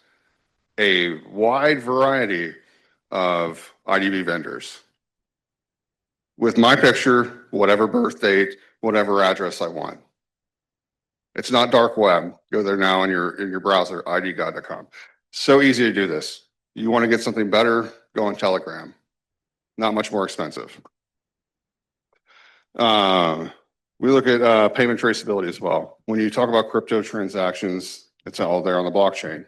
a wide variety of IDV vendors with my picture, whatever birth date, whatever address I want. It's not dark web. Go there now in your browser, idgod.com. So easy to do this. You want to get something better, go on Telegram. Not much more expensive. We look at payment traceability as well. When you talk about crypto transactions, it's all there on the blockchain.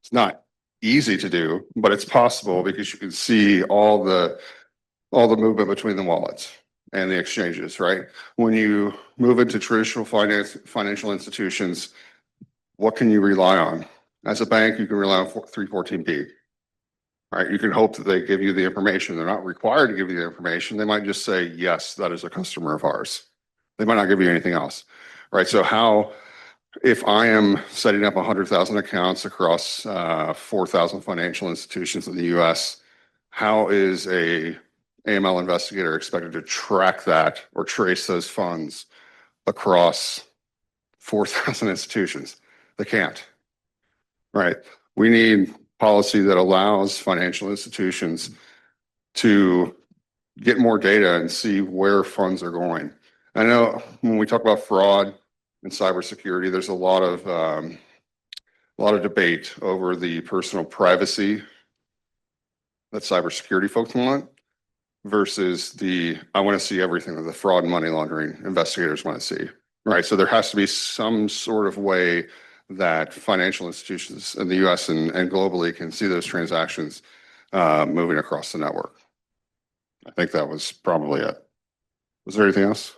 It's not easy to do, but it's possible because you can see all the movement between the wallets and the exchanges, right? When you move into traditional financial institutions, what can you rely on? As a bank, you can rely on 314B, right? You can hope that they give you the information. They're not required to give you the information. They might just say, yes, that is a customer of ours. They might not give you anything else, right? So how, if I am setting up 100,000 accounts across 4,000 financial institutions in the US, how is a AML investigator expected to track that or trace those funds across 4,000 institutions? They can't, right? We need policy that allows financial institutions to get more data and see where funds are going. I know when we talk about fraud and cybersecurity, there's a lot of debate over the personal privacy that cybersecurity folks want versus I want to see everything that the fraud and money laundering investigators want to see, right? So there has to be some sort of way that financial institutions in the US and globally can see those transactions moving across the network. I think that was probably it. Was there anything else?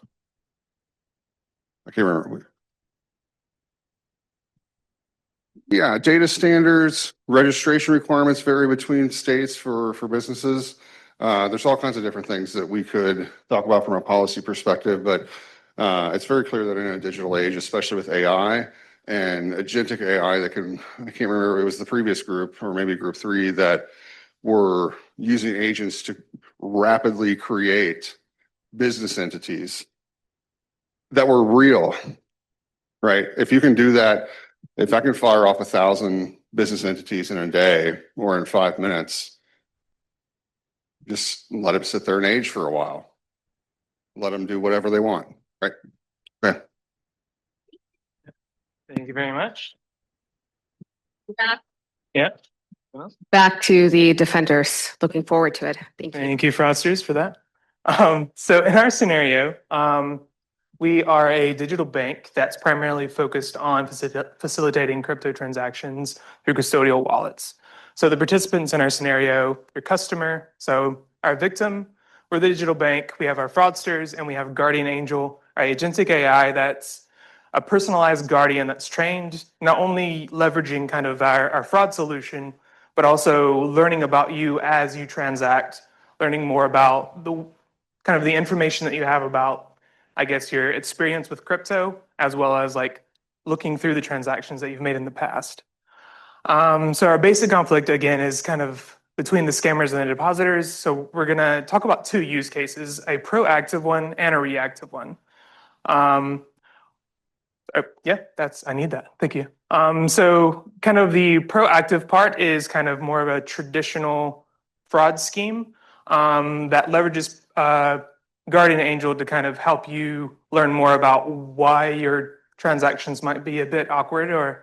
I can't remember. Yeah, data standards, registration requirements vary between states for businesses. There's all kinds of different things that we could talk about from a policy perspective, but it's very clear that in a digital age, especially with AI and agentic AI that can, I can't remember, it was the previous group or maybe group 3 that were using agents to rapidly create business entities that were real, right? If you can do that, if I can fire off 1,000 business entities in a day or in 5 minutes, just let them sit there and age for a while. Let them do whatever they want, right? Okay. Thank you very much. Yeah. Yeah. Back to the defenders. Looking forward to it. Thank you. Thank you, fraudsters, for that. So in our scenario, we are a digital bank that's primarily focused on facilitating crypto transactions through custodial wallets. So the participants in our scenario, your customer, so our victim, we're the digital bank, we have our fraudsters, and we have Guardian Angel, our agentic AI that's a personalized guardian that's trained, not only leveraging kind of our fraud solution, but also learning about you as you transact, learning more about the kind of the information that you have about, I guess, your experience with crypto, as well as like looking through the transactions that you've made in the past. So our basic conflict, again, is kind of between the scammers and the depositors. So we're going to talk about 2 use cases, a proactive one and a reactive one. Yeah, I need that. Thank you. So kind of the proactive part is kind of more of a traditional fraud scheme that leverages Guardian Angel to kind of help you learn more about why your transactions might be a bit awkward or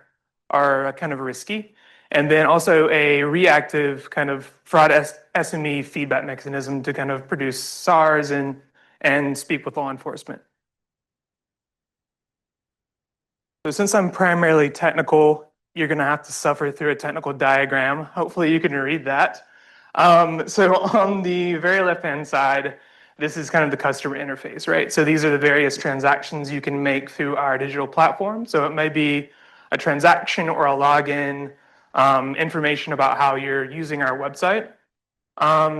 are kind of risky. And then also a reactive kind of fraud SME feedback mechanism to kind of produce SARs and speak with law enforcement. So since I'm primarily technical, you're going to have to suffer through a technical diagram. Hopefully you can read that. So on the very left-hand side, this is kind of the customer interface, right? So these are the various transactions you can make through our digital platform. So it may be a transaction or a login, information about how you're using our website.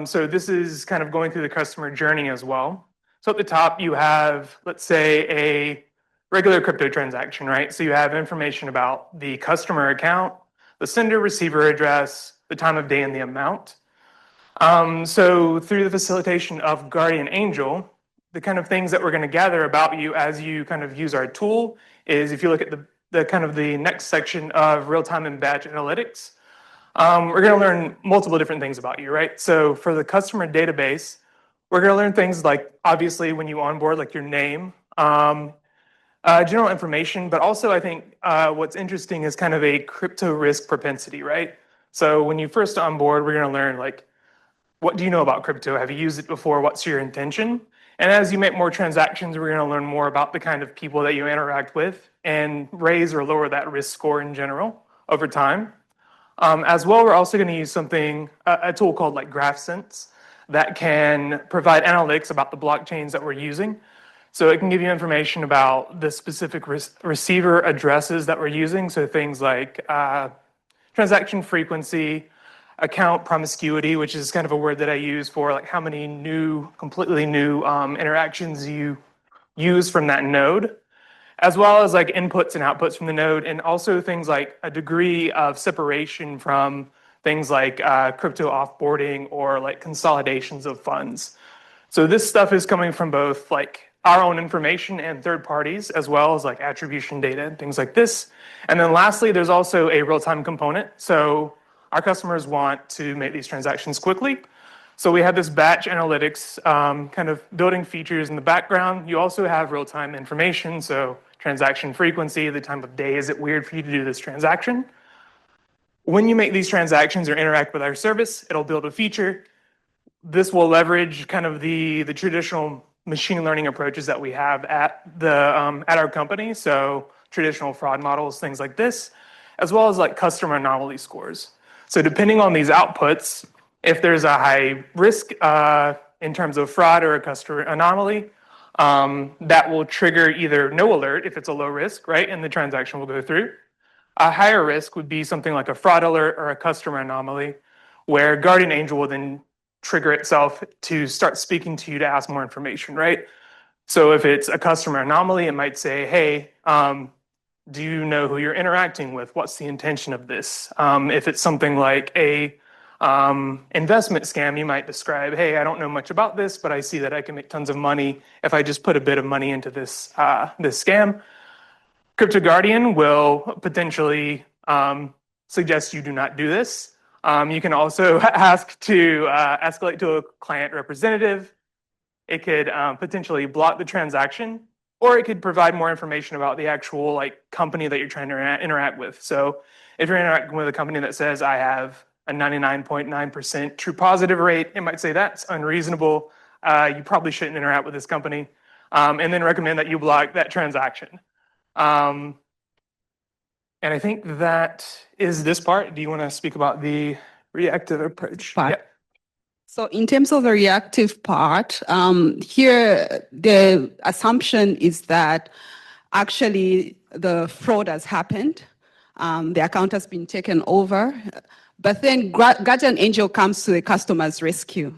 So this is kind of going through the customer journey as well. So at the top, you have, let's say, a regular crypto transaction, right? So you have information about the customer account, the sender receiver address, the time of day, and the amount. So through the facilitation of Guardian Angel, the kind of things that we're going to gather about you as you kind of use our tool is, if you look at the kind of the next section of real-time and batch analytics, we're going to learn multiple different things about you, right? So for the customer database, we're going to learn things like, obviously, when you onboard, like your name, general information, but also I think what's interesting is kind of a crypto risk propensity, right? So when you first onboard, we're going to learn like, what do you know about crypto? Have you used it before? What's your intention? And as you make more transactions, we're going to learn more about the kind of people that you interact with and raise or lower that risk score in general over time. As well, we're also going to use something, a tool called like GraphSense that can provide analytics about the blockchains that we're using. So it can give you information about the specific receiver addresses that we're using. So things like transaction frequency, account promiscuity, which is kind of a word that I use for like how many completely new interactions you use from that node, as well as like inputs and outputs from the node, and also things like a degree of separation from things like crypto offboarding or like consolidations of funds. So this stuff is coming from both like our own information and third parties, as well as like attribution data and things like this. And then lastly, there's also a real-time component. So our customers want to make these transactions quickly. So we have this batch analytics kind of building features in the background. You also have real-time information, so transaction frequency, the time of day, is it weird for you to do this transaction? When you make these transactions or interact with our service, it'll build a feature. This will leverage kind of the traditional machine learning approaches that we have at our company. So traditional fraud models, things like this, as well as like customer anomaly scores. So depending on these outputs, if there's a high risk in terms of fraud or a customer anomaly, that will trigger either no alert if it's a low risk, right, and the transaction will go through. A higher risk would be something like a fraud alert or a customer anomaly, where Guardian Angel will then trigger itself to start speaking to you to ask more information, right? So if it's a customer anomaly, it might say, hey, do you know who you're interacting with? What's the intention of this? If it's something like a investment scam, you might describe, hey, I don't know much about this, but I see that I can make tons of money if I just put a bit of money into this scam. Crypto Guardian will potentially suggest you do not do this. You can also ask to escalate to a client representative. It could potentially block the transaction, or it could provide more information about the actual company that you're trying to interact with. So if you're interacting with a company that says, I have a 99.9% true positive rate, it might say that's unreasonable. You probably shouldn't interact with this company, and then recommend that you block that transaction. And I think that is this part. Do you want to speak about the reactive approach? Part. Yeah. So in terms of the reactive part, here the assumption is that actually the fraud has happened, the account has been taken over, but then Guardian Angel comes to the customer's rescue.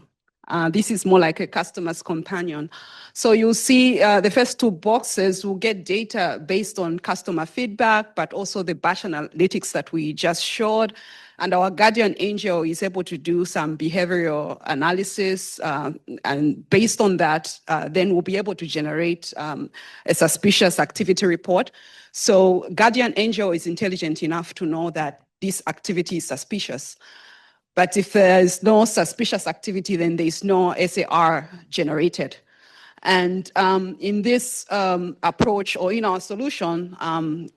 This is more like a customer's companion. So you'll see the first two boxes will get data based on customer feedback, but also the batch analytics that we just showed. And our Guardian Angel is able to do some behavioral analysis. And based on that, then we'll be able to generate a suspicious activity report. So Guardian Angel is intelligent enough to know that this activity is suspicious. But if there is no suspicious activity, then there is no SAR generated. And in this approach, or in our solution,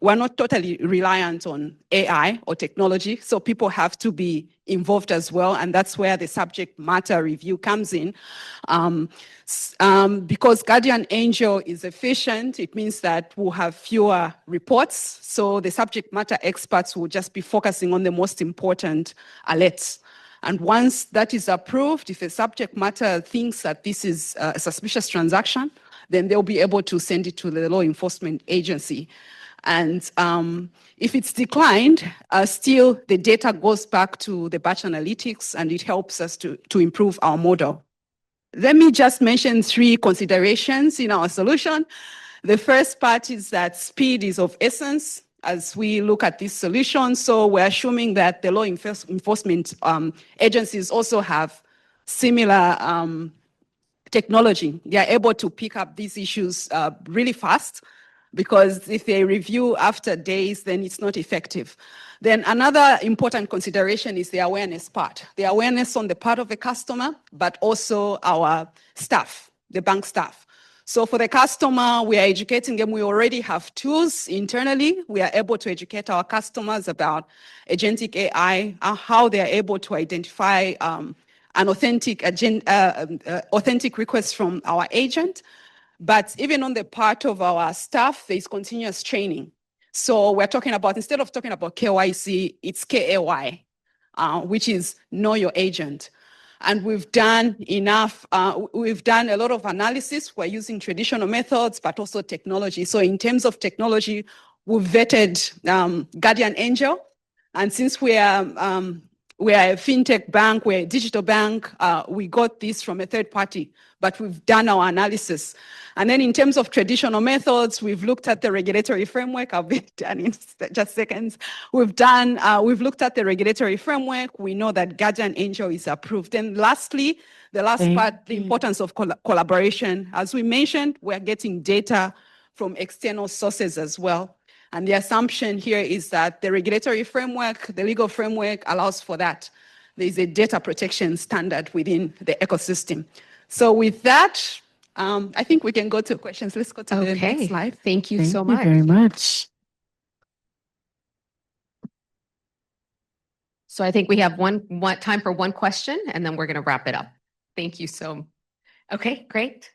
we're not totally reliant on AI or technology. So people have to be involved as well. And that's where the subject matter review comes in. Because Guardian Angel is efficient, it means that we'll have fewer reports. So the subject matter experts will just be focusing on the most important alerts. And once that is approved, if a subject matter thinks that this is a suspicious transaction, then they'll be able to send it to the law enforcement agency. And if it's declined, still the data goes back to the batch analytics, and it helps us to improve our model. Let me just mention 3 considerations in our solution. The first part is that speed is of essence as we look at this solution. So we're assuming that the law enforcement agencies also have similar technology. They are able to pick up these issues really fast, because if they review after days, then it's not effective. Then another important consideration is the awareness part. The awareness on the part of the customer, but also our staff, the bank staff. So for the customer, we are educating them. We already have tools internally. We are able to educate our customers about agentic AI, how they are able to identify an authentic request from our agent. But even on the part of our staff, there is continuous training. So we're talking about, instead of talking about KYC, it's KAY, which is know your agent. And we've done enough, we've done a lot of analysis. We're using traditional methods, but also technology. So in terms of technology, we've vetted Guardian Angel. And since we are a fintech bank, we're a digital bank, we got this from a third party, but we've done our analysis. And then in terms of traditional methods, we've looked at the regulatory framework. I'll be done in just seconds. We've looked at the regulatory framework. We know that Guardian Angel is approved. And lastly, the last part, the importance of collaboration. As we mentioned, we're getting data from external sources as well. And the assumption here is that the regulatory framework, the legal framework allows for that. there's a data protection standard within the ecosystem. So with that, I think we can go to questions. Let's go to the next Okay, slide. thank you Thank so you much. very much. So I think we have one time for one question, and then we're going to wrap it up. Thank you so. Okay, great.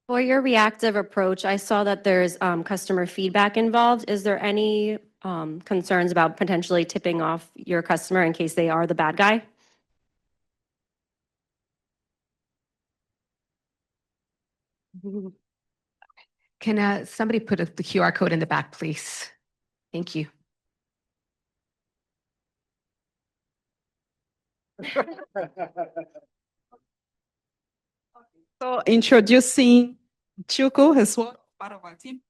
For your reactive approach, I saw that there's customer feedback involved. Is there any concerns about potentially tipping off your customer in case they are the bad guy? Can somebody put the QR code in the back, please? Thank you. So introducing Chuku as well, part of our team.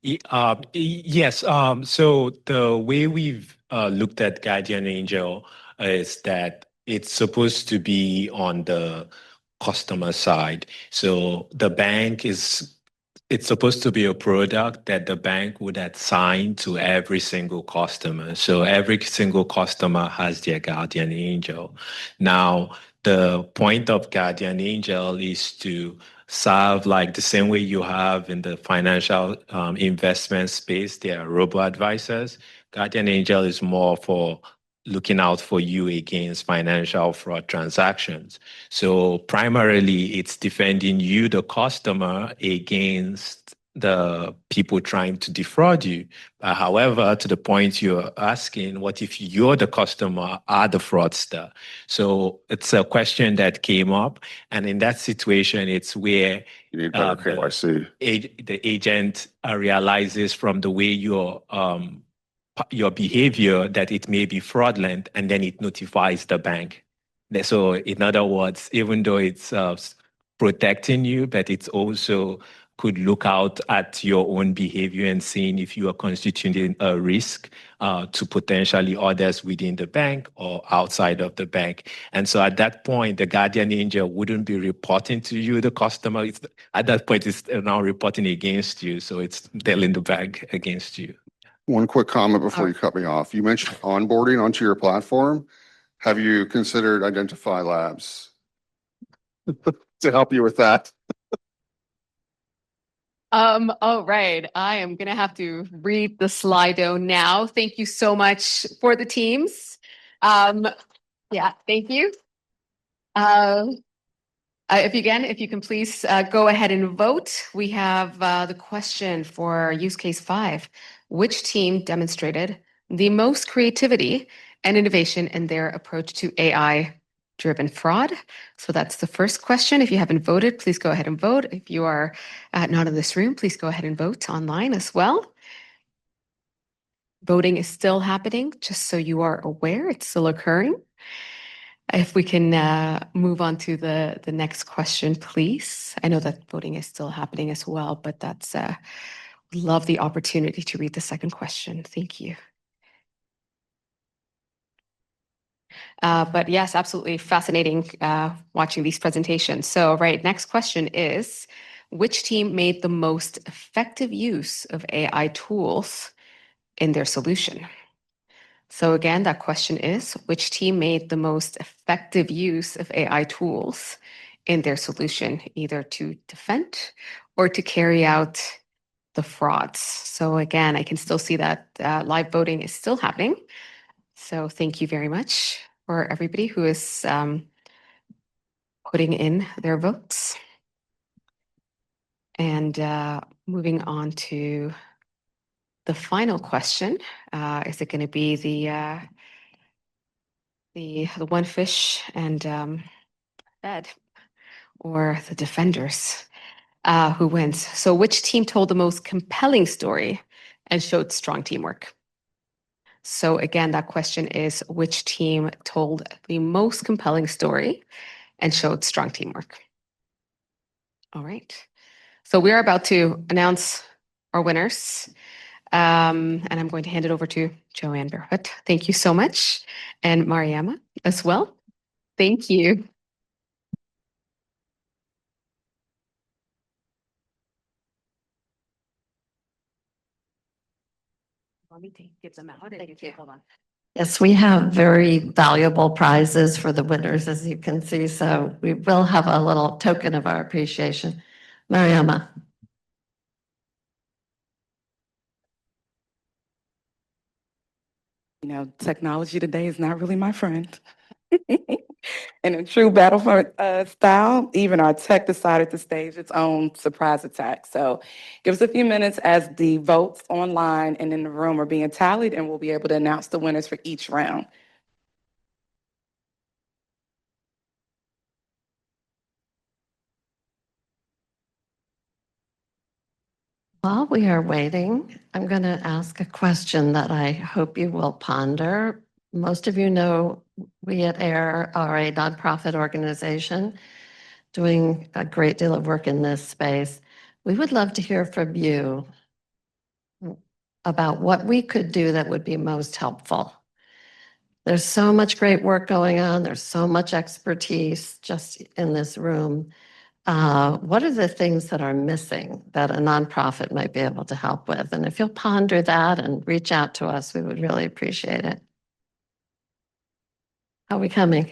Yes. So the way we've looked at Guardian Angel is that it's supposed to be on the customer side. So the bank it's supposed to be a product that the bank would assign to every single customer. So every single customer has their Guardian Angel. Now, the point of Guardian Angel is to serve like the same way you have in the financial investment space. There are robo-advisors. Guardian Angel is more for looking out for you against financial fraud transactions. So primarily, it's defending you, the customer, against the people trying to defraud you. However, to the point you're asking, what if you're the customer, are the fraudster? So it's a question that came up. And in that situation, it's where You need better KYC. the agent realizes from the way your behavior that it may be fraudulent, and then it notifies the bank. So in other words, even though it's protecting you, but it's also could look out at your own behavior and seeing if you are constituting a risk to potentially others within the bank or outside of the bank. And so at that point, the Guardian Angel wouldn't be reporting to you, the customer. At that point, it's now reporting against you. So it's telling the bank against you. One quick comment before you cut me off. You mentioned onboarding onto your platform. Have you considered Identify Labs to help you with that? Oh, right. I am going to have to read the Slido now. Thank you so much for the teams. Yeah, thank you. If you can please go ahead and vote. We have the question for use case 5. Which team demonstrated the most creativity and innovation in their approach to AI-driven fraud? So that's the first question. If you haven't voted, please go ahead and vote. If you are not in this room, please go ahead and vote online as well. Voting is still happening, just so you are aware, it's still occurring. If we can move on to the next question, please. I know that voting is still happening as well, but that's love the opportunity to read the second question. Thank you. But yes, absolutely fascinating watching these presentations. So, right, next question is, which team made the most effective use of AI tools in their solution? So again, that question is, which team made the most effective use of AI tools in their solution, either to defend or to carry out the frauds? So again, I can still see that live voting is still happening. So thank you very much for everybody who is putting in their votes. And moving on to the final question, is it going to be the one fish and fed, or the defenders? Who wins? So which team told the most compelling story and showed strong teamwork? So again, that question is, which team told the most compelling story and showed strong teamwork? All right. So we are about to announce our winners. And I'm going to hand it over to Ann Barefoot. Thank you so much. And Mariama as well. Thank you. Let me give them out. Hold on. Yes, we have very valuable prizes for the winners, as you can see, so we will have a little token of our appreciation. Mariama. You know, technology today is not really my friend. In a true Battlefront style, even our tech decided to stage its own surprise attack. So give us a few minutes as the votes online and in the room are being tallied, and we'll be able to announce the winners for each round. While we are waiting, I'm going to ask a question that I hope you will ponder. Most of you know we at AIR are a nonprofit organization doing a great deal of work in this space. We would love to hear from you about what we could do that would be most helpful. There's so much great work going on. There's so much expertise just in this room. What are the things that are missing that a nonprofit might be able to help with? And if you'll ponder that and reach out to us, we would really appreciate it. How are we coming?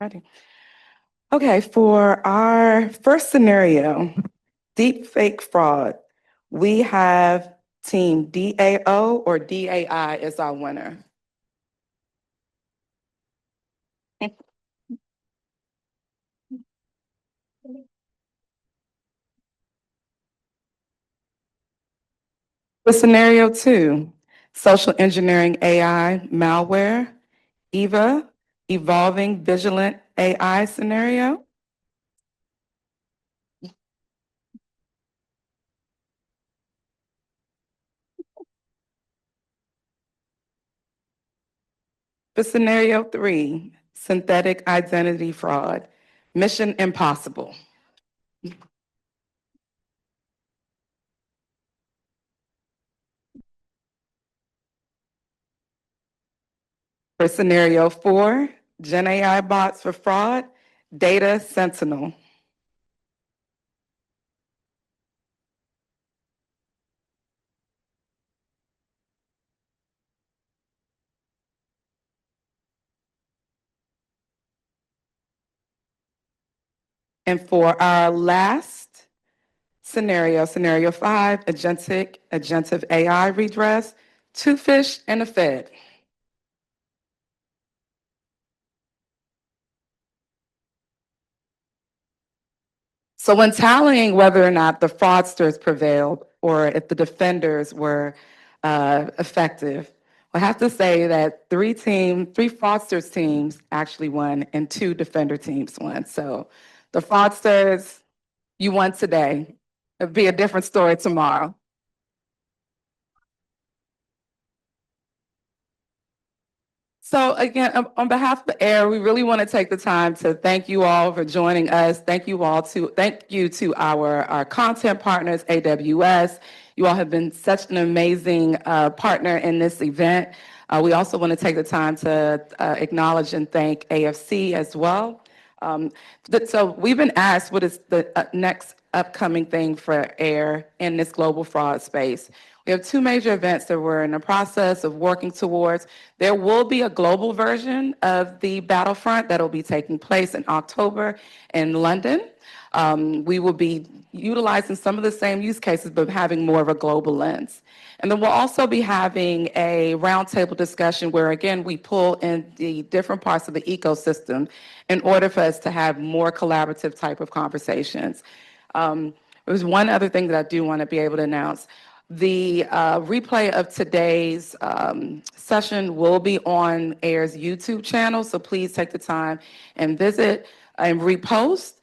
Ready. Okay, for our first scenario, deep fake fraud, we have team DAO or DAI as our winner. For scenario 2, social engineering AI malware, EVA, evolving vigilant AI scenario. For scenario 3, synthetic identity fraud, Mission Impossible. For scenario 4, Gen AI bots for fraud, Data Sentinel. And for our last scenario, scenario 5, agentive AI redress, Two Fish and a Fed. So when tallying whether or not the fraudsters prevailed or if the defenders were effective, I have to say that three fraudsters teams actually won and 2 defender teams won. So the fraudsters, you won today. It'll be a different story tomorrow. So again, on behalf of AIR, we really want to take the time to thank you all for joining us. Thank you to our content partners, AWS. You all have been such an amazing partner in this event. We also want to take the time to acknowledge and thank AFC as well. So we've been asked what is the next upcoming thing for AIR in this global fraud space. We have 2 major events that we're in the process of working towards. There will be a global version of the Battlefront that will be taking place in October in London. We will be utilizing some of the same use cases, but having more of a global lens. And then we'll also be having a roundtable discussion where, again, we pull in the different parts of the ecosystem in order for us to have more collaborative type of conversations. There's one other thing that I do want to be able to announce. The replay of today's session will be on AIR's YouTube channel, so please take the time and visit and repost.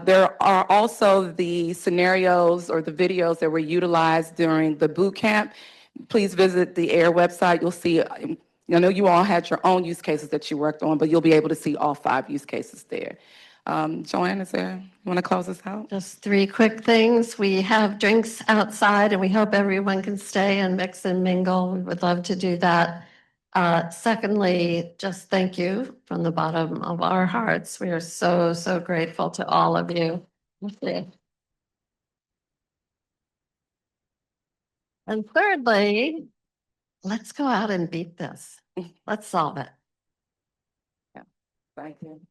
There are also the scenarios or the videos that were utilized during the boot camp. Please visit the AIR website. You'll see, I know you all had your own use cases that you worked on, but you'll be able to see all 5 use cases there. Joanne, you want to close us out? Just 3 quick things. We have drinks outside and we hope everyone can stay and mix and mingle. We would love to do that. Secondly, just thank you from the bottom of our hearts. We are so, so grateful to all of you. And thirdly, let's go out and beat this. Let's solve it. Thank you.